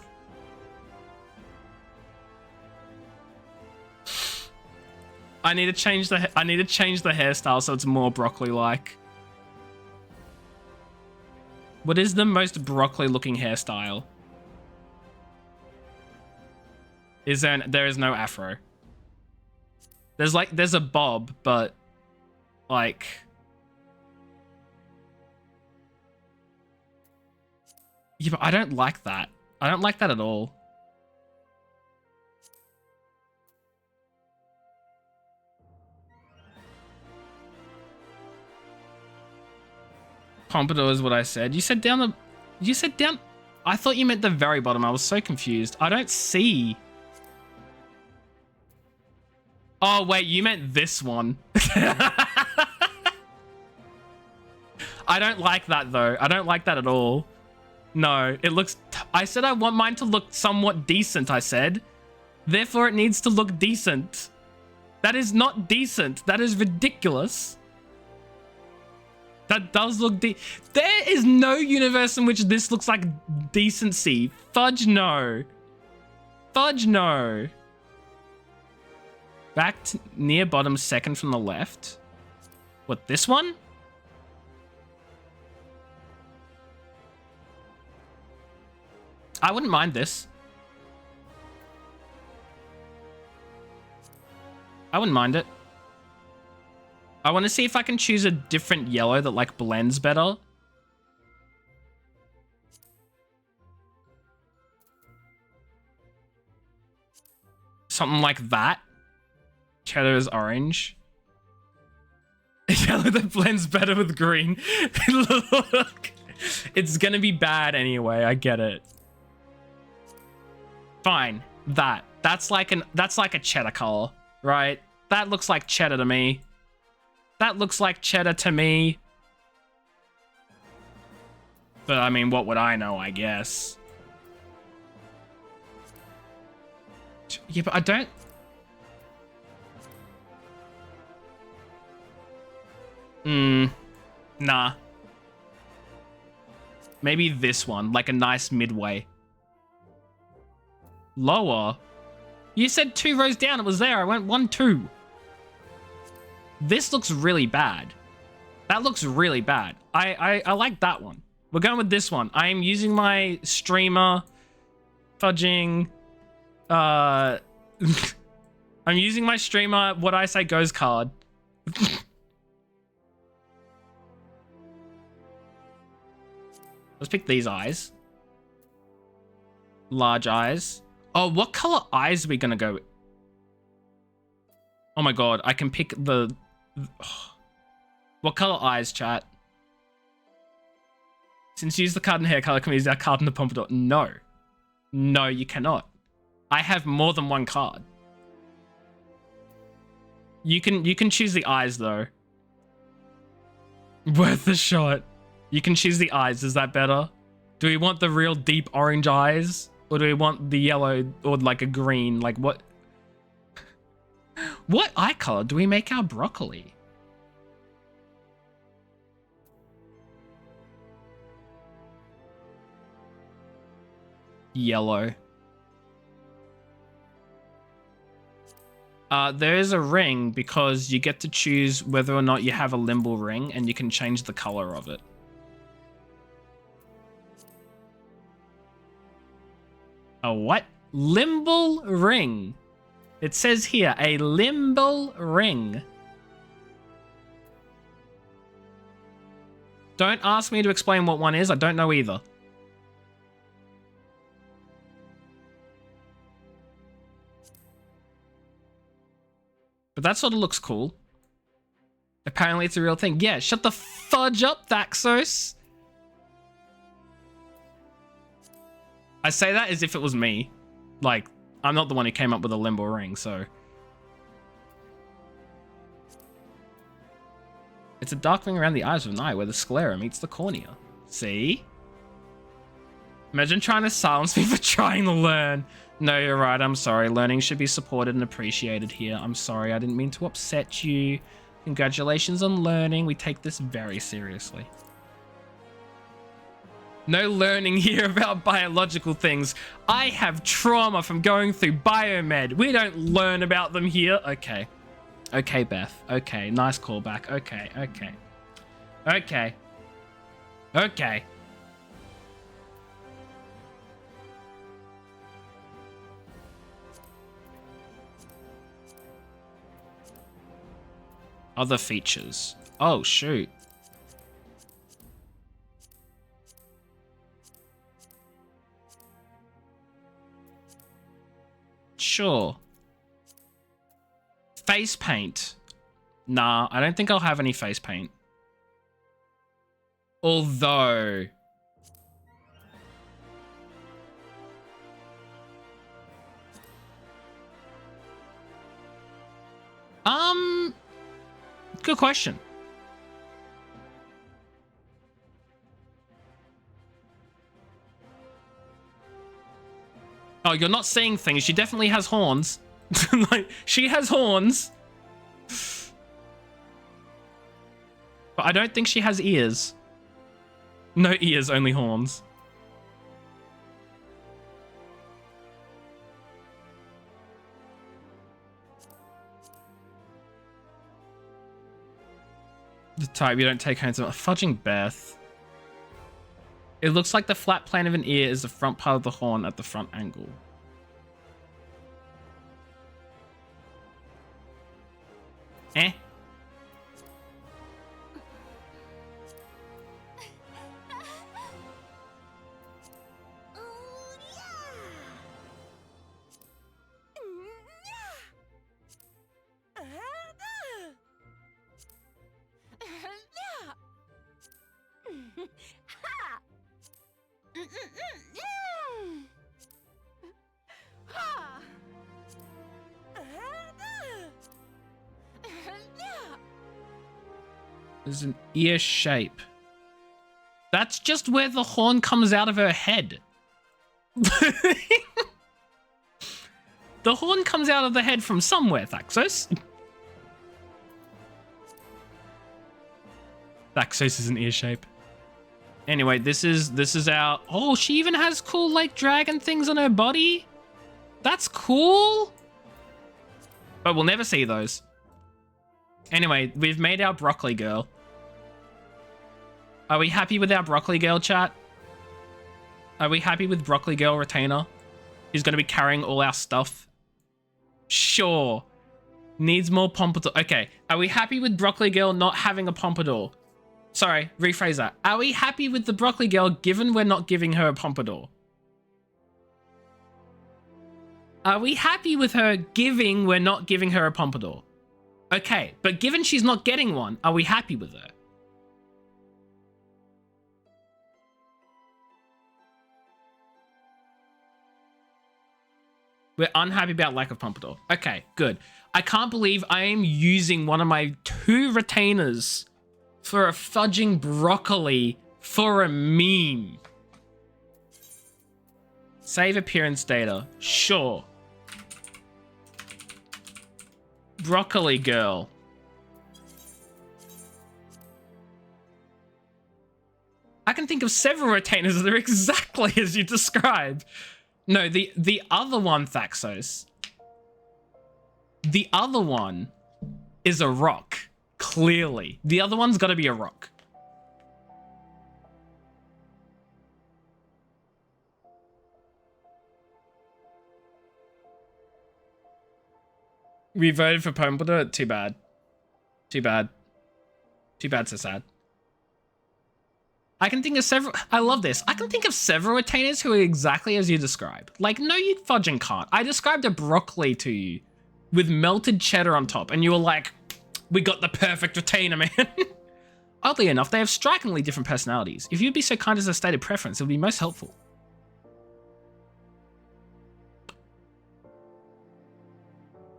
[SPEAKER 1] I need to change the hairstyle so it's more broccoli-like. What is the most broccoli-looking hairstyle? There is no afro. There's a bob, but like yeah, but I don't like that. I don't like that at all. Pompadour is what I said. You said down. I thought you meant the very bottom. I was so confused. I don't see. Oh, wait, you meant this one. I don't like that, though. I don't like that at all. No, it looks... I said I want mine to look somewhat decent, I said. Therefore, it needs to look decent. That is not decent. That is ridiculous. That does look There is no universe in which this looks like decency. Fudge no. Fudge no. Back to near bottom second from the left. What, this one? I wouldn't mind this. I wouldn't mind it. I want to see if I can choose a different yellow that like blends better. Something like that. Cheddar is orange. Yellow that blends better with green. Look. It's gonna be bad anyway, I get it. Fine. That's like a cheddar color, right? That looks like cheddar to me. That looks like cheddar to me. But I mean, what would I know, I guess. Yeah, but I don't... Nah. Maybe this one, like a nice midway. Lower? You said 2 rows down, it was there. I went 1, 2. This looks really bad. That looks really bad. I like that one. We're going with this one. I am using my streamer fudging. I'm using my streamer what I say goes card. Let's pick these eyes. Large eyes. Oh, what color eyes are we gonna go with? Oh my god, I can pick the... What color eyes, chat? Since you use the card and hair color, can we use that card in the pompadour? No. No, you cannot. I have more than one card. You can choose the eyes, though. Worth the shot. You can choose the eyes. Is that better? Do we want the real deep orange eyes? Or do we want the yellow or like a green? Like what? What eye color do we make our broccoli? Yellow. There is a ring because you get to choose whether or not you have a limble ring and you can change the color of it. A what? Limble ring. It says here, a limble ring. Don't ask me to explain what one is. I don't know either. that sort of looks cool. Apparently it's a real thing. Yeah, shut the fudge up, Thaxos. I say that as if it was me. Like, I'm not the one who came up with a limbo ring, so. It's a dark ring around the eyes of an eye where the sclera meets the cornea. See? Imagine trying to silence me for trying to learn. No, you're right. I'm sorry. Learning should be supported and appreciated here. I'm sorry. I didn't mean to upset you. Congratulations on learning. We take this very seriously. No learning here about biological things. I have trauma from going through biomed. We don't learn about them here. Okay. Okay, Beth. Okay. Nice callback. Okay. Okay. Okay. Okay. Other features. Oh, shoot. Sure. Face paint. Nah, I don't think I'll have any face paint. Although... Good question. Oh, you're not seeing things. She definitely has horns. Like, she has horns. But I don't think she has ears. No ears, only horns. The type you don't take home to fudging Beth. It looks like the flat plane of an ear is the front part of the horn at the front angle. Eh? There's an ear shape. That's just where the horn comes out of her head. The horn comes out of the head from somewhere, Thaxos. Thaxos is an ear shape. Anyway, this is our... Oh, she even has cool, like, dragon things on her body? That's cool. But we'll never see those. Anyway, we've made our broccoli girl. Are we happy with our broccoli girl, chat? Are we happy with broccoli girl retainer? Who's going to be carrying all our stuff? Sure. Needs more pompadour. Okay. Are we happy with broccoli girl not having a pompadour? Sorry, rephrase that. Are we happy with the broccoli girl given we're not giving her a pompadour? Are we happy with her giving we're not giving her a pompadour? Okay, but given she's not getting one, are we happy with her? We're unhappy about lack of pompadour. Okay, good. I can't believe I am using one of my 2 retainers for a fudging broccoli for a meme. Save appearance data. Sure. Broccoli girl. I can think of several retainers that are exactly as you described. No, the other one, Thaxos. The other one is a rock. Clearly. The other one's got to be a rock. We voted for pompadour? Too bad. Too bad. Too bad, so sad. I can think of several... I love this. I can think of several retainers who are exactly as you describe. Like, no, you fudging can't. I described a broccoli to you. with melted cheddar on top, and you were like, we got the perfect retainer, man. Oddly enough, they have strikingly different personalities. If you'd be so kind as a stated preference, it would be most helpful.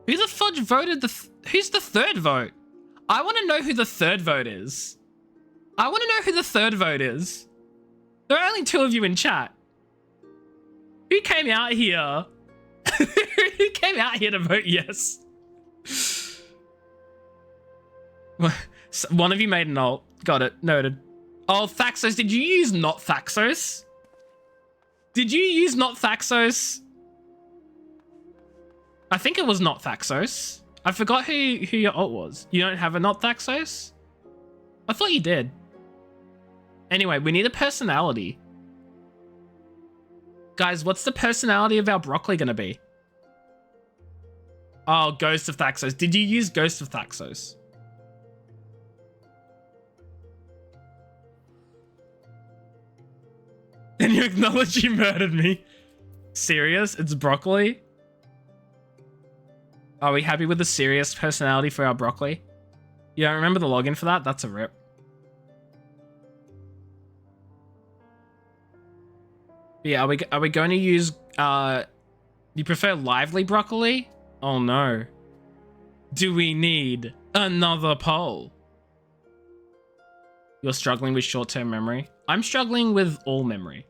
[SPEAKER 1] Who the fudge voted who's the third vote? I want to know who the third vote is. I want to know who the third vote is. There are only 2 of you in chat. Who came out here? Who came out here to vote yes? One of you made an alt. Got it. Noted. Oh, Thaxos. Did you use not Thaxos? Did you use not Thaxos? I think it was not Thaxos. I forgot who your alt was. You don't have a not Thaxos? I thought you did. Anyway, we need a personality. Guys, what's the personality of our broccoli gonna be? Oh, Ghost of Thaxos. Did you use Ghost of Thaxos? And you acknowledge you murdered me. Serious? It's broccoli? Are we happy with the serious personality for our broccoli? You don't remember the login for that? That's a rip. Yeah, are we going to use you prefer lively broccoli? Oh no. Do we need another poll? You're struggling with short-term memory. I'm struggling with all memory.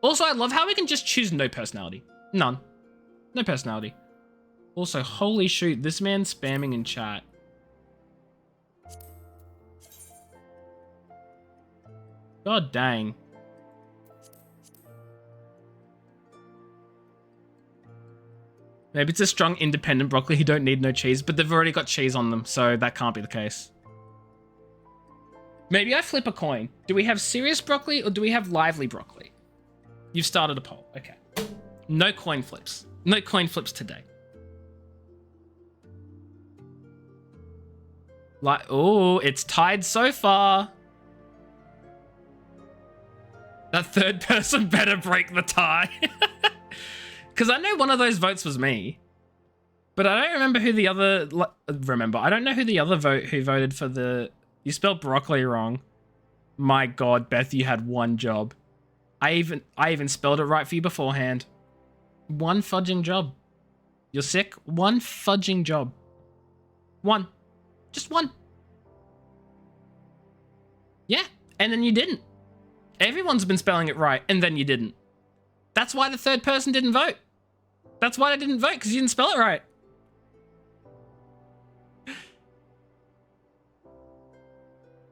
[SPEAKER 1] Also, I love how we can just choose no personality. None. No personality. Also, holy shoot, this man's spamming in chat. God dang. Maybe it's a strong independent broccoli who don't need no cheese, but they've already got cheese on them, so that can't be the case. Maybe I flip a coin. Do we have serious broccoli or do we have lively broccoli? You've started a poll. Okay. No coin flips. No coin flips today. Like, oh, it's tied so far. That third person better break the tie. Because I know one of those votes was me. But I don't remember who the other... I don't know who the other who voted for the... You spelled broccoli wrong. My god, Beth, you had one job. I even spelled it right for you beforehand. One fudging job. You're sick? One fudging job. One. Just one. Yeah, and then you didn't. Everyone's been spelling it right, and then you didn't. That's why the third person didn't vote. That's why I didn't vote, because you didn't spell it right.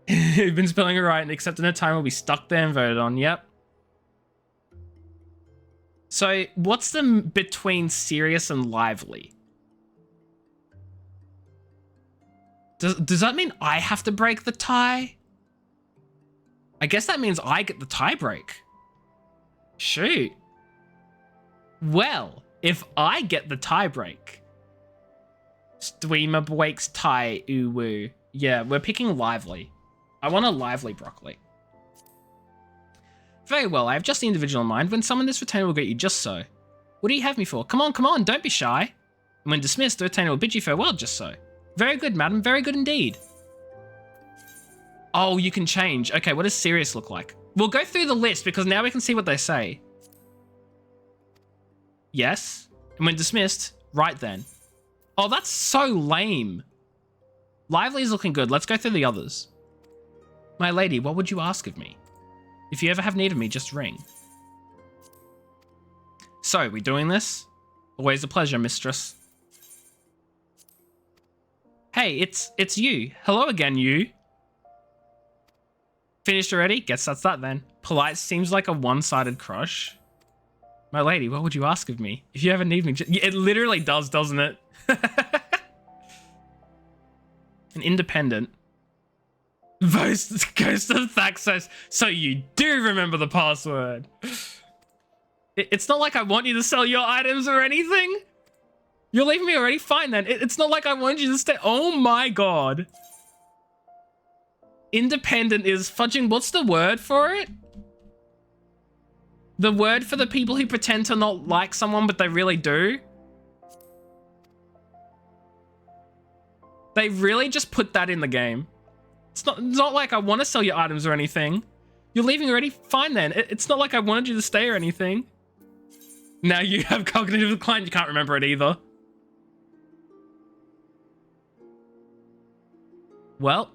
[SPEAKER 1] You've been spelling it right, and except in a time will be stuck there and voted on. Yep. So, what's the between serious and lively? Does that mean I have to break the tie? I guess that means I get the tie break. Shoot. Well, if I get the tie break, Streamer breaks tie, ooh woo. Yeah, we're picking lively. I want a lively broccoli. Very well, I have just the individual in mind. When summoned, this retainer will greet you just so. What do you have me for? Come on, don't be shy. And when dismissed, the retainer will bid you farewell just so. Very good, madam, very good indeed. Oh, you can change. Okay, what does serious look like? We'll go through the list because now we can see what they say. Yes. And when dismissed, right then. Oh, that's so lame. Lively is looking good. Let's go through the others. My lady, what would you ask of me? If you ever have need of me, just ring. So, we doing this? Always a pleasure, mistress. Hey, it's you. Hello again, you. Finished already? Guess that's that then. Polite seems like a one-sided crush. My lady, what would you ask of me? If you ever need me, it literally does, doesn't it? An independent. Ghost of Thaxos. So you do remember the password. It's not like I want you to sell your items or anything. You're leaving me already? Fine then. It's not like I want you to stay. Oh my god. Independent is fudging. What's the word for it? The word for the people who pretend to not like someone, but they really do? They really just put that in the game. It's not like I want to sell your items or anything. You're leaving already? Fine then. It's not like I wanted you to stay or anything. Now you have cognitive decline. You can't remember it either. Well,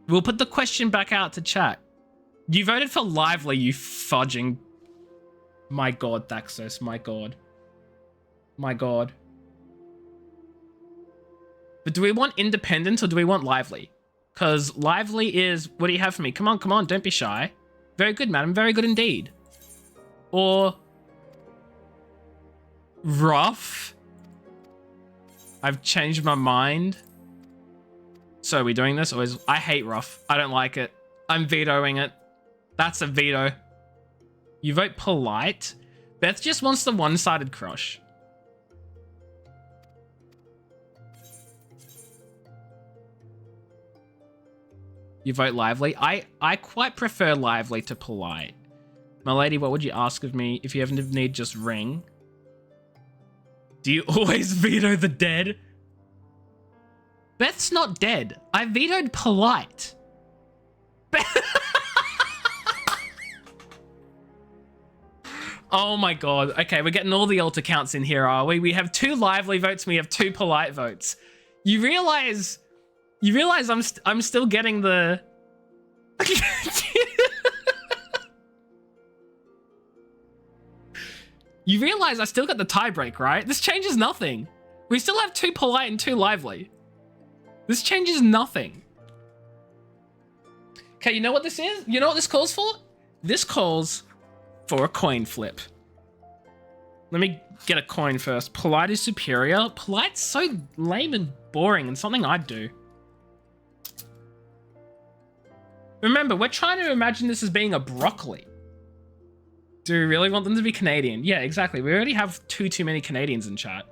[SPEAKER 1] we'll put the question back out to chat. You voted for Lively, you fudging... My god, Thaxos, my god. My god. But do we want Independent or do we want Lively? Because Lively is... What do you have for me? Come on, don't be shy. Very good, madam, very good indeed. Or... Rough? I've changed my mind. So are we doing this? Or is... I hate Rough. I don't like it. I'm vetoing it. That's a veto. You vote Polite? Beth just wants the one-sided crush. You vote Lively? I quite prefer Lively to Polite. My lady, what would you ask of me? If you ever need, just ring. Do you always veto the dead? Beth's not dead. I vetoed Polite. Oh my god. Okay, we're getting all the alt accounts in here, are we? We have 2 Lively votes and we have 2 Polite votes. You realize I'm still getting the... You realize I still got the tiebreak, right? This changes nothing. We still have 2 Polite and 2 Lively. This changes nothing. Okay, you know what this is? You know what this calls for? This calls for a coin flip. Let me get a coin first. Polite is superior. Polite's so lame and boring and something I'd do. Remember, we're trying to imagine this as being a broccoli. Do we really want them to be Canadian? Yeah, exactly. We already have too many Canadians in chat.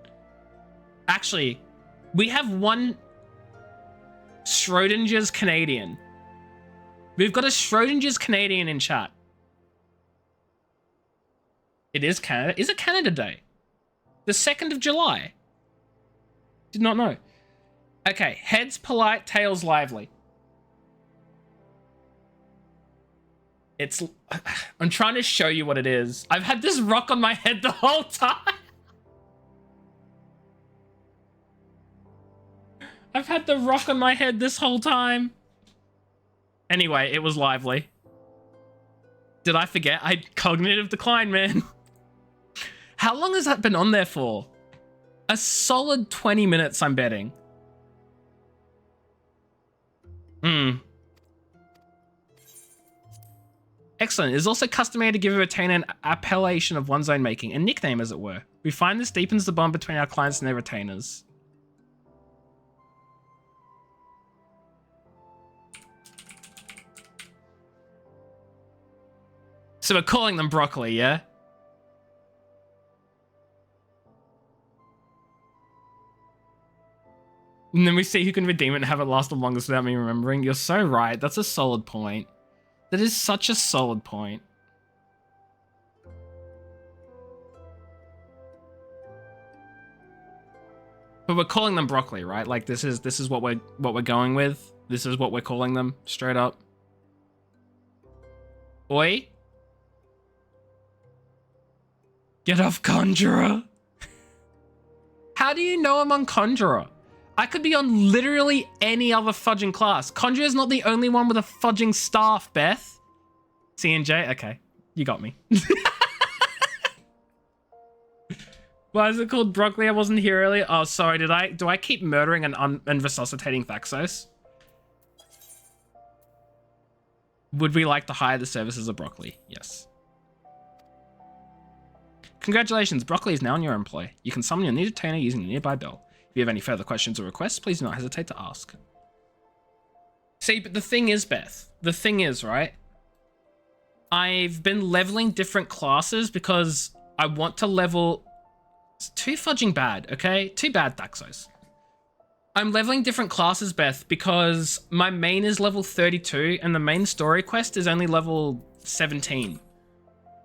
[SPEAKER 1] Actually, we have 1 Schrodinger's Canadian. We've got a Schrodinger's Canadian in chat. It is Canada. Is it Canada Day? The 2nd of July. Did not know. Okay, heads Polite, tails Lively. It's... I'm trying to show you what it is. I've had this rock on my head the whole time. I've had the rock on my head this whole time. Anyway, it was Lively. Did I forget? I cognitive decline, man. How long has that been on there for? A solid 20 minutes, I'm betting. Excellent. It is also customary to give a retainer an appellation of one's own making, a nickname as it were. We find this deepens the bond between our clients and their retainers. So we're calling them broccoli, yeah? And then we see who can redeem it and have it last the longest without me remembering. You're so right. That's a solid point. That is such a solid point. But we're calling them broccoli, right? Like this is what we're going with. This is what we're calling them, straight up. Oi. Get off Conjurer. How do you know I'm on Conjurer? I could be on literally any other fudging class. Conjurer's not the only one with a fudging staff, Beth. C&J? Okay, you got me. Why is it called broccoli? I wasn't here earlier. Oh, sorry, do I keep murdering and resuscitating Thaxos? Would we like to hire the services of broccoli? Yes. Congratulations, broccoli is now in your employ. You can summon your needed retainer using the nearby bell. If you have any further questions or requests, please do not hesitate to ask. See, but the thing is, Beth, the thing is, right? I've been leveling different classes because I want to level... It's too fudging bad, okay? Too bad, Thaxos. I'm leveling different classes, Beth, because my main is level 32 and the main story quest is only level 17.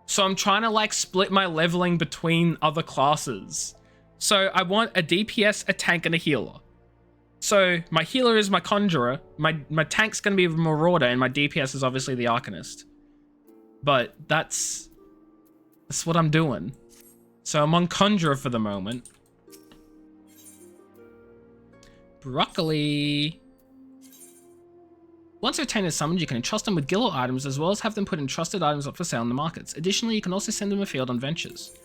[SPEAKER 1] So I'm trying to like split my leveling between other classes. So I want a DPS, a tank, and a healer. So my healer is my conjurer, my tank's gonna be Marauder, and my DPS is obviously the Arcanist. But that's what I'm doing. So I'm on conjurer for the moment. Broccoli. Once a retainer is summoned, you can entrust them with guild items as well as have them put entrusted items up for sale in the markets. Additionally, you can also send them afield on ventures.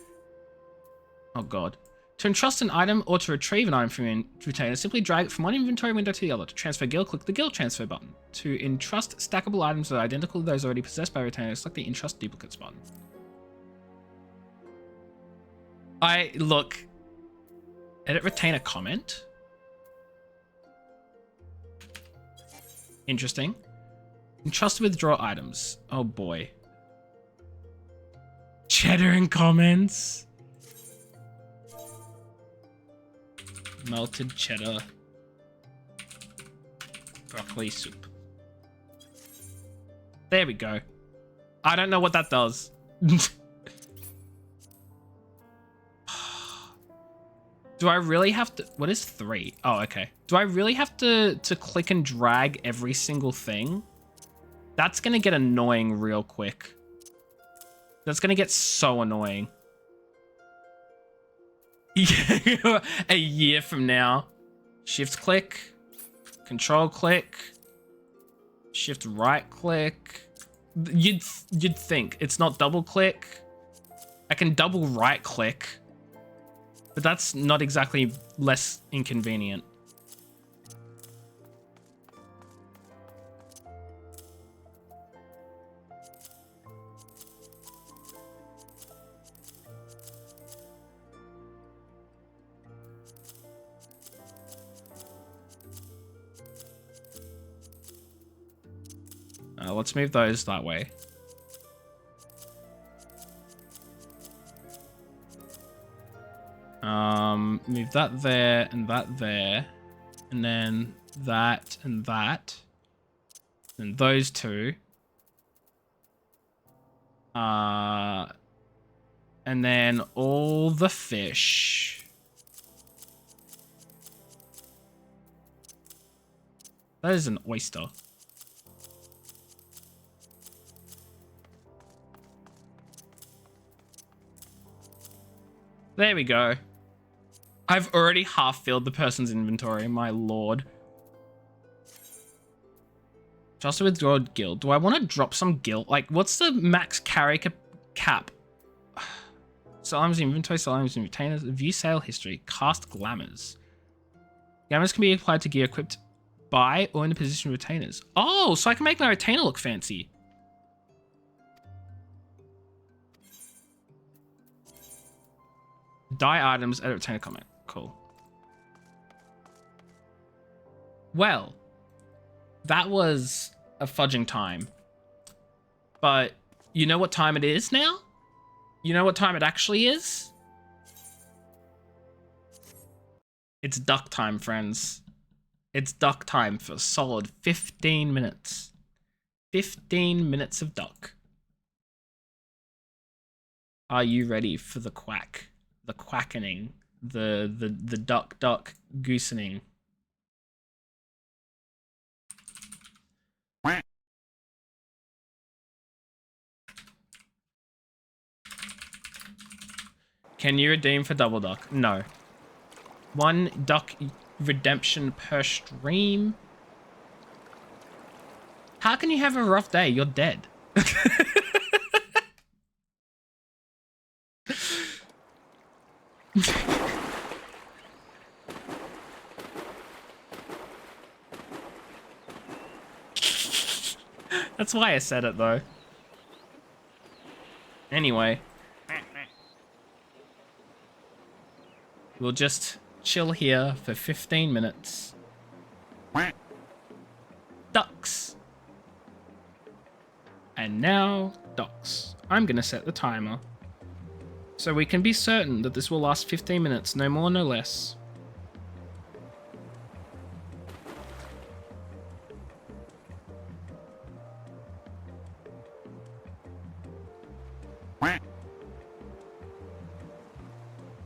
[SPEAKER 1] Oh god. To entrust an item or to retrieve an item from your retainer, simply drag it from one inventory window to the other. To transfer guild, click the guild transfer button. To entrust stackable items that are identical to those already possessed by a retainer, select the entrust duplicates button. Look. Edit retainer comment. Interesting. Entrust withdraw items. Oh boy. Cheddar in comments. Melted cheddar. Broccoli soup. There we go. I don't know what that does. Do I really have to... What is 3? Oh, okay. Do I really have to click and drag every single thing? That's going to get annoying real quick. That's going to get so annoying. A year from now. Shift click. Control click. Shift right click. You'd think. It's not double click. I can double right click. But that's not exactly less inconvenient. Let's move those that way. Move that there and that there, and then that and that, and those two. And then all the fish. That is an oyster. There we go. I've already half filled the person's inventory, my lord. Just withdraw guild. Do I want to drop some guild? Like, what's the max carry cap? Sell items in inventory, sell items in retainers, view sale history, cast glamours. Glamours can be applied to gear equipped by or in the position of retainers. Oh, so I can make my retainer look fancy. Die items, edit retainer comment. Cool. Well, that was a fudging time. But you know what time it is now? You know what time it actually is? It's duck time, friends. It's duck time for a solid 15 minutes. 15 minutes of duck. Are you ready for the quack? The quackening? The duck goosening? Can you redeem for double duck? No. 1 duck redemption per stream. How can you have a rough day? You're dead. That's why I said it though. Anyway. We'll just chill here for 15 minutes. Ducks. And now, ducks. I'm gonna set the timer. So we can be certain that this will last 15 minutes, no more, no less.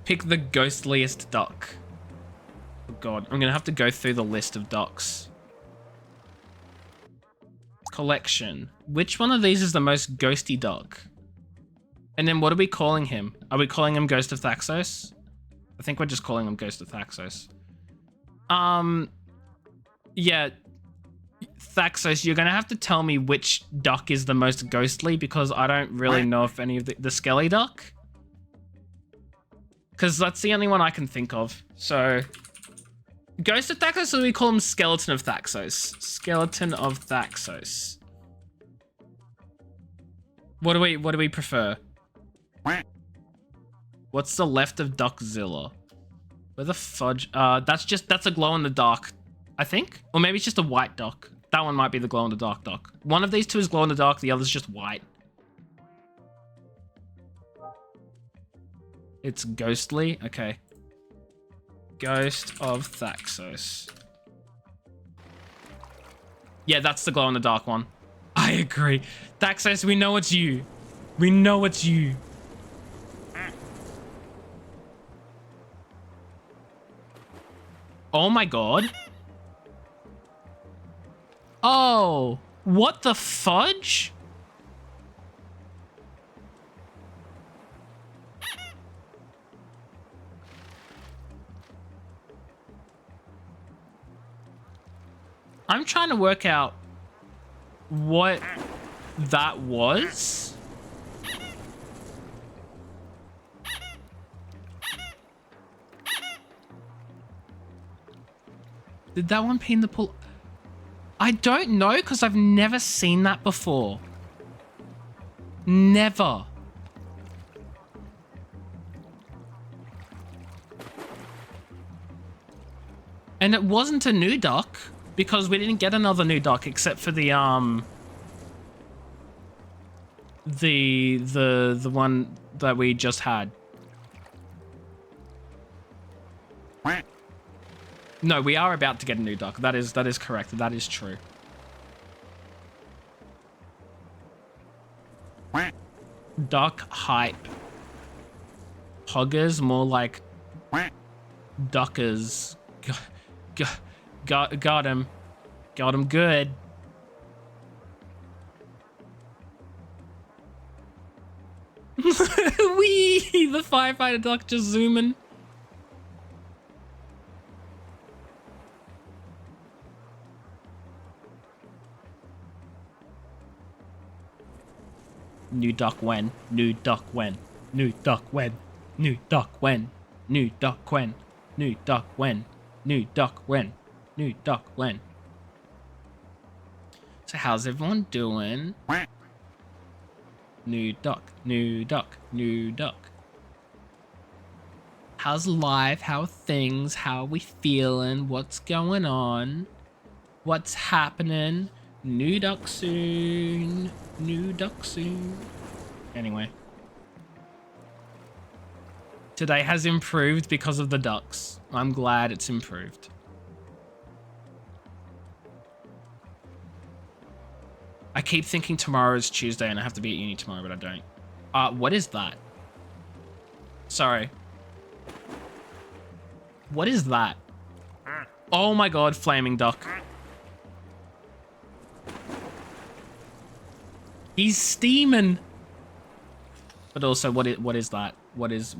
[SPEAKER 1] Pick the ghostliest duck. For God. I'm gonna have to go through the list of ducks. Collection. Which one of these is the most ghosty duck? And then what are we calling him? Are we calling him Ghost of Thaxos? I think we're just calling him Ghost of Thaxos. Yeah. Thaxos, you're gonna have to tell me which duck is the most ghostly because I don't really know if any of the Skelly duck. Because that's the only one I can think of. So, Ghost of Thaxos, or we call him Skeleton of Thaxos? Skeleton of Thaxos. What do we prefer? What's the left of Duckzilla? Where the fudge? That's a glow in the dark, I think, or maybe it's just a white duck. That one might be the glow in the dark duck. One of these two is glow in the dark. The other's just white. It's ghostly. Okay. Ghost of Thaxos. Yeah, that's the glow in the dark one. I agree. Thaxos, we know it's you. We know it's you. Oh my god. Oh, what the fudge? I'm trying to work out what that was. Did that one pee in the pool? I don't know because I've never seen that before. Never. And it wasn't a new duck because we didn't get another new duck except for the one that we just had. No, we are about to get a new duck. That is correct. That is true. Duck hype. Hoggers, more like duckers. Got him. Got him good. Wee! The firefighter duck just zooming. New duck when? New duck when? New duck when? New duck when? New duck when? New duck when? New duck when? New duck when? So how's everyone doing? New duck, new duck, new duck. How's life? How are things? How are we feeling? What's going on? What's happening? New duck soon. New duck soon. Anyway. Today has improved because of the ducks. I'm glad it's improved. I keep thinking tomorrow is Tuesday and I have to be at uni tomorrow, but I don't. What is that? Sorry. What is that? Oh my god, flaming duck. He's steaming. But also, what is that? What is?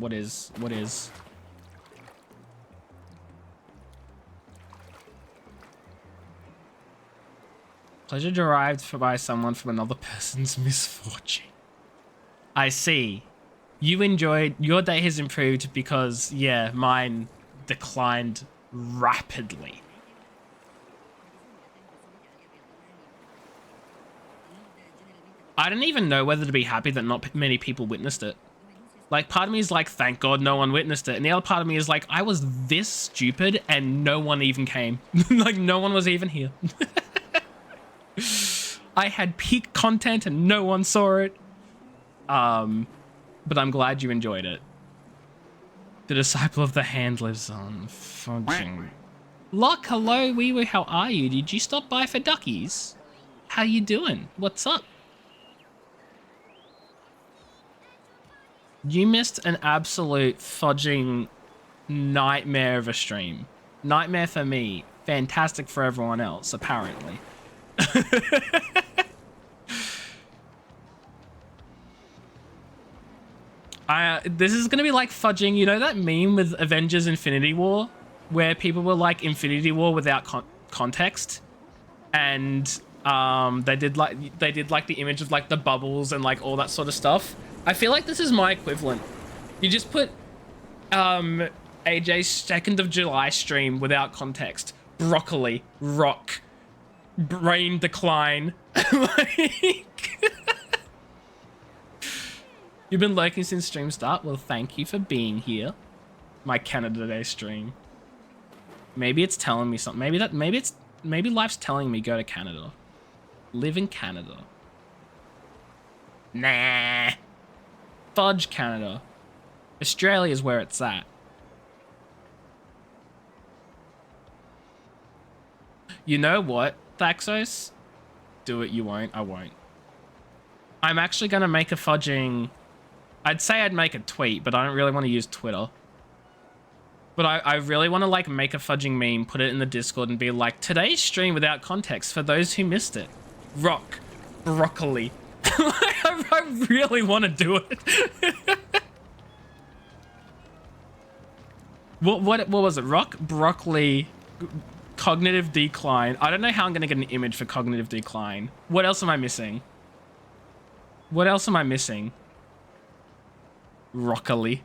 [SPEAKER 1] Pleasure derived by someone from another person's misfortune. I see. You enjoyed, your day has improved because, yeah, mine declined rapidly. I don't even know whether to be happy that not many people witnessed it. Like, part of me is like, thank God no one witnessed it. And the other part of me is like, I was this stupid and no one even came. Like, no one was even here. I had peak content and no one saw it. But I'm glad you enjoyed it. The disciple of the hand lives on. Fudging. Locke, hello, wee wee, how are you? Did you stop by for duckies? How you doing? What's up? You missed an absolute fudging nightmare of a stream. Nightmare for me. Fantastic for everyone else, apparently. This is gonna be like fudging, you know that meme with Avengers Infinity War? Where people were like Infinity War without context? And they did like the image of like the bubbles and like all that sort of stuff. I feel like this is my equivalent. You just put AJ's 2nd of July stream without context. Broccoli, rock, brain decline. Like, you've been lurking since stream start? Well, thank you for being here. My Canada Day stream. Maybe it's telling me something. Maybe life's telling me go to Canada. Live in Canada. Nah. Fudge Canada. Australia's where it's at. You know what, Thaxos? Do it, you won't. I won't. I'm actually going to make a fudging... I'd say I'd make a tweet, but I don't really want to use Twitter. But I really want to like make a fudging meme, put it in the Discord and be like, today's stream without context for those who missed it. Rock. Broccoli. I really want to do it. What was it? Rock, broccoli, cognitive decline. I don't know how I'm going to get an image for cognitive decline. What else am I missing? What else am I missing? Broccoli.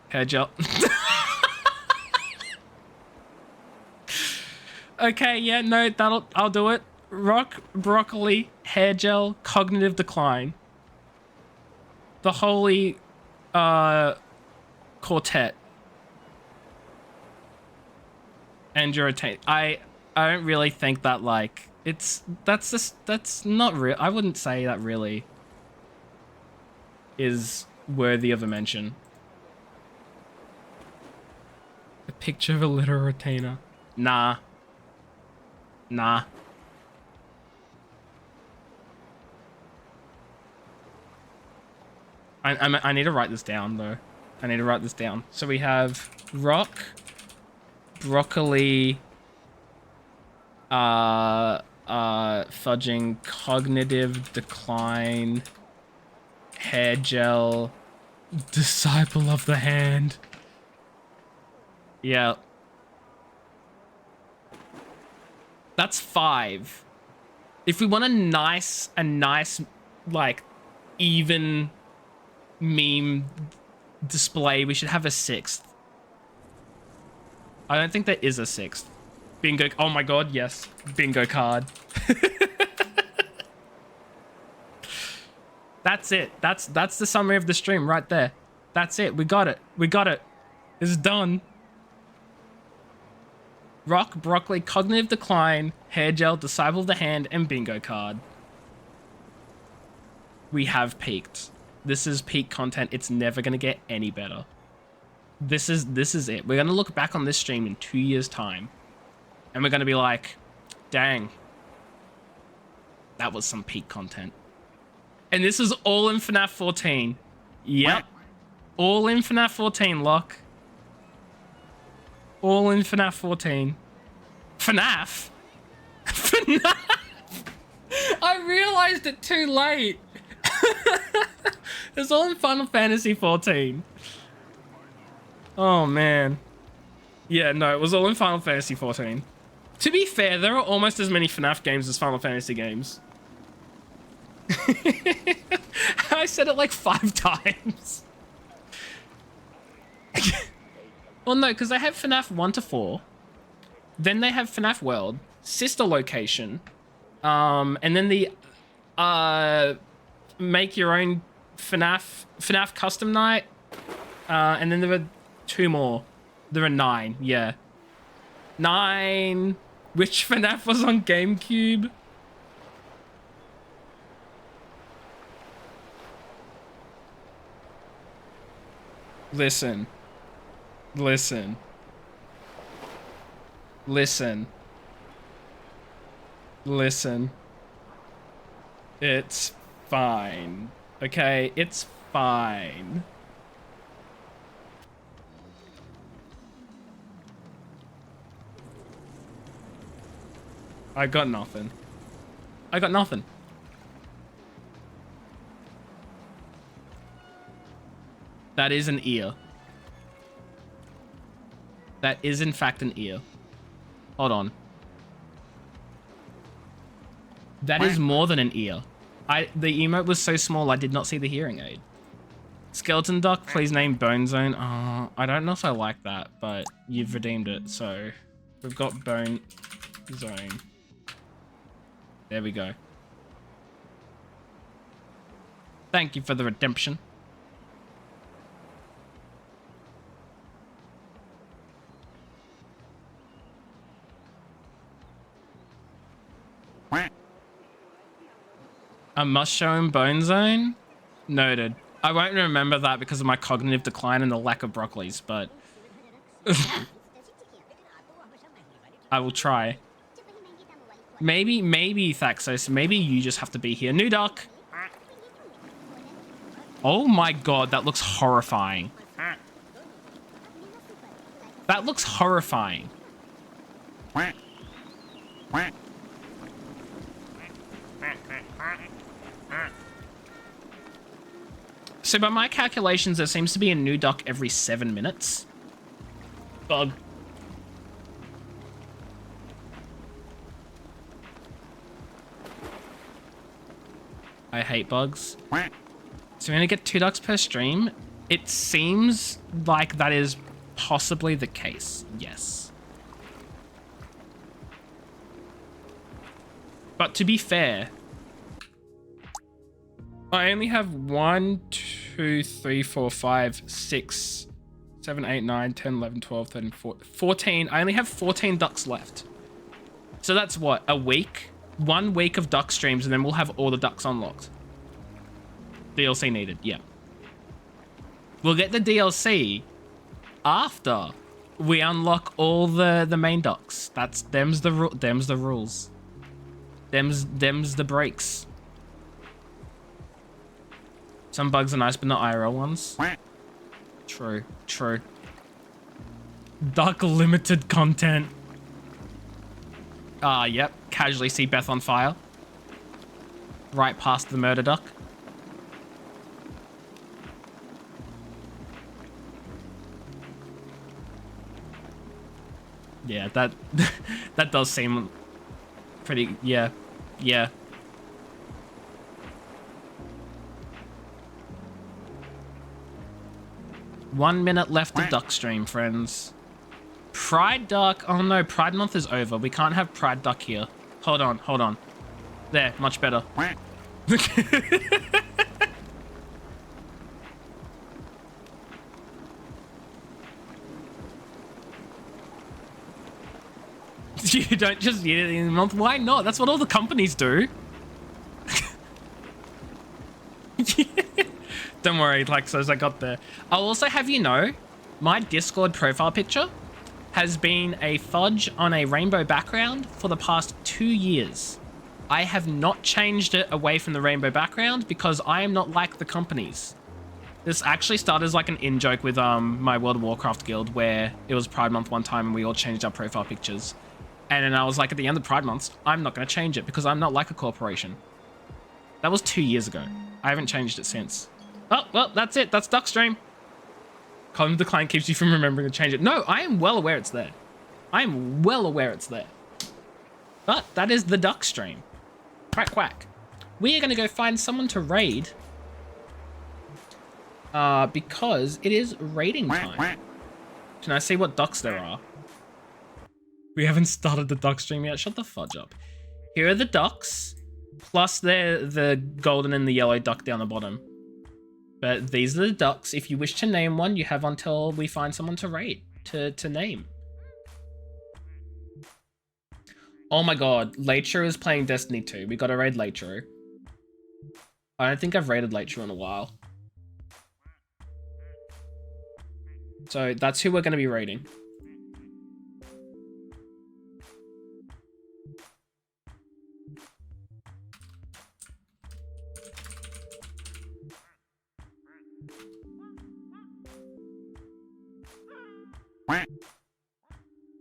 [SPEAKER 1] Hair gel. Okay, yeah, no, I'll do it. Rock, broccoli, hair gel, cognitive decline. The holy quartet. And your I don't really think that like that's not real. I wouldn't say that really is worthy of a mention. A picture of a litter retainer. Nah. Nah. I need to write this down though. I need to write this down. So we have rock, broccoli, fudging, cognitive decline, hair gel, disciple of the hand. Yeah. That's 5. If we want a nice, like, even meme display, we should have a 6th. I don't think there is a 6th. Bingo. Oh my god, yes. Bingo card. That's it. That's the summary of the stream right there. That's it. We got it. We got it. It's done. Rock, broccoli, cognitive decline, hair gel, disciple of the hand, and bingo card. We have peaked. This is peak content. It's never going to get any better. This is it. We're going to look back on this stream in 2 years' time. And we're going to be like, dang. That was some peak content. And this is all in FNAF 14. Yep. All in FNAF 14, Locke. All in FNAF 14. FNAF? FNAF? I realized it too late. It's all in Final Fantasy 14. Oh, man. Yeah, no, it was all in Final Fantasy 14. To be fair, there are almost as many FNAF games as Final Fantasy games. I said it like 5 times. Well, no, because they have FNAF 1 to 4. Then they have FNAF World, Sister Location, and then the make your own FNAF Custom Night, and then there are 2 more. There are 9, yeah. 9. Which FNAF was on GameCube? Listen. Listen. Listen. Listen. It's fine. Okay? It's fine. I got nothing. I got nothing. That is an ear. That is in fact an ear. Hold on. That is more than an ear. The emote was so small I did not see the hearing aid. Skeleton Duck, please name Bone Zone. Oh, I don't know if I like that, but you've redeemed it, so we've got Bone Zone. There we go. Thank you for the redemption. A must show in Bone Zone? Noted. I won't remember that because of my cognitive decline and the lack of broccolis, but I will try. Maybe Thaxos, maybe you just have to be here. New duck. Oh my god, that looks horrifying. That looks horrifying. So by my calculations, there seems to be a new duck every 7 minutes. Bug. I hate bugs. So we're gonna get 2 ducks per stream. It seems like that is possibly the case. Yes. But to be fair, I only have 1, 2, 3, 4, 5, 6, 7, 8, 9, 10, 11, 12, 13, 14. I only have 14 ducks left. So that's what? A week? 1 week of duck streams and then we'll have all the ducks unlocked. DLC needed, yeah. We'll get the DLC after we unlock all the main ducks. Them's the rules. Them's the breaks. Some bugs are nice, but not IRL ones. True, true. Duck limited content. Yep. Casually see Beth on fire. Right past the murder duck. Yeah, that that does seem pretty, yeah. 1 minute left of duck stream, friends. Pride duck. Oh no, Pride month is over. We can't have Pride duck here. Hold on. There, much better. You don't just eat it in a month. Why not? That's what all the companies do. Don't worry, like, so as I got there. I'll also have you know, my Discord profile picture has been a fudge on a rainbow background for the past 2 years. I have not changed it away from the rainbow background because I am not like the companies. This actually started as like an in-joke with my World of Warcraft guild where it was Pride Month one time and we all changed our profile pictures. And then I was like, at the end of Pride Months, I'm not going to change it because I'm not like a corporation. That was 2 years ago. I haven't changed it since. Oh, well, that's it. That's duck stream. Cognitive decline keeps you from remembering to change it. No, I am well aware it's there. I am well aware it's there. But that is the duck stream. Quack, quack. We are going to go find someone to raid. Because it is raiding time. Can I see what ducks there are? We haven't started the duck stream yet. Shut the fudge up. Here are the ducks. Plus the golden and the yellow duck down the bottom. But these are the ducks. If you wish to name one, you have until we find someone to raid, to name. Oh my god, Latro is playing Destiny 2. We gotta raid Latro. I don't think I've raided Latro in a while. So that's who we're gonna be raiding.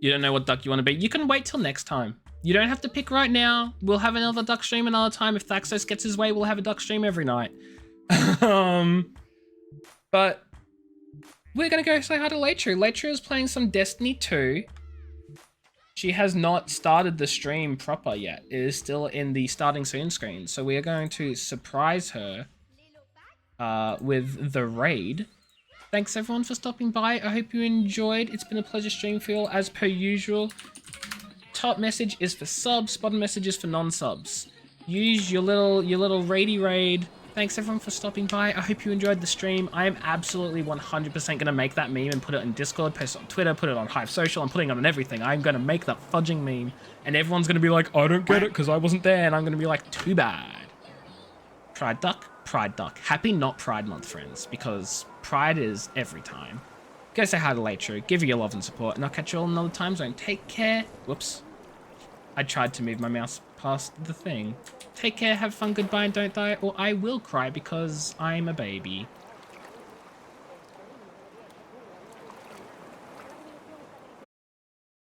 [SPEAKER 1] You don't know what duck you want to be. You can wait till next time. You don't have to pick right now. We'll have another duck stream another time. If Thaxos gets his way, we'll have a duck stream every night. But we're going to go say hi to Leitru. Leitru is playing some Destiny 2. She has not started the stream proper yet. It is still in the starting soon screen. So we are going to surprise her with the raid. Thanks everyone for stopping by. I hope you enjoyed. It's been a pleasure stream for you all as per usual. Top message is for subs, bottom message is for non-subs. Use your little raidy raid. Thanks everyone for stopping by. I hope you enjoyed the stream. I am absolutely 100% going to make that meme and put it in Discord, post it on Twitter, put it on Hive Social. I'm putting it on everything. I'm going to make that fudging meme. And everyone's going to be like, I don't get it because I wasn't there. And I'm going to be like, too bad. Pride Duck, Pride Duck. Happy not Pride Month, friends, because Pride is every time. Go say hi to Leitru, give her your love and support, and I'll catch you all another time zone. Take care. Whoops. I tried to move my mouse past the thing. Take care, have fun, goodbye, and don't die, or I will cry because I'm a baby.